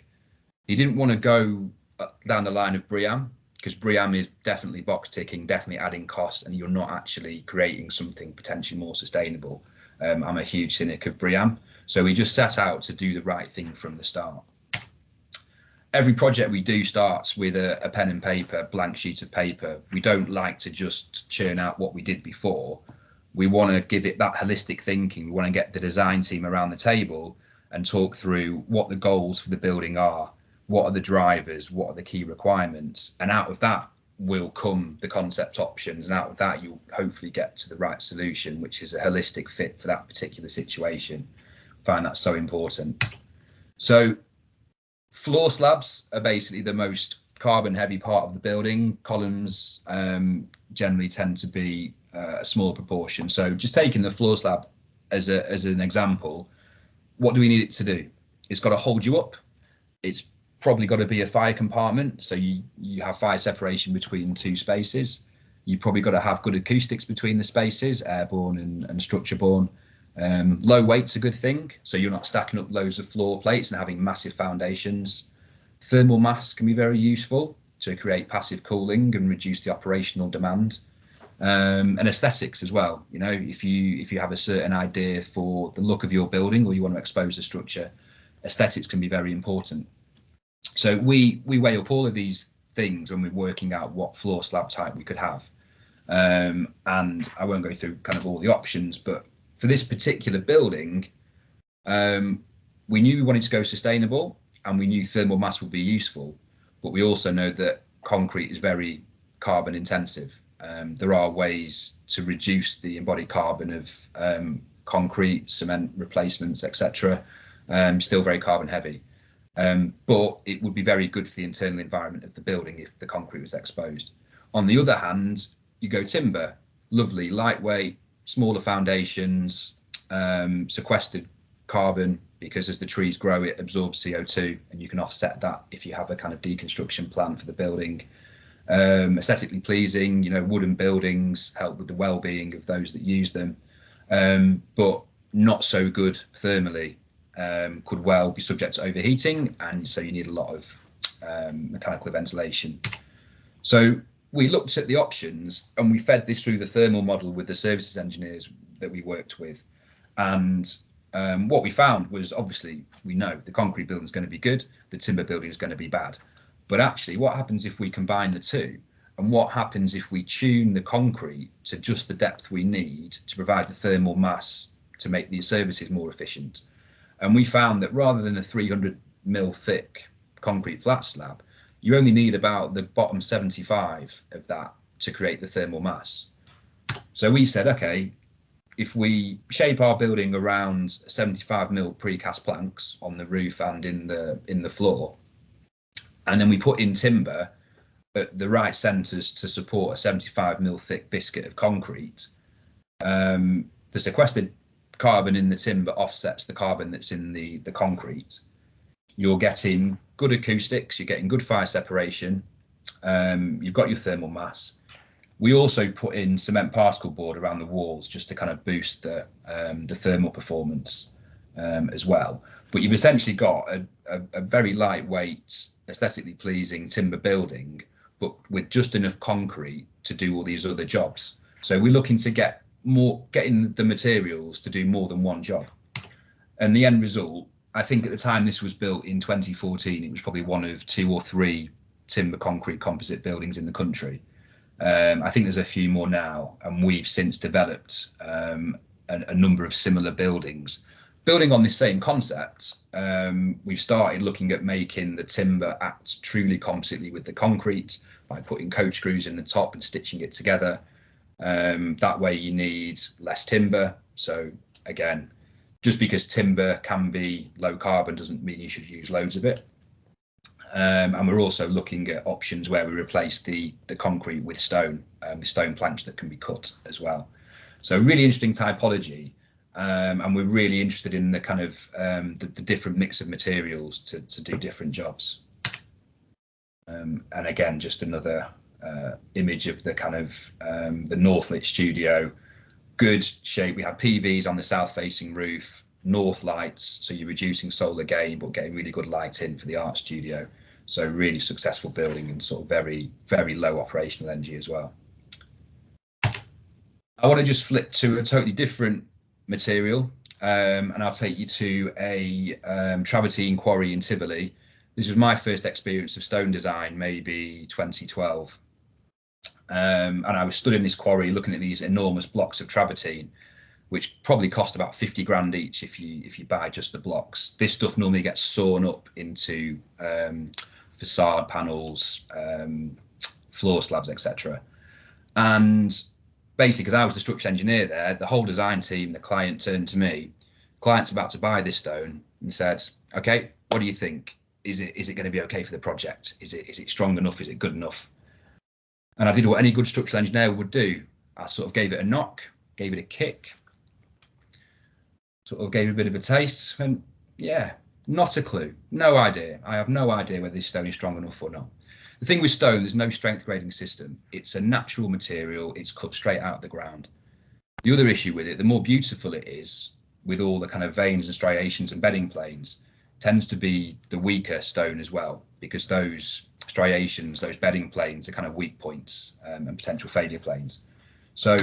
He didn't want to go down the line of BREEAM, because BREEAM is definitely box ticking, definitely adding costs, and you're not actually creating something potentially more sustainable. I'm a huge cynic of BREEAM, so we just set out to do the right thing from the start. Every project we do starts with a pen and paper, blank sheet of paper. We don't like to just churn out what we did before. We want to give it that holistic thinking. We want to get the design team around the table and talk through what the goals for the building are, what are the drivers, what are the key requirements, and out of that will come the concept options, and out of that you'll hopefully get to the right solution, which is a holistic fit for that particular situation. I find that so important. So floor slabs are basically the most carbon heavy part of the building. Columns generally tend to be a smaller proportion. So just taking the floor slab as an example, what do we need it to do? It's got to hold you up. It's probably got to be a fire compartment, so you have fire separation between two spaces. You've probably got to have good acoustics between the spaces, airborne and structure-borne. Low weight's a good thing, so you're not stacking up loads of floor plates and having massive foundations. Thermal mass can be very useful to create passive cooling and reduce the operational demand. And aesthetics as well. You know, if you have a certain idea for the look of your building, or you want to expose the structure, aesthetics can be very important. So we weigh up all of these things when we're working out what floor slab type we could have. And I won't go through kind of all the options, but for this particular building, we knew we wanted to go sustainable, and we knew thermal mass would be useful, but we also know that concrete is very carbon intensive. There are ways to reduce the embodied carbon of concrete, cement replacements, etc. Still very carbon heavy, but it would be very good for the internal environment of the building if the concrete was exposed. On the other hand, you go timber, lovely, lightweight, smaller foundations, sequestered carbon, because as the trees grow it absorbs CO2, and you can offset that if you have a kind of deconstruction plan for the building. Aesthetically pleasing, you know, wooden buildings help with the well-being of those that use them, but not so good thermally. Could well be subject to overheating, and so you need a lot of mechanical ventilation. So we looked at the options, and we fed this through the thermal model with the services engineers that we worked with. And what we found was, obviously, we know the concrete building is going to be good, the timber building is going to be bad. But actually, what happens if we combine the two? And what happens if we tune the concrete to just the depth we need to provide the thermal mass to make these services more efficient? And we found that rather than a 300 mil thick concrete flat slab, you only need about the bottom 75 of that to create the thermal mass. So we said, okay, if we shape our building around 75 mil precast planks on the roof and in the floor, and then we put in timber at the right centres to support a 75 mil thick biscuit of concrete, the sequestered carbon in the timber offsets the carbon that's in the concrete. You're getting good acoustics, you're getting good fire separation, you've got your thermal mass. We also put in cement particle board around the walls just to kind of boost the thermal performance as well. But you've essentially got a very lightweight, aesthetically pleasing timber building, but with just enough concrete to do all these other jobs. So we're looking to getting the materials to do more than one job. And the end result, I think at the time this was built in 2014, it was probably one of 2 or 3 timber concrete composite buildings in the country. I think there's a few more now, and we've since developed a number of similar buildings. Building on this same concept, we've started looking at making the timber act truly compositely with the concrete by putting coach screws in the top and stitching it together. That way you need less timber. So again, just because timber can be low carbon doesn't mean you should use loads of it. And we're also looking at options where we replace the concrete with stone planks that can be cut as well. So really interesting typology. And we're really interested in the kind of the different mix of materials to do different jobs. And again, just another image of the kind of the Northlit studio. Good shape. We have PVs on the south facing roof, north lights, so you're reducing solar gain but getting really good light in for the art studio. So really successful building and sort of very, very low operational energy as well. I want to just flip to a totally different material, and I'll take you to a travertine quarry in Tivoli. This was my first experience of stone design, maybe 2012. And I was stood in this quarry looking at these enormous blocks of travertine, which probably cost about 50 grand each if you buy just the blocks. This stuff normally gets sawn up into facade panels, floor slabs, etc. And basically, because I was the structural engineer there, the whole design team, the client turned to me. Client's about to buy this stone and said, "Okay, what do you think? Is it going to be okay for the project? Is it strong enough? Is it good enough?" And I did what any good structural engineer would do. I sort of gave it a knock, gave it a kick, sort of gave it a bit of a taste, and yeah, not a clue, no idea. I have no idea whether this stone is strong enough or not. The thing with stone, there's no strength grading system. It's a natural material. It's cut straight out of the ground. The other issue with it, the more beautiful it is, with all the kind of veins and striations and bedding planes, tends to be the weaker stone as well, because those striations, those bedding planes are kind of weak points and potential failure planes. So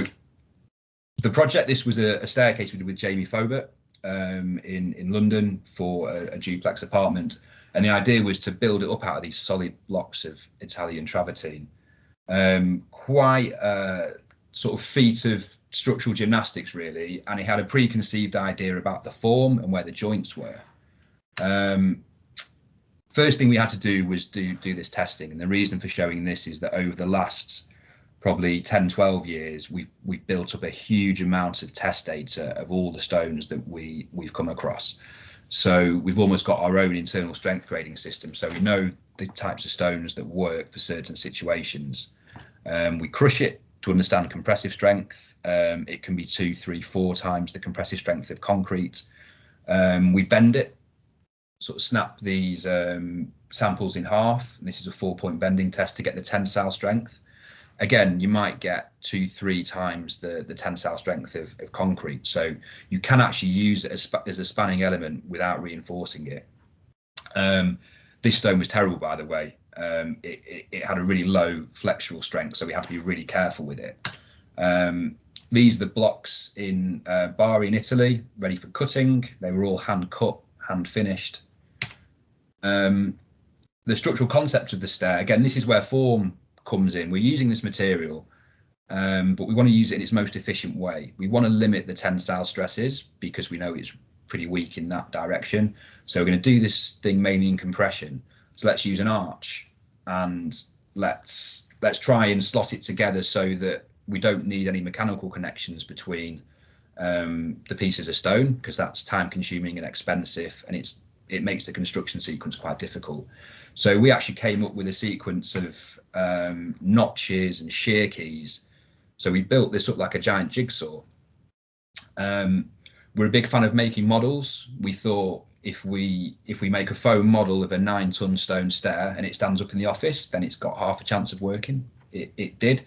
the project, this was a staircase we did with Jamie Fobert in London for a duplex apartment. And the idea was to build it up out of these solid blocks of Italian travertine. Quite a sort of feat of structural gymnastics, really. And he had a preconceived idea about the form and where the joints were. First thing we had to do was do this testing. And the reason for showing this is that over the last probably 10, 12 years, we've built up a huge amount of test data of all the stones that we've come across. So we've almost got our own internal strength grading system. So we know the types of stones that work for certain situations. We crush it to understand compressive strength. It can be 2, 3, 4 times the compressive strength of concrete. We bend it, sort of snap these samples in half. And this is a 4-point bending test to get the tensile strength. Again, you might get 2, 3 times the tensile strength of concrete. So you can actually use it as a spanning element without reinforcing it. This stone was terrible, by the way. It had a really low flexural strength, so we had to be really careful with it. These are the blocks in Bari in Italy, ready for cutting. They were all hand cut, hand finished. The structural concept of the stair, again, this is where form comes in. We're using this material, but we want to use it in its most efficient way. We want to limit the tensile stresses because we know it's pretty weak in that direction. So we're going to do this thing mainly in compression. So let's use an arch, and let's try and slot it together so that we don't need any mechanical connections between the pieces of stone, because that's time consuming and expensive, and it makes the construction sequence quite difficult. So we actually came up with a sequence of notches and shear keys. So we built this up like a giant jigsaw. We're a big fan of making models. We thought if we make a foam model of a 9-ton stone stair and it stands up in the office, then it's got half a chance of working. It did.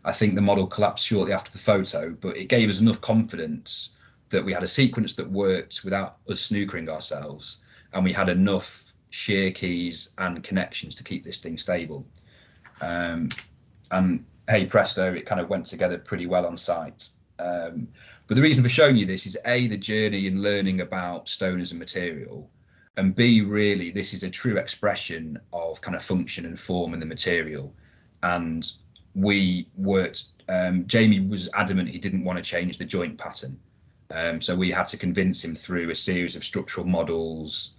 I think the model collapsed shortly after the photo, but it gave us enough confidence that we had a sequence that worked without us snookering ourselves, and we had enough shear keys and connections to keep this thing stable. And hey presto, it kind of went together pretty well on site. But the reason for showing you this is A, the journey in learning about stone as a material, and B, really, this is a true expression of kind of function and form in the material. And we worked, Jamie was adamant he didn't want to change the joint pattern. So we had to convince him through a series of structural models,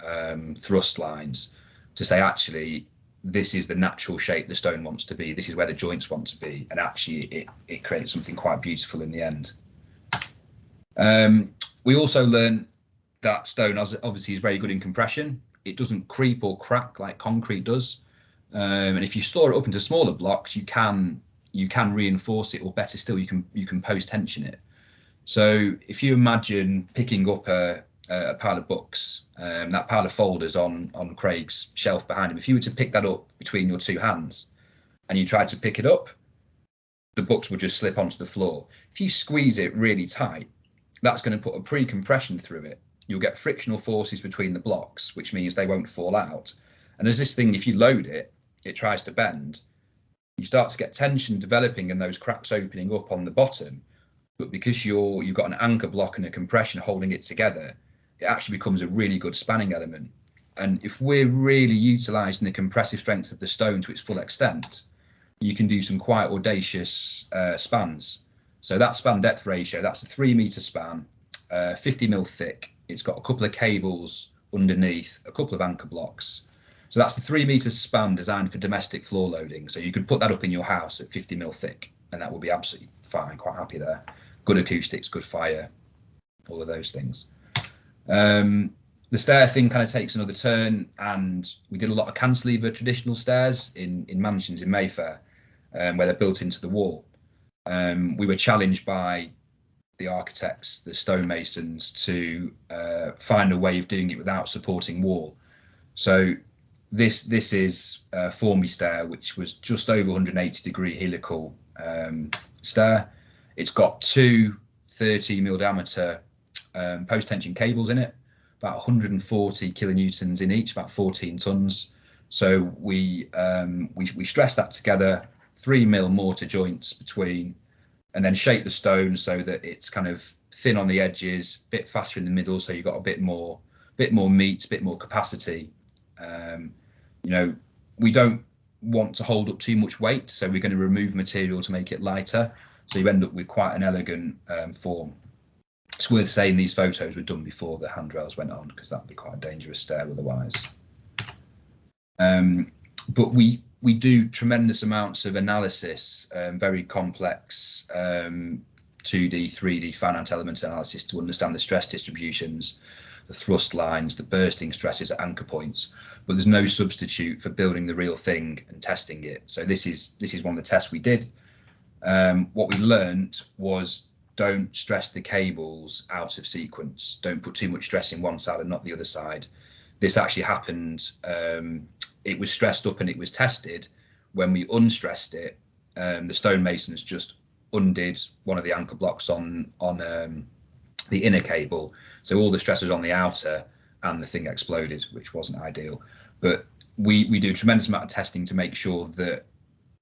thrust lines, to say, actually, this is the natural shape the stone wants to be. This is where the joints want to be. And actually, it creates something quite beautiful in the end. We also learned that stone obviously is very good in compression. It doesn't creep or crack like concrete does. And if you store it up into smaller blocks, you can reinforce it, or better still, you can post tension it. So if you imagine picking up a pile of books, that pile of folders on Craig's shelf behind him, if you were to pick that up between your 2 hands and you tried to pick it up, the books would just slip onto the floor. If you squeeze it really tight, that's going to put a pre-compression through it. You'll get frictional forces between the blocks, which means they won't fall out. And as this thing, if you load it, it tries to bend, you start to get tension developing and those cracks opening up on the bottom. But because you've got an anchor block and a compression holding it together, it actually becomes a really good spanning element. And if we're really utilising the compressive strength of the stone to its full extent, you can do some quite audacious spans. So that span depth ratio, that's a 3-metre span, 50 mil thick. It's got a couple of cables underneath, a couple of anchor blocks. So that's the 3-metre span designed for domestic floor loading. So you could put that up in your house at 50 mil thick, and that would be absolutely fine, quite happy there. Good acoustics, good fire, all of those things. The stair thing kind of takes another turn, and we did a lot of cantilever traditional stairs in mansions in Mayfair, where they're built into the wall. We were challenged by the architects, the stonemasons, to find a way of doing it without supporting wall. So this is a Formby stair, which was just over 180-degree helical stair. It's got 2 30mm diameter post-tension cables in it, about 140 kilonewtons in each, about 14 tons. So we stress that together, 3mm mortar joints between, and then shape the stone so that it's kind of thin on the edges, a bit fatter in the middle, so you've got a bit more meat, a bit more capacity. You know, we don't want to hold up too much weight, so we're going to remove material to make it lighter, so you end up with quite an elegant form. It's worth saying these photos were done before the handrails went on, because that would be quite a dangerous stair otherwise. But we we do tremendous amounts of analysis, very complex 2D, 3D finite element analysis to understand the stress distributions, the thrust lines, the bursting stresses at anchor points. But there's no substitute for building the real thing and testing it. So this is one of the tests we did. What we learned was, don't stress the cables out of sequence. Don't put too much stress in one side and not the other side. This actually happened. It was stressed up and it was tested. When we unstressed it, the stonemasons just undid one of the anchor blocks on the inner cable. So all the stress was on the outer and the thing exploded, which wasn't ideal. But we do a tremendous amount of testing to make sure that,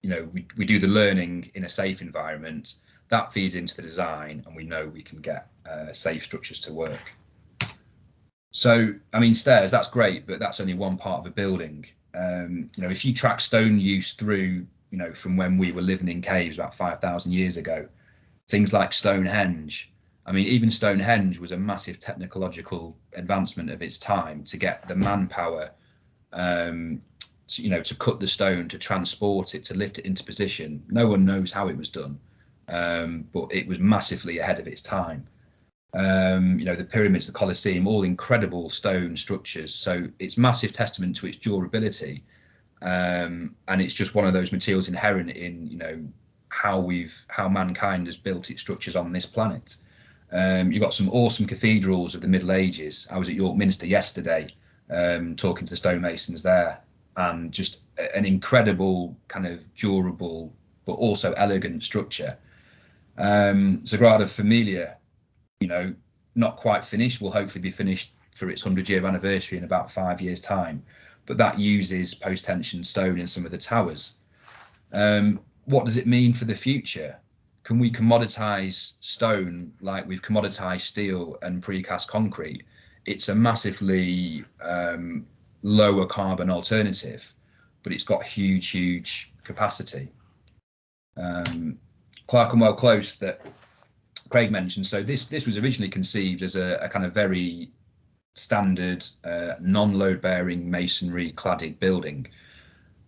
you know, we do the learning in a safe environment. That feeds into the design, and we know we can get safe structures to work. So, I mean, stairs, that's great, but that's only one part of a building. You know, if you track stone use through, you know, from when we were living in caves about 5,000 years ago, things like Stonehenge. I mean, even Stonehenge was a massive technological advancement of its time to get the manpower, you know, to cut the stone, to transport it, to lift it into position. No one knows how it was done, but it was massively ahead of its time. You know, the pyramids, the Colosseum, all incredible stone structures. So it's massive testament to its durability. And it's just one of those materials inherent in, you know, how mankind has built its structures on this planet. You've got some awesome cathedrals of the Middle Ages. I was at York Minster yesterday, talking to the stonemasons there, and just an incredible kind of durable but also elegant structure. Sagrada Familia, you know, not quite finished, will hopefully be finished for its 100-year anniversary in about 5 years' time, but that uses post-tension stone in some of the towers. What does it mean for the future? Can we commoditize stone like we've commoditized steel and precast concrete? It's a massively lower carbon alternative, but it's got huge capacity. Clerkenwell Close that Craig mentioned, so this was originally conceived as a kind of very standard non-load bearing masonry cladded building,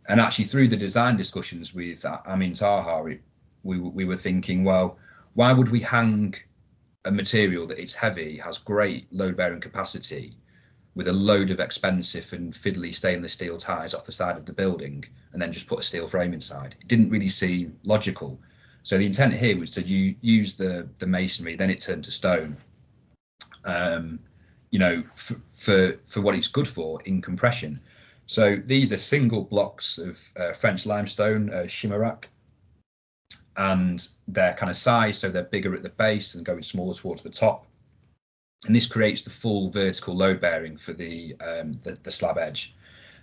and actually through the design discussions with Amin Taha, we were thinking, well, why would we hang a material that it's heavy, has great load bearing capacity, with a load of expensive and fiddly stainless steel ties off the side of the building, and then just put a steel frame inside? It didn't really seem logical. So the intent here was to use the masonry, then it turned to stone, you know, for what it's good for in compression. So these are single blocks of French limestone, chimerac, and they're kind of size, so they're bigger at the base and going smaller towards the top. And this creates the full vertical load bearing for the slab edge.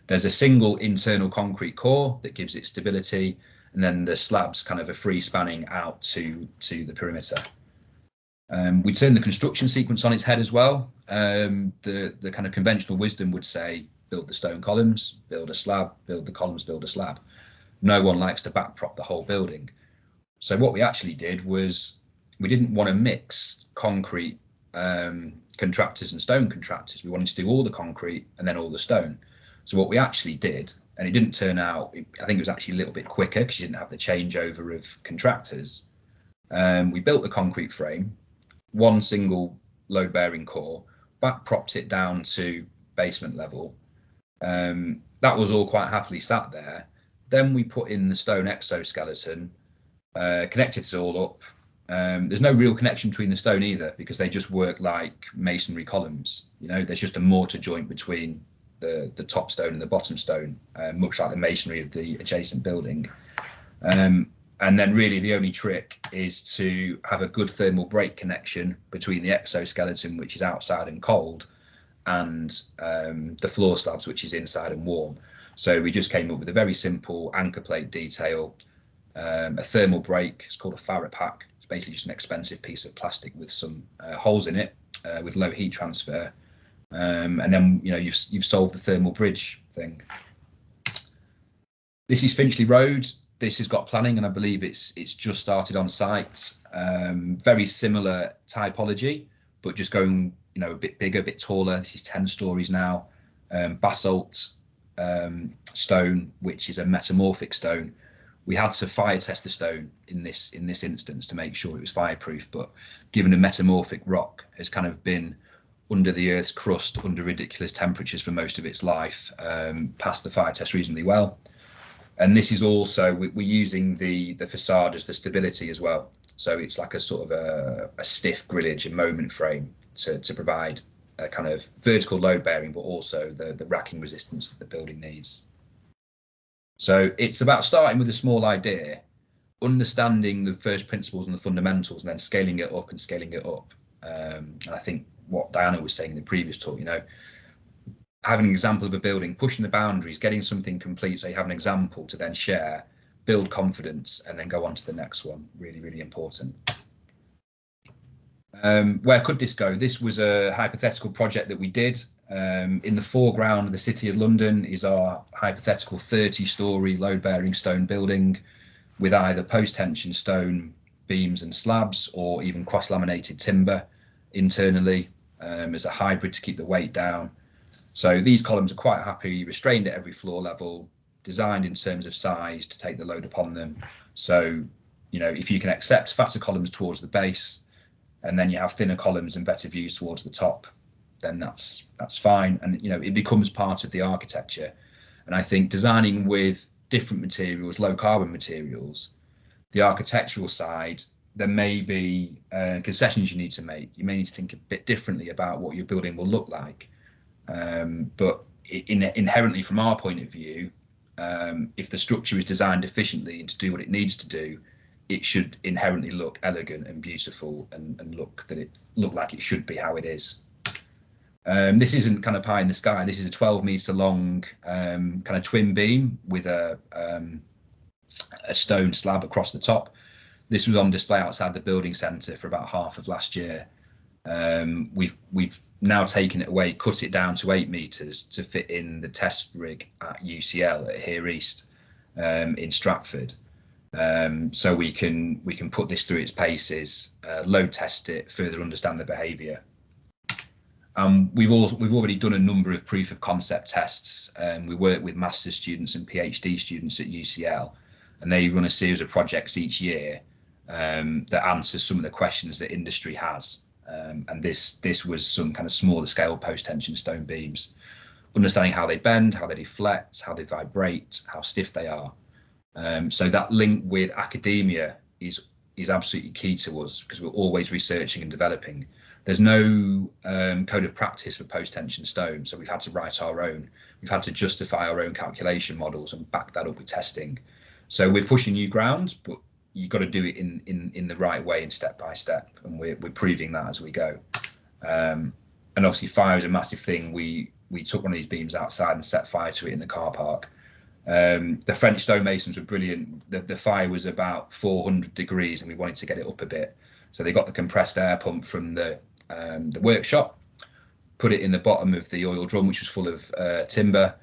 There's a single internal concrete core that gives it stability, and then the slabs kind of a free spanning out to the perimeter. We turn the construction sequence on its head as well. The kind of conventional wisdom would say, build the stone columns, build a slab, build the columns, build a slab. No one likes to backprop the whole building. So what we actually did was, we didn't want to mix concrete contractors and stone contractors. We wanted to do all the concrete and then all the stone. So what we actually did, and it didn't turn out, I think it was actually a little bit quicker because you didn't have the changeover of contractors. We built the concrete frame, one single load bearing core, back propped it down to basement level. That was all quite happily sat there. Then we put in the stone exoskeleton, connected it all up. There's no real connection between the stone either, because they just work like masonry columns. You know, there's just a mortar joint between the top stone and the bottom stone, much like the masonry of the adjacent building. And then really the only trick is to have a good thermal break connection between the exoskeleton, which is outside and cold, and the floor slabs, which is inside and warm. So we just came up with a very simple anchor plate detail, a thermal break. It's called a Farrah pack. It's basically just an expensive piece of plastic with some holes in it with low heat transfer. And then, you know, you've solved the thermal bridge thing. This is Finchley Road. This has got planning, and I believe it's just started on site. Very similar typology, but just going, you know, a bit bigger, a bit taller. This is 10 stories now. Basalt stone, which is a metamorphic stone. We had to fire test the stone in this instance to make sure it was fireproof, but given a metamorphic rock has kind of been under the Earth's crust under ridiculous temperatures for most of its life, passed the fire test reasonably well. And this is also, we're using the facade as the stability as well. So it's like a sort of a stiff grillage and moment frame to provide a kind of vertical load bearing, but also the racking resistance that the building needs. So it's about starting with a small idea, understanding the first principles and the fundamentals, and then scaling it up and scaling it up. And I think what Diana was saying in the previous talk, you know, having an example of a building, pushing the boundaries, getting something complete so you have an example to then share, build confidence, and then go on to the next one. Really, really important. Where could this go? This was a hypothetical project that we did. In the foreground of the City of London is our hypothetical 30-storey load-bearing stone building with either post-tension stone beams and slabs or even cross-laminated timber internally as a hybrid to keep the weight down. So these columns are quite happy, restrained at every floor level, designed in terms of size to take the load upon them. So, you know, if you can accept fatter columns towards the base, and then you have thinner columns and better views towards the top, then that's fine. And, you know, it becomes part of the architecture. And I think designing with different materials, low carbon materials, the architectural side, there may be concessions you need to make. You may need to think a bit differently about what your building will look like. But inherently, from our point of view, if the structure is designed efficiently and to do what it needs to do, it should inherently look elegant and beautiful and look like it should be how it is. This isn't kind of pie in the sky. This is a 12-meter long kind of twin beam with a stone slab across the top. This was on display outside the building centre for about half of last year. We've now taken it away, cut it down to 8 meters to fit in the test rig at UCL at Here East in Stratford. So we can put this through its paces, load test it, further understand the behaviour. We've already done a number of proof of concept tests. We work with master's students and PhD students at UCL, and they run a series of projects each year that answer some of the questions that industry has. And this was some kind of smaller scale post-tension stone beams, understanding how they bend, how they deflect, how they vibrate, how stiff they are. So that link with academia is absolutely key to us because we're always researching and developing. There's no code of practice for post-tension stone, so we've had to write our own. We've had to justify our own calculation models and back that up with testing. So we're pushing new ground, but you've got to do it in the right way and step by step, and we're proving that as we go. And obviously fire is a massive thing. We took one of these beams outside and set fire to it in the car park. The French stonemasons were brilliant. The fire was about 400 degrees and we wanted to get it up a bit. So they got the compressed air pump from the workshop, put it in the bottom of the oil drum, which was full of timber,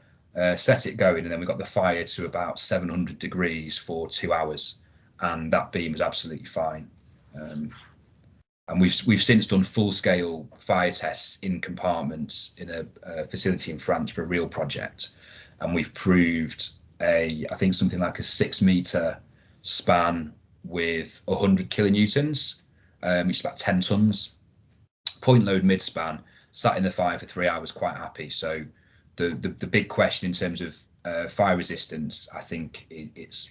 set it going, and then we got the fire to about 700 degrees for 2 hours. And that beam was absolutely fine. And we've since done full-scale fire tests in compartments in a facility in France for a real project, and we've proved I think something like a 6-meter span with 100 kilonewtons, which is about 10 tons. Point load mid span, sat in the fire for 3 hours, quite happy. So the big question in terms of fire resistance, I think it's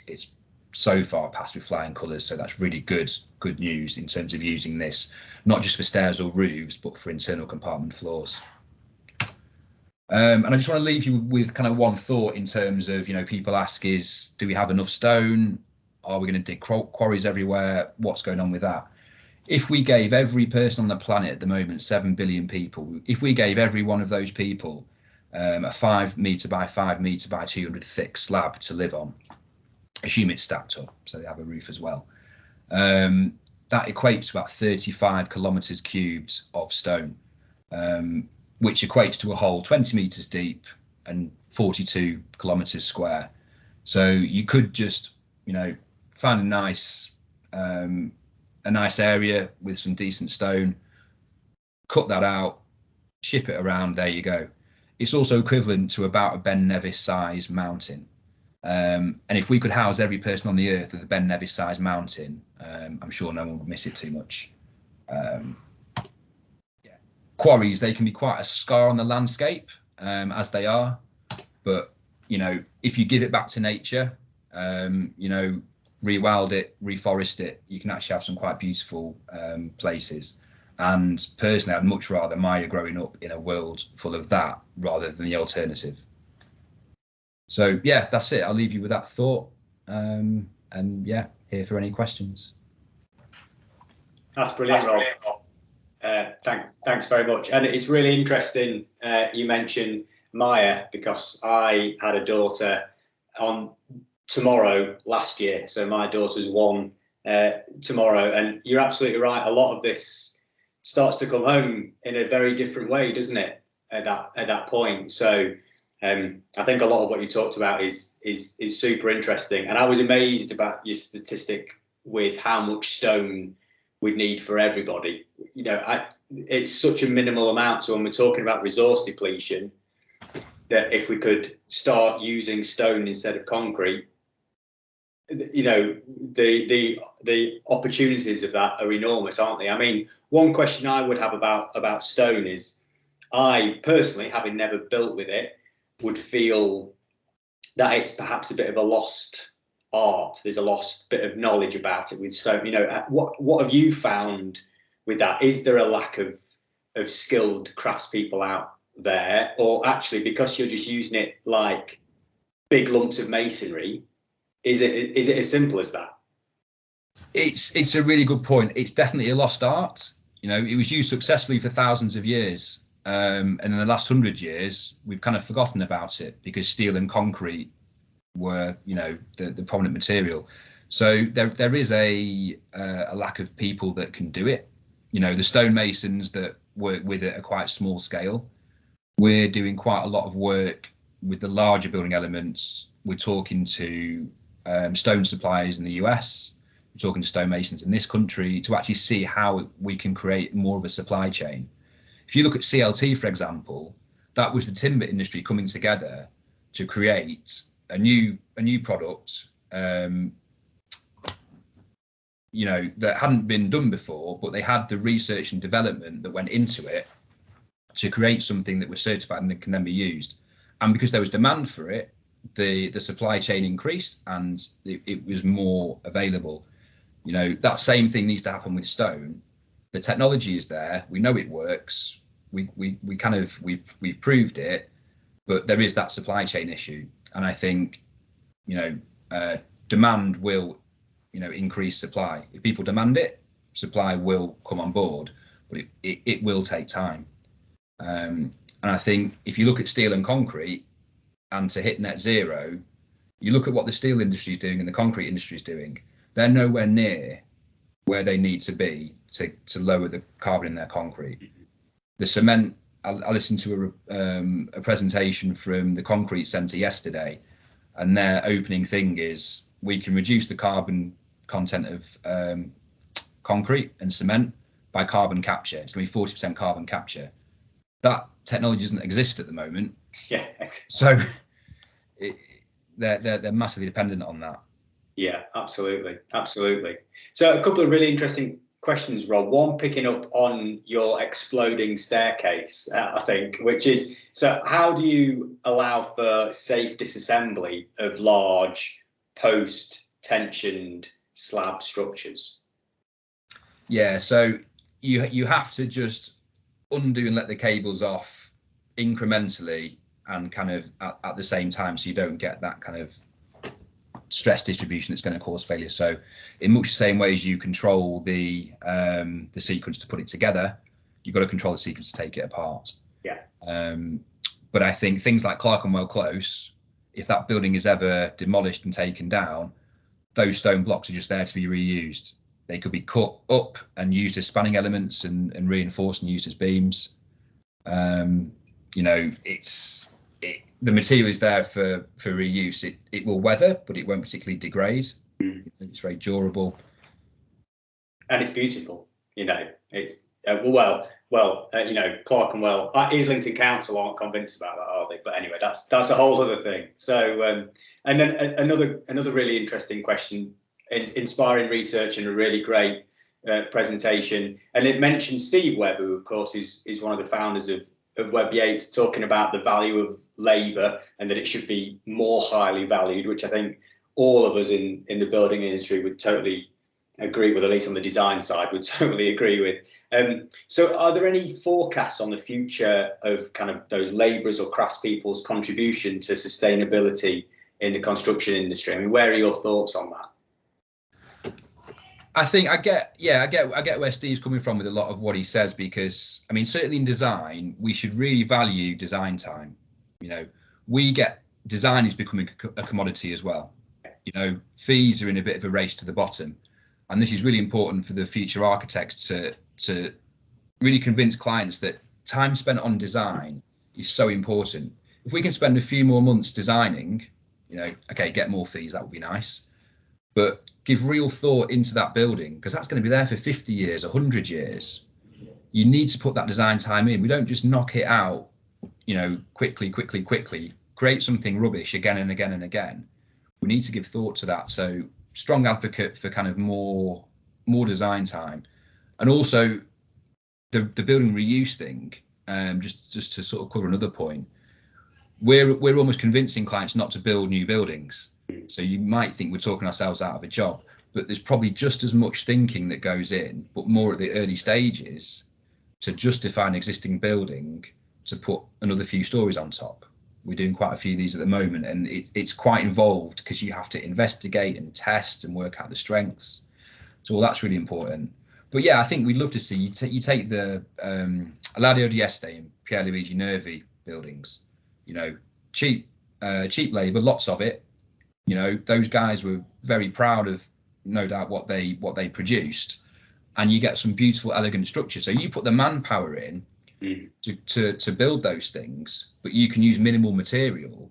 so far passed with flying colours, so that's really good news in terms of using this not just for stairs or roofs but for internal compartment floors. And I just want to leave you with kind of one thought in terms of, you know, people ask is, do we have enough stone? Are we going to dig quarries everywhere? What's going on with that? If we gave every person on the planet at the moment, 7 billion people, if we gave every one of those people a 5 metre by 5 metre by 200 thick slab to live on, assume it's stacked up, so they have a roof as well. That equates to about 35 kilometres cubed of stone, which equates to a hole 20 metres deep and 42 kilometres square. So you could just, you know, find a nice area with some decent stone, cut that out, ship it around, there you go. it's also equivalent to about a Ben Nevis size mountain. And if we could house every person on the earth at the Ben Nevis size mountain, I'm sure no one would miss it too much. Quarries, they can be quite a scar on the landscape, as they are, but if you give it back to nature, rewild it, reforest it, you can actually have some quite beautiful places. And personally, I'd much rather Maya growing up in a world full of that rather than the alternative. So yeah, that's it. I'll leave you with that thought, and yeah, here for any questions. That's brilliant, Rob. Thanks very much. And it's really interesting you mentioned Maya, because I had a daughter on tomorrow last year. So my daughter's 1 tomorrow, and you're absolutely right. A lot of this starts to come home in a very different way, doesn't it? At that point. So I think a lot of what you talked about is super interesting. And I was amazed about your statistic with how much stone we'd need for everybody. It's such a minimal amount. So when we're talking about resource depletion, that if we could start using stone instead of concrete, the opportunities of that are enormous, aren't they? I mean, one question I would have about stone is, I personally, having never built with it, would feel that it's perhaps a bit of a lost art. There's a lost bit of knowledge about it with stone. What have you found with that? Is there a lack of skilled craftspeople out there, or actually because you're just using it like big lumps of masonry, is it as simple as that? It's a really good point. It's definitely a lost art. It was used successfully for thousands of years, and in the last 100 years we've kind of forgotten about it because steel and concrete were the prominent material. So there is a lack of people that can do it. The stonemasons that work with it are quite small scale. We're doing quite a lot of work with the larger building elements. We're talking to stone suppliers in the US. We're talking to stonemasons in this country to actually see how we can create more of a supply chain. If you look at CLT, for example, that was the timber industry coming together to create a new product, that hadn't been done before, but they had the research and development that went into it to create something that was certified and that can then be used. And because there was demand for it, the supply chain increased and it was more available. That same thing needs to happen with stone. The technology is there. We know it works. We've proved it, but there is that supply chain issue. And I think, demand will, increase supply. If people demand it, supply will come on board, but it will take time. And I think if you look at steel and concrete, and to hit net zero, you look at what the steel industry is doing and the concrete industry is doing, they're nowhere near where they need to be to lower the carbon in their concrete. The cement, I listened to a presentation from the Concrete Centre yesterday, and their opening thing is, we can reduce the carbon content of concrete and cement by carbon capture. It's going to be 40% carbon capture. That technology doesn't exist at the moment. Yeah. So they're massively dependent on that. Yeah, absolutely. So a couple of really interesting questions, Rob. One picking up on your exploding staircase, I think, which is, so how do you allow for safe disassembly of large post-tensioned slab structures? Yeah, so you have to just undo and let the cables off incrementally and kind of at the same time, so you don't get that kind of stress distribution that's going to cause failure. So in much the same way as you control the sequence to put it together, you've got to control the sequence to take it apart. Yeah. But I think things like Clerkenwell Close, if that building is ever demolished and taken down, those stone blocks are just there to be reused. They could be cut up and used as spanning elements and reinforced and used as beams. The material is there for reuse. It will weather, but it won't particularly degrade. It's very durable. And it's beautiful. It's well, you know, Clerkenwell, Islington Council aren't convinced about that, are they? But anyway, that's a whole other thing. So, and then another really interesting question, inspiring research and a really great presentation. And it mentioned Steve Webb, who of course is one of the founders of Webb Yates, talking about the value of labour and that it should be more highly valued, which I think all of us in the building industry would totally agree with, at least on the design side, would totally agree with. So are there any forecasts on the future of kind of those labourers or craftspeople's contribution to sustainability in the construction industry? I mean, where are your thoughts on that? I think I get where Steve's coming from with a lot of what he says, because I mean, certainly in design, we should really value design time. You know, design is becoming a commodity as well. You know, fees are in a bit of a race to the bottom. And this is really important for the future architects to really convince clients that time spent on design is so important. If we can spend a few more months designing, you know, okay, get more fees, that would be nice. But give real thought into that building, because that's going to be there for 50 years, 100 years. You need to put that design time in. We don't just knock it out, you know, quickly, create something rubbish again and again and again. We need to give thought to that. So strong advocate for kind of more design time. And also the building reuse thing, just to sort of cover another point, we're almost convincing clients not to build new buildings. So you might think we're talking ourselves out of a job, but there's probably just as much thinking that goes in, but more at the early stages, to justify an existing building to put another few stories on top. We're doing quite a few of these at the moment, and it's quite involved because you have to investigate and test and work out the strengths. So all that's really important. But yeah, I think we'd love to see you take the Eladio d'Este and Pierluigi Nervi buildings. You know, cheap labour, lots of it. You know, those guys were very proud of, no doubt, what they produced, and you get some beautiful, elegant structure. So you put the manpower in to build those things, but you can use minimal material.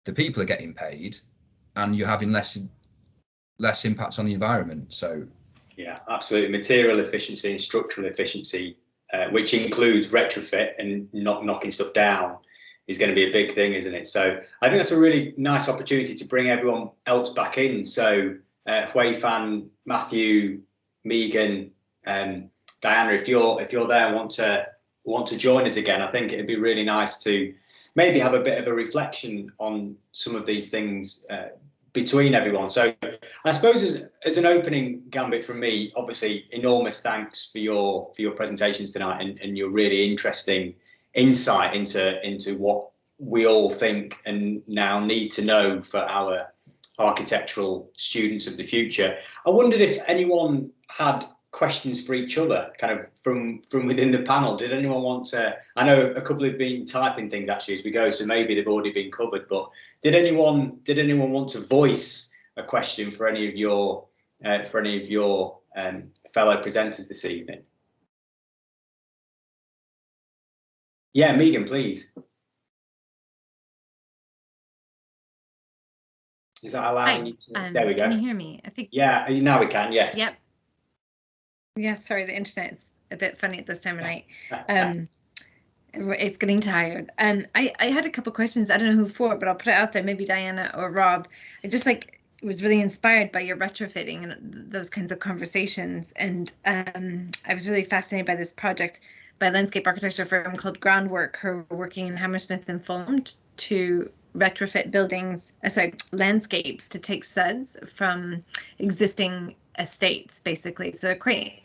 The people are getting paid, and you're having less impact on the environment. So yeah, absolutely. Material efficiency and structural efficiency, which includes retrofit and not knocking stuff down, is going to be a big thing, isn't it? So I think that's a really nice opportunity to bring everyone else back in. So Hui Fan, Matthew, Megan, Diana, if you're there and want to join us again, I think it'd be really nice to maybe have a bit of a reflection on some of these things between everyone. So I suppose as an opening gambit from me, obviously enormous thanks for your presentations tonight and your really interesting insight into what we all think and now need to know for our architectural students of the future. I wondered if anyone had questions for each other, kind of from within the panel. Did anyone want to? I know a couple have been typing things actually as we go, so maybe they've already been covered. But did anyone want to voice a question for any of your fellow presenters this evening? Yeah, Megan, please. Is that allowing you to? There we go. Can you hear me? I think. Yeah, now we can. Yes. Yep. Yeah, sorry, the internet's a bit funny at this time of night. It's getting tired. I had a couple questions. I don't know who for, but I'll put it out there. Maybe Diana or Rob. I just was really inspired by your retrofitting and those kinds of conversations. And I was really fascinated by this project by a landscape architecture firm called Groundwork, who are working in Hammersmith and Fulham to retrofit landscapes to take suds from existing estates, basically. So they're quite,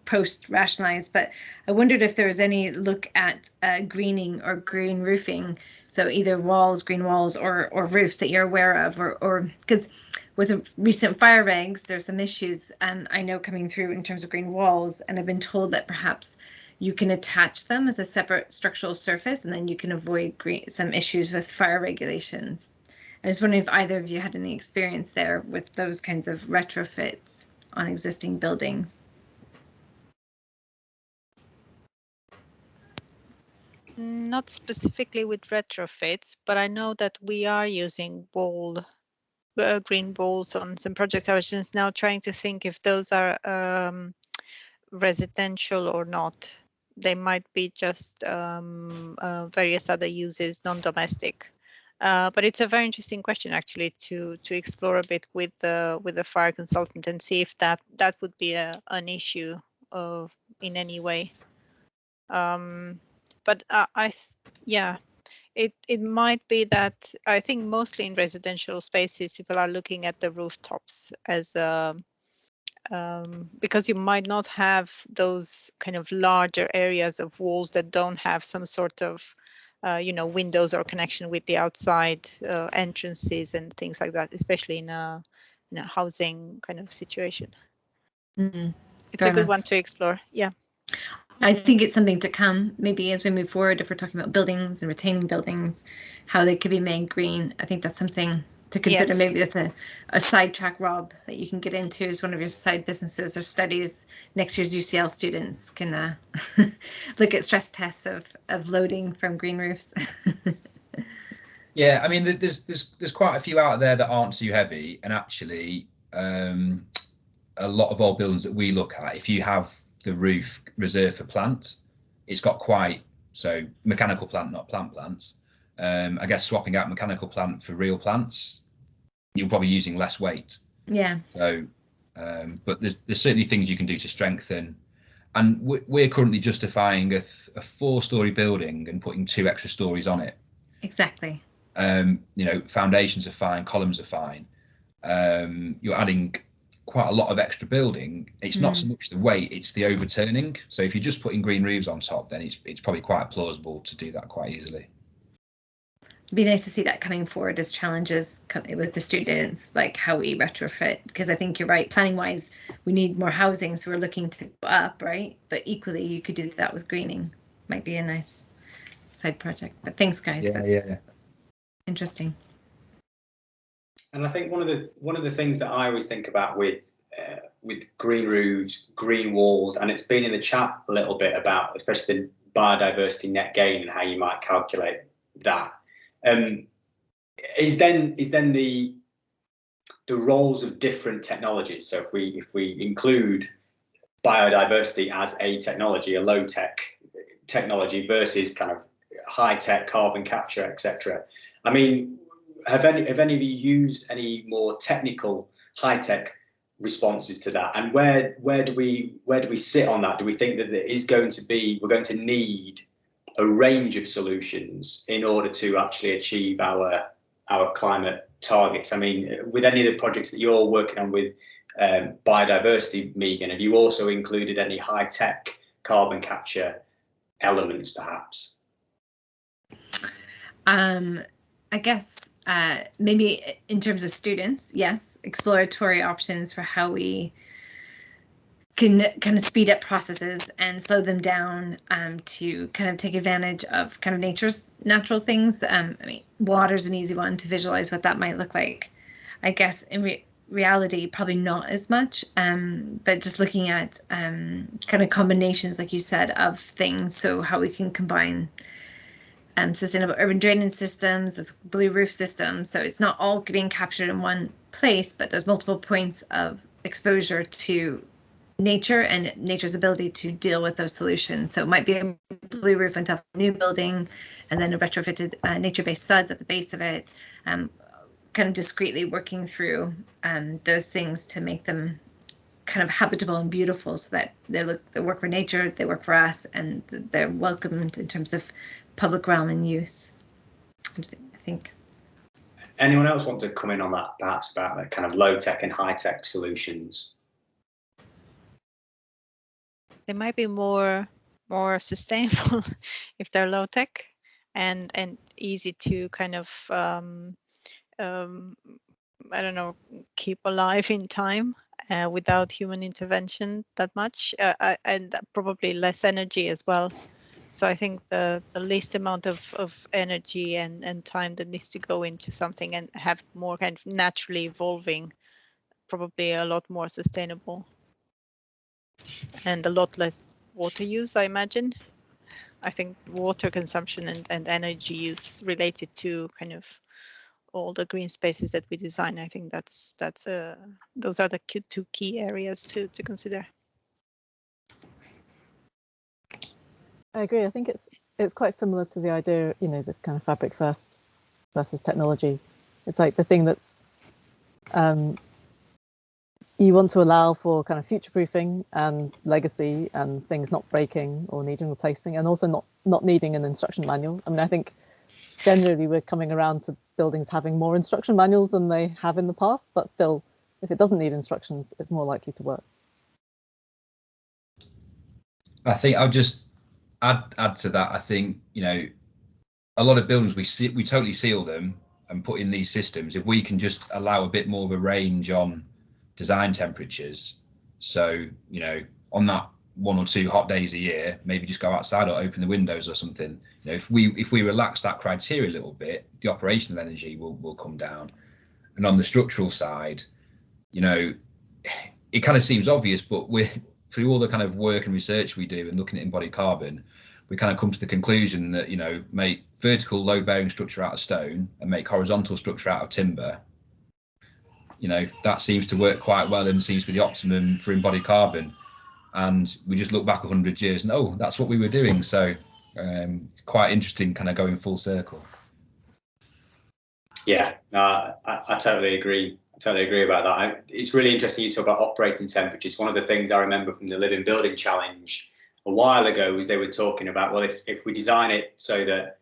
post-rationalized, but I wondered if there was any look at greening or green roofing, so either green walls or roofs that you're aware of, or because with recent fire regs, there's some issues I know coming through in terms of green walls, and I've been told that perhaps you can attach them as a separate structural surface, and then you can avoid some issues with fire regulations. I was wondering if either of you had any experience there with those kinds of retrofits on existing buildings. Not specifically with retrofits, but I know that we are using green walls on some projects. I was just now trying to think if those are residential or not. they might be just various other uses, non-domestic. But it's a very interesting question actually to explore a bit with the fire consultant and see if that would be an issue in any way. But yeah, it might be that I think mostly in residential spaces people are looking at the rooftops as because you might not have those kind of larger areas of walls that don't have some sort of windows or connection with the outside entrances and things like that, especially in a housing kind of situation. It's a good one to explore. Yeah. I think it's something to come, maybe as we move forward, if we're talking about buildings and retaining buildings, how they could be made green. I think that's something to consider. Yes. Maybe that's a sidetrack, Rob, that you can get into as one of your side businesses or studies. Next year's UCL students can look at stress tests of loading from green roofs. Yeah, I mean, there's quite a few out there that aren't too heavy, and actually, a lot of old buildings that we look at, if you have the roof reserved for plant, it's got so mechanical plant, not plants. I guess swapping out mechanical plant for real plants, you're probably using less weight. Yeah. So, but there's certainly things you can do to strengthen. And we're currently justifying a 4-story building and putting 2 extra stories on it. Exactly. Foundations are fine, columns are fine. You're adding quite a lot of extra building. It's not so much the weight, it's the overturning. So if you're just putting green roofs on top, then it's probably quite plausible to do that quite easily. It'd be nice to see that coming forward as challenges with the students, like how we retrofit, because I think you're right, planning wise we need more housing, so we're looking to go up, right? But equally you could do that with greening. Might be a nice side project. But thanks guys. Yeah. Interesting. And I think one of the things that I always think about with green roofs, green walls, and it's been in the chat a little bit about especially the biodiversity net gain and how you might calculate that. Is then the roles of different technologies. So if we include biodiversity as a technology, a low tech technology versus kind of high tech carbon capture, etc. I mean, have any of you used any more technical high tech responses to that? And where do we sit on that? Do we think that we're going to need a range of solutions in order to actually achieve our climate targets? I mean, with any of the projects that you're working on with biodiversity, Megan, have you also included any high tech carbon capture elements, perhaps? I guess maybe in terms of students, yes, exploratory options for how we can kind of speed up processes and slow them down to kind of take advantage of kind of nature's natural things. I mean, water's an easy one to visualize what that might look like. I guess in reality, probably not as much, but just looking at kind of combinations, like you said, of things. So how we can combine sustainable urban drainage systems with blue roof systems. So it's not all being captured in one place, but there's multiple points of exposure to nature and nature's ability to deal with those solutions. So it might be a blue roof on top of a new building, and then a retrofitted nature-based studs at the base of it, kind of discreetly working through those things to make them kind of habitable and beautiful, so that they work for nature, they work for us, and they're welcomed in terms of public realm and use, I think. Anyone else want to come in on that, perhaps, about that kind of low tech and high tech solutions? They might be more sustainable if they're low tech and easy to kind of I don't know, keep alive in time without human intervention that much, and probably less energy as well. So I think the least amount of energy and time that needs to go into something and have more kind of naturally evolving, probably a lot more sustainable and a lot less water use, I imagine. I think water consumption and energy use related to kind of all the green spaces that we design, I think those are the two key areas to consider. I agree. I think it's quite similar to the idea, the kind of fabric first versus technology. It's like the thing that's you want to allow for kind of future proofing and legacy and things not breaking or needing replacing, and also not needing an instruction manual. I mean, I think generally we're coming around to buildings having more instruction manuals than they have in the past, but still, if it doesn't need instructions, it's more likely to work. I think I'll just add to that. I think, a lot of buildings we totally seal them and put in these systems. If we can just allow a bit more of a range on design temperatures, so on that 1 or 2 hot days a year, maybe just go outside or open the windows or something. If we relax that criteria a little bit, the operational energy will come down. And on the structural side, it kind of seems obvious, but we're through all the kind of work and research we do and looking at embodied carbon, we kind of come to the conclusion that make vertical load bearing structure out of stone and make horizontal structure out of timber. That seems to work quite well and seems to be the optimum for embodied carbon. And we just look back 100 years and that's what we were doing. So quite interesting, kind of going full circle. Yeah, I totally agree. I totally agree about that. It's really interesting you talk about operating temperatures. One of the things I remember from the Living Building Challenge a while ago was they were talking about, well, if we design it so that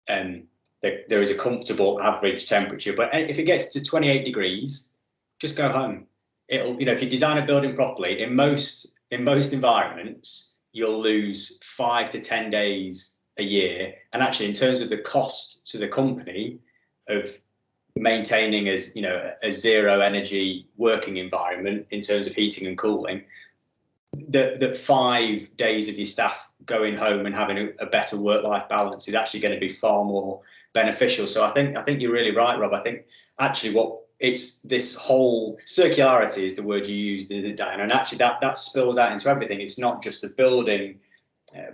there is a comfortable average temperature, but if it gets to 28 degrees, just go home. It'll, if you design a building properly, in most environments, you'll lose 5 to 10 days a year. And actually, in terms of the cost to the company of maintaining a zero energy working environment in terms of heating and cooling, that 5 days of your staff going home and having a better work-life balance is actually going to be far more beneficial. So I think you're really right, Rob. I think actually it's this whole circularity is the word you used, Diana, and actually that spills out into everything. It's not just the building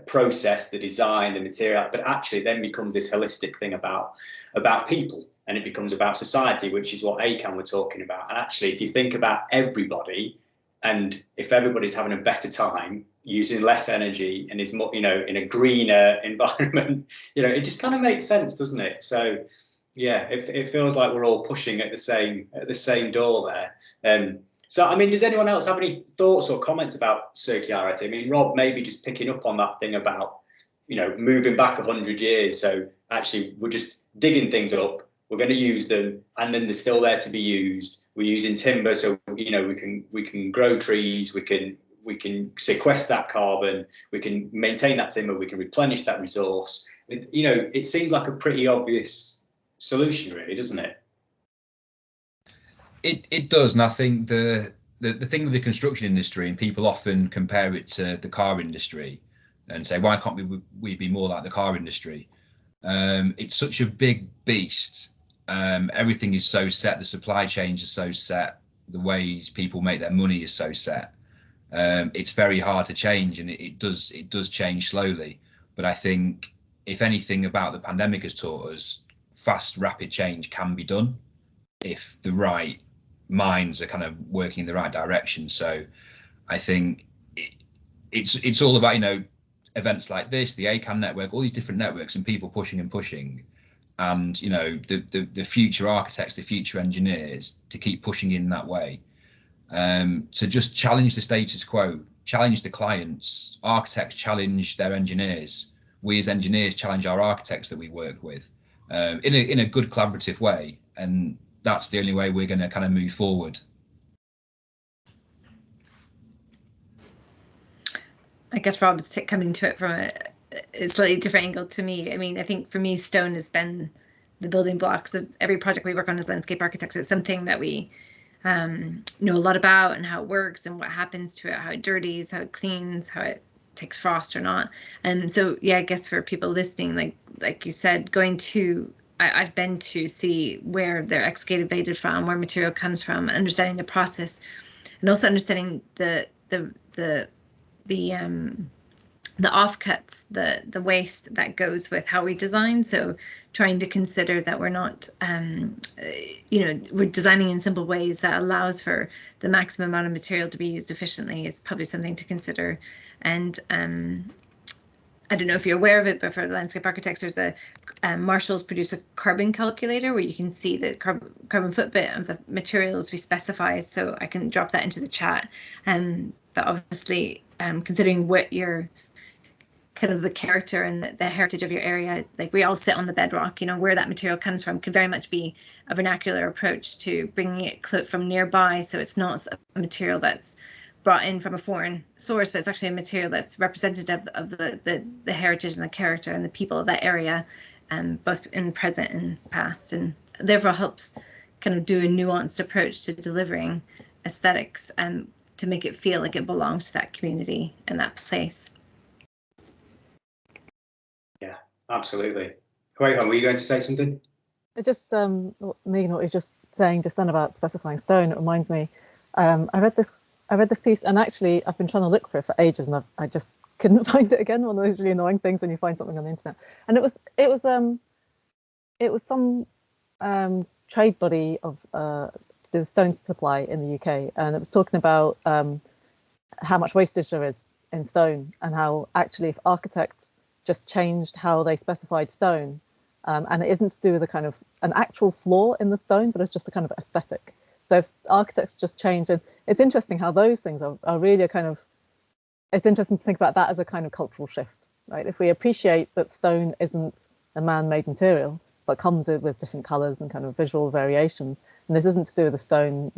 process, the design, the material, but actually then becomes this holistic thing about people, and it becomes about society, which is what ACAN were talking about. And actually, if you think about everybody, and if everybody's having a better time using less energy and is more, in a greener environment, it just kind of makes sense, doesn't it? So yeah, it feels like we're all pushing at the same door there. So, I mean, does anyone else have any thoughts or comments about circularity? I mean, Rob, maybe just picking up on that thing about, moving back 100 years. So actually, we're just digging things up. We're going to use them, and then they're still there to be used. We're using timber, so we can grow trees. We can sequester that carbon. We can maintain that timber. We can replenish that resource. It seems like a pretty obvious solution, really, doesn't it? It does, and I think the thing with the construction industry, and people often compare it to the car industry and say, why can't we be more like the car industry? It's such a big beast. Everything is so set, the supply chains are so set, the ways people make their money is so set. It's very hard to change, and it does change slowly. But I think if anything about the pandemic has taught us, fast, rapid change can be done if the right minds are kind of working in the right direction. So I think it's all about, events like this, the ACAN network, all these different networks, and people pushing and pushing, and the future architects, the future engineers, to keep pushing in that way, to just challenge the status quo, challenge the clients. Architects challenge their engineers. We as engineers challenge our architects that we work with, in a good collaborative way, and that's the only way we're going to kind of move forward. I guess Rob's coming to it from a slightly different angle to me. I mean, I think for me, stone has been the building blocks of every project we work on as landscape architects. It's something that we know a lot about, and how it works and what happens to it, how it dirties, how it cleans, how it takes frost or not. And so, yeah, I guess for people listening, like you said, I've been to see where they're excavated from, where material comes from, understanding the process, and also understanding the offcuts, the waste that goes with how we design. So trying to consider that we're not, we're designing in simple ways that allows for the maximum amount of material to be used efficiently is probably something to consider. And I don't know if you're aware of it, but for landscape architects, there's a Marshall's produce a carbon calculator where you can see the carbon footprint of the materials we specify. So I can drop that into the chat. But obviously, considering what your kind of the character and the heritage of your area, like we all sit on the bedrock, you know, where that material comes from can very much be a vernacular approach to bringing it from nearby. So it's not a material that's brought in from a foreign source, but it's actually a material that's representative of the heritage and the character and the people of that area, both in the present and past, and therefore helps kind of do a nuanced approach to delivering aesthetics and to make it feel like it belongs to that community and that place. Yeah, absolutely. Wait, were you going to say something? It just Megan, what you were just saying just then about specifying stone, it reminds me. I read this piece, and actually I've been trying to look for it for ages, and I just couldn't find it again. One of those really annoying things when you find something on the internet. And it was some trade body of to do with stone supply in the UK, and it was talking about how much wastage there is in stone, and how actually if architects just changed how they specified stone, and it isn't to do with a kind of an actual flaw in the stone, but it's just a kind of aesthetic. So if architects just change, and it's interesting how those things are really a kind of, it's interesting to think about that as a kind of cultural shift, right? If we appreciate that stone isn't a man-made material, but comes with different colors and kind of visual variations, and this isn't to do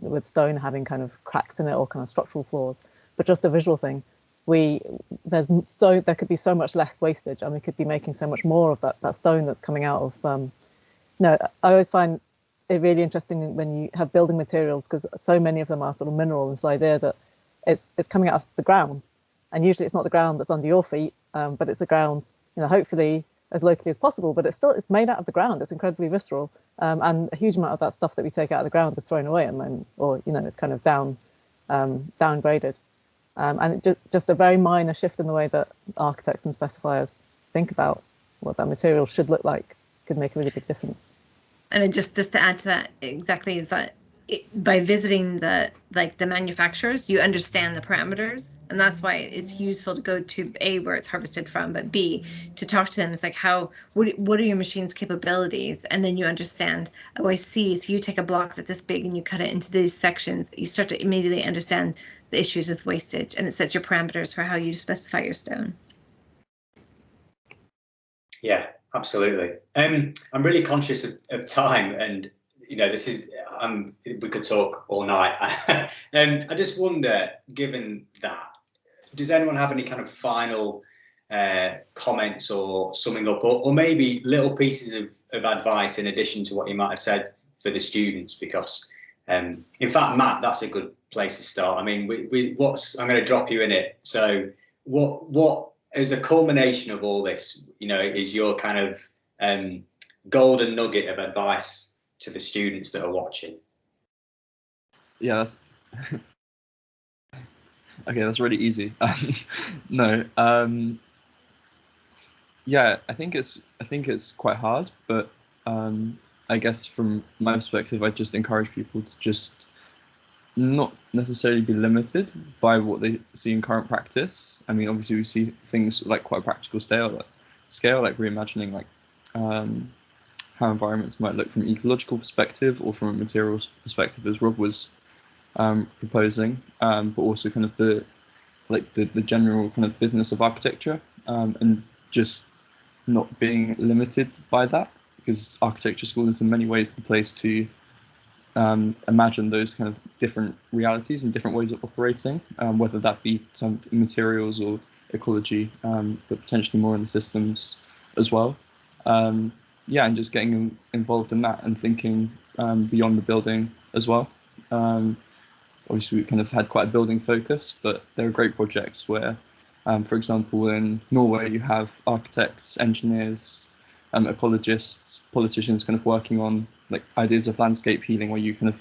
with stone having kind of cracks in it or kind of structural flaws, but just a visual thing. There could be so much less wastage, and we could be making so much more of that stone that's coming out of. I always find it really interesting when you have building materials, because so many of them are sort of mineral. This idea that it's coming out of the ground, and usually it's not the ground that's under your feet, but it's the ground, you know, hopefully as locally as possible. But it's made out of the ground. It's incredibly visceral, and a huge amount of that stuff that we take out of the ground is thrown away at the moment, or you know, it's kind of downgraded. And just a very minor shift in the way that architects and specifiers think about what that material should look like could make a really big difference. And just to add to that, exactly, is that by visiting the manufacturers, you understand the parameters, and that's why it's useful to go to A, where it's harvested from, but B, to talk to them. It's like, what are your machine's capabilities? And then you understand, oh, I see. So you take a block that's this big and you cut it into these sections. You start to immediately understand the issues with wastage, and it sets your parameters for how you specify your stone. Yeah, absolutely. I'm really conscious of time, and you know, this is we could talk all night. I just wonder, given that, does anyone have any kind of final comments or summing up, or maybe little pieces of advice in addition to what you might have said for the students? Because in fact, Matt, that's a good place to start. I mean, I'm going to drop you in it. So what as a culmination of all this, you know, is your kind of golden nugget of advice to the students that are watching? Yeah, that's okay. That's really easy. No, yeah, I think it's quite hard, but I guess from my perspective, I just encourage people to just not necessarily be limited by what they see in current practice. I mean, obviously we see things like quite a practical scale, like reimagining like how environments might look from an ecological perspective or from a materials perspective, as Rob was proposing, but also kind of the general kind of business of architecture, and just not being limited by that, because architecture school is in many ways the place to imagine those kind of different realities and different ways of operating, whether that be some materials or ecology, but potentially more in the systems as well. Yeah, and just getting involved in that and thinking beyond the building as well. Obviously, we kind of had quite a building focus, but there are great projects where, for example, in Norway, you have architects, engineers, ecologists, politicians kind of working on like ideas of landscape healing, where you kind of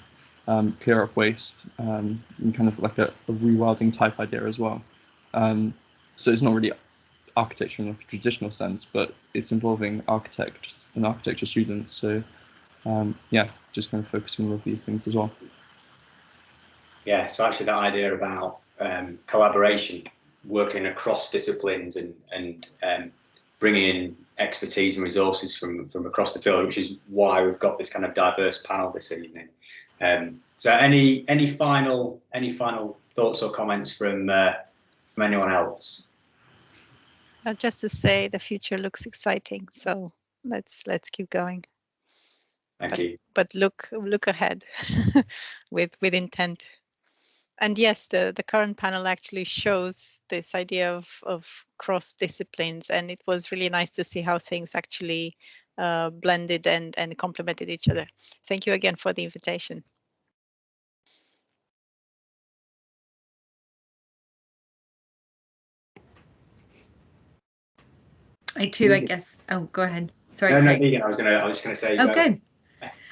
clear up waste, and kind of like a rewilding type idea as well. So it's not really architecture in a traditional sense, but it's involving architects and architecture students. So yeah, just kind of focusing on all of these things as well. Yeah, so actually that idea about collaboration working across disciplines and bringing in expertise and resources from across the field, which is why we've got this kind of diverse panel this evening. So any final thoughts or comments from anyone else? Just to say the future looks exciting, so let's keep going. Thank you. But look ahead with intent. And yes, the current panel actually shows this idea of cross disciplines, and it was really nice to see how things actually blended and complemented each other. Thank you again for the invitation. I too, I guess. Oh, go ahead. Sorry. No, Craig. Megan, I was just gonna say. Oh, good.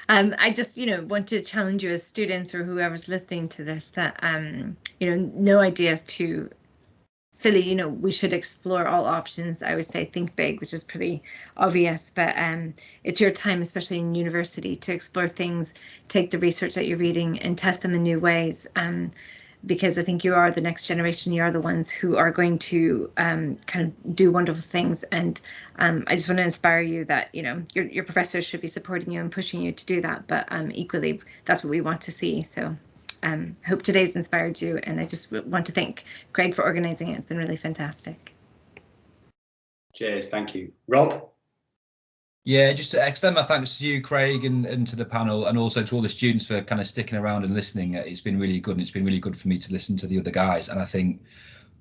I just, want to challenge you as students or whoever's listening to this that, no idea is too silly. We should explore all options. I would say think big, which is pretty obvious, but it's your time, especially in university, to explore things, take the research that you're reading and test them in new ways. Because I think you are the next generation. You are the ones who are going to kind of do wonderful things. And I just want to inspire you that, your professors should be supporting you and pushing you to do that. But equally, that's what we want to see. So hope today's inspired you. And I just want to thank Craig for organizing it. It's been really fantastic. Cheers. Thank you. Rob? Yeah, just to extend my thanks to you, Craig, and to the panel, and also to all the students for kind of sticking around and listening. It's been really good, and it's been really good for me to listen to the other guys. And I think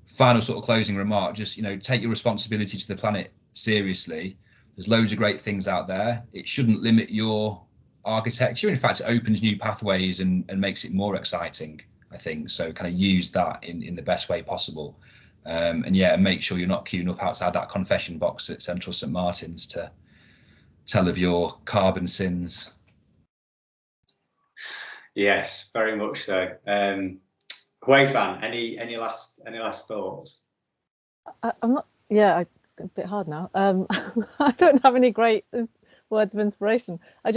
final sort of closing remark, just, take your responsibility to the planet seriously. There's loads of great things out there. It shouldn't limit your architecture. In fact, it opens new pathways and makes it more exciting, I think. So kind of use that in the best way possible. And yeah, make sure you're not queuing up outside that confession box at Central St Martin's to tell of your carbon sins. Yes, very much so. Hui-Fan, any last thoughts? I'm not. Yeah, it's a bit hard now. I don't have any great words of inspiration. I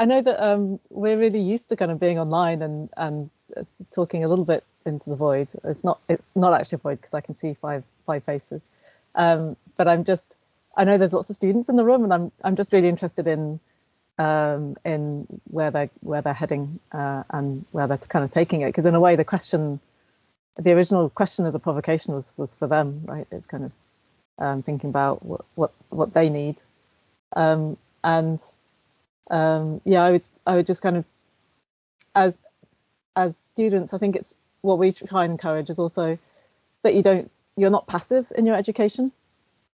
know that we're really used to kind of being online and talking a little bit into the void. It's not actually a void because I can see five faces. But I know there's lots of students in the room, and I'm just really interested in where they're heading and where they're kind of taking it. Because in a way, the original question as a provocation was for them, right? It's kind of thinking about what they need, yeah, I would just kind of as students, I think it's what we try and encourage is also that you're not passive in your education.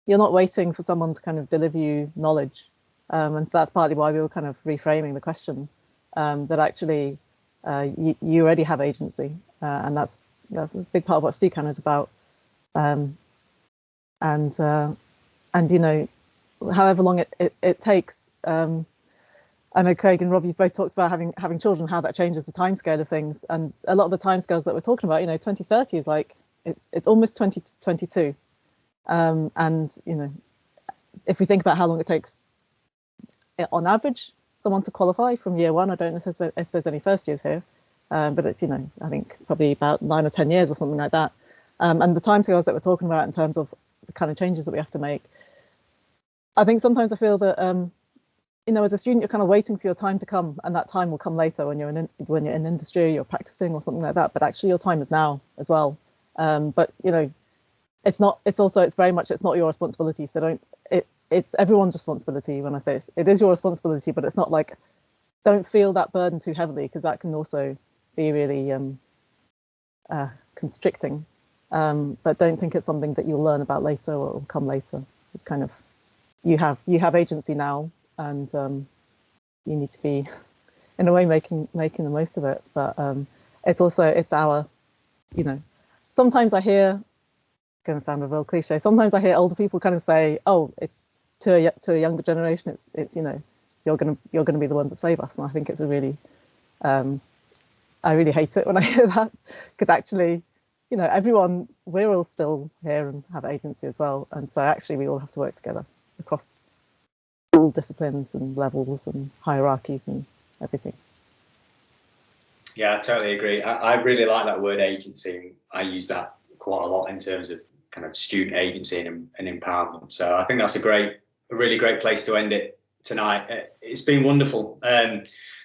You're not waiting for someone to kind of deliver you knowledge. And that's partly why we were kind of reframing the question, that actually you already have agency. And that's a big part of what StuCan is about. And however long it takes, I know Craig and Rob, you've both talked about having children, how that changes the timescale of things. And a lot of the timescales that we're talking about, 2030 is like, it's almost 2022. And if we think about how long it takes on average someone to qualify from year one, I don't know if there's any first years here, but it's I think it's probably about 9 or 10 years or something like that. And the timescales that we're talking about in terms of the kind of changes that we have to make, I think sometimes I feel that as a student you're kind of waiting for your time to come, and that time will come later when you're in industry, you're practicing or something like that. But actually your time is now as well. But it's not. It's very much. It's not your responsibility. So it's everyone's responsibility. When I say it is your responsibility, but it's not like, don't feel that burden too heavily, because that can also be really constricting. But don't think it's something that you'll learn about later or will come later. It's kind of you have agency now, and you need to be, in a way, making the most of it. But it's our, sometimes I hear. Going to sound a real cliche. Sometimes I hear older people kind of say, "Oh, it's to a younger generation. It's you're going to be the ones that save us." And I think it's a really, I really hate it when I hear that, because actually, everyone, we're all still here and have agency as well. And so actually, we all have to work together across all disciplines and levels and hierarchies and everything. Yeah, I totally agree. I really like that word agency. I use that quite a lot in terms of kind of student agency and empowerment. So I think that's a really great place to end it tonight. It's been wonderful,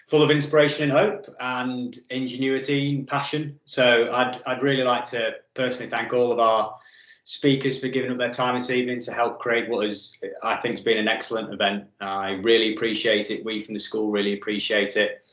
full of inspiration and hope and ingenuity and passion. So I'd really like to personally thank all of our speakers for giving up their time this evening to help create what I think has been an excellent event. I really appreciate it. We from the school really appreciate it.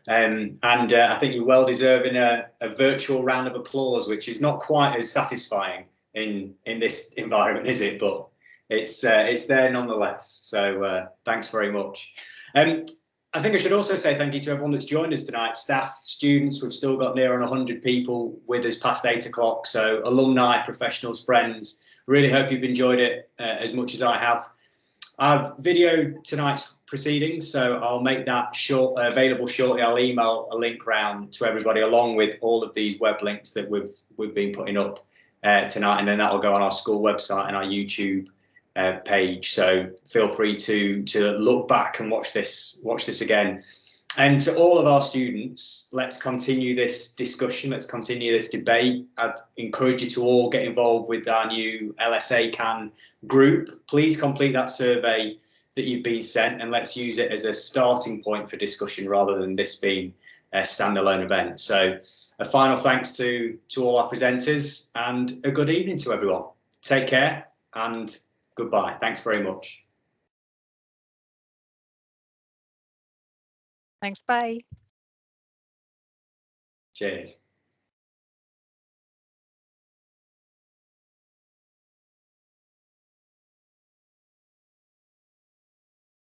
I think you're well deserving a virtual round of applause, which is not quite as satisfying in this environment, is it? But it's there nonetheless. So thanks very much. I think I should also say thank you to everyone that's joined us tonight. Staff, students, we've still got near on 100 people with us past 8 o'clock. So alumni, professionals, friends, really hope you've enjoyed it as much as I have. I've videoed tonight's proceedings, so I'll make that available shortly. I'll email a link round to everybody along with all of these web links that we've been putting up tonight, and then that will go on our school website and our YouTube page. So feel free to look back and watch this again. And to all of our students, let's continue this discussion. Let's continue this debate. I'd encourage you to all get involved with our new LSA CAN group. Please complete that survey that you've been sent, and let's use it as a starting point for discussion rather than this being a standalone event. So a final thanks to all our presenters, and a good evening to everyone. Take care and goodbye. Thanks very much. Thanks. Bye. Cheers.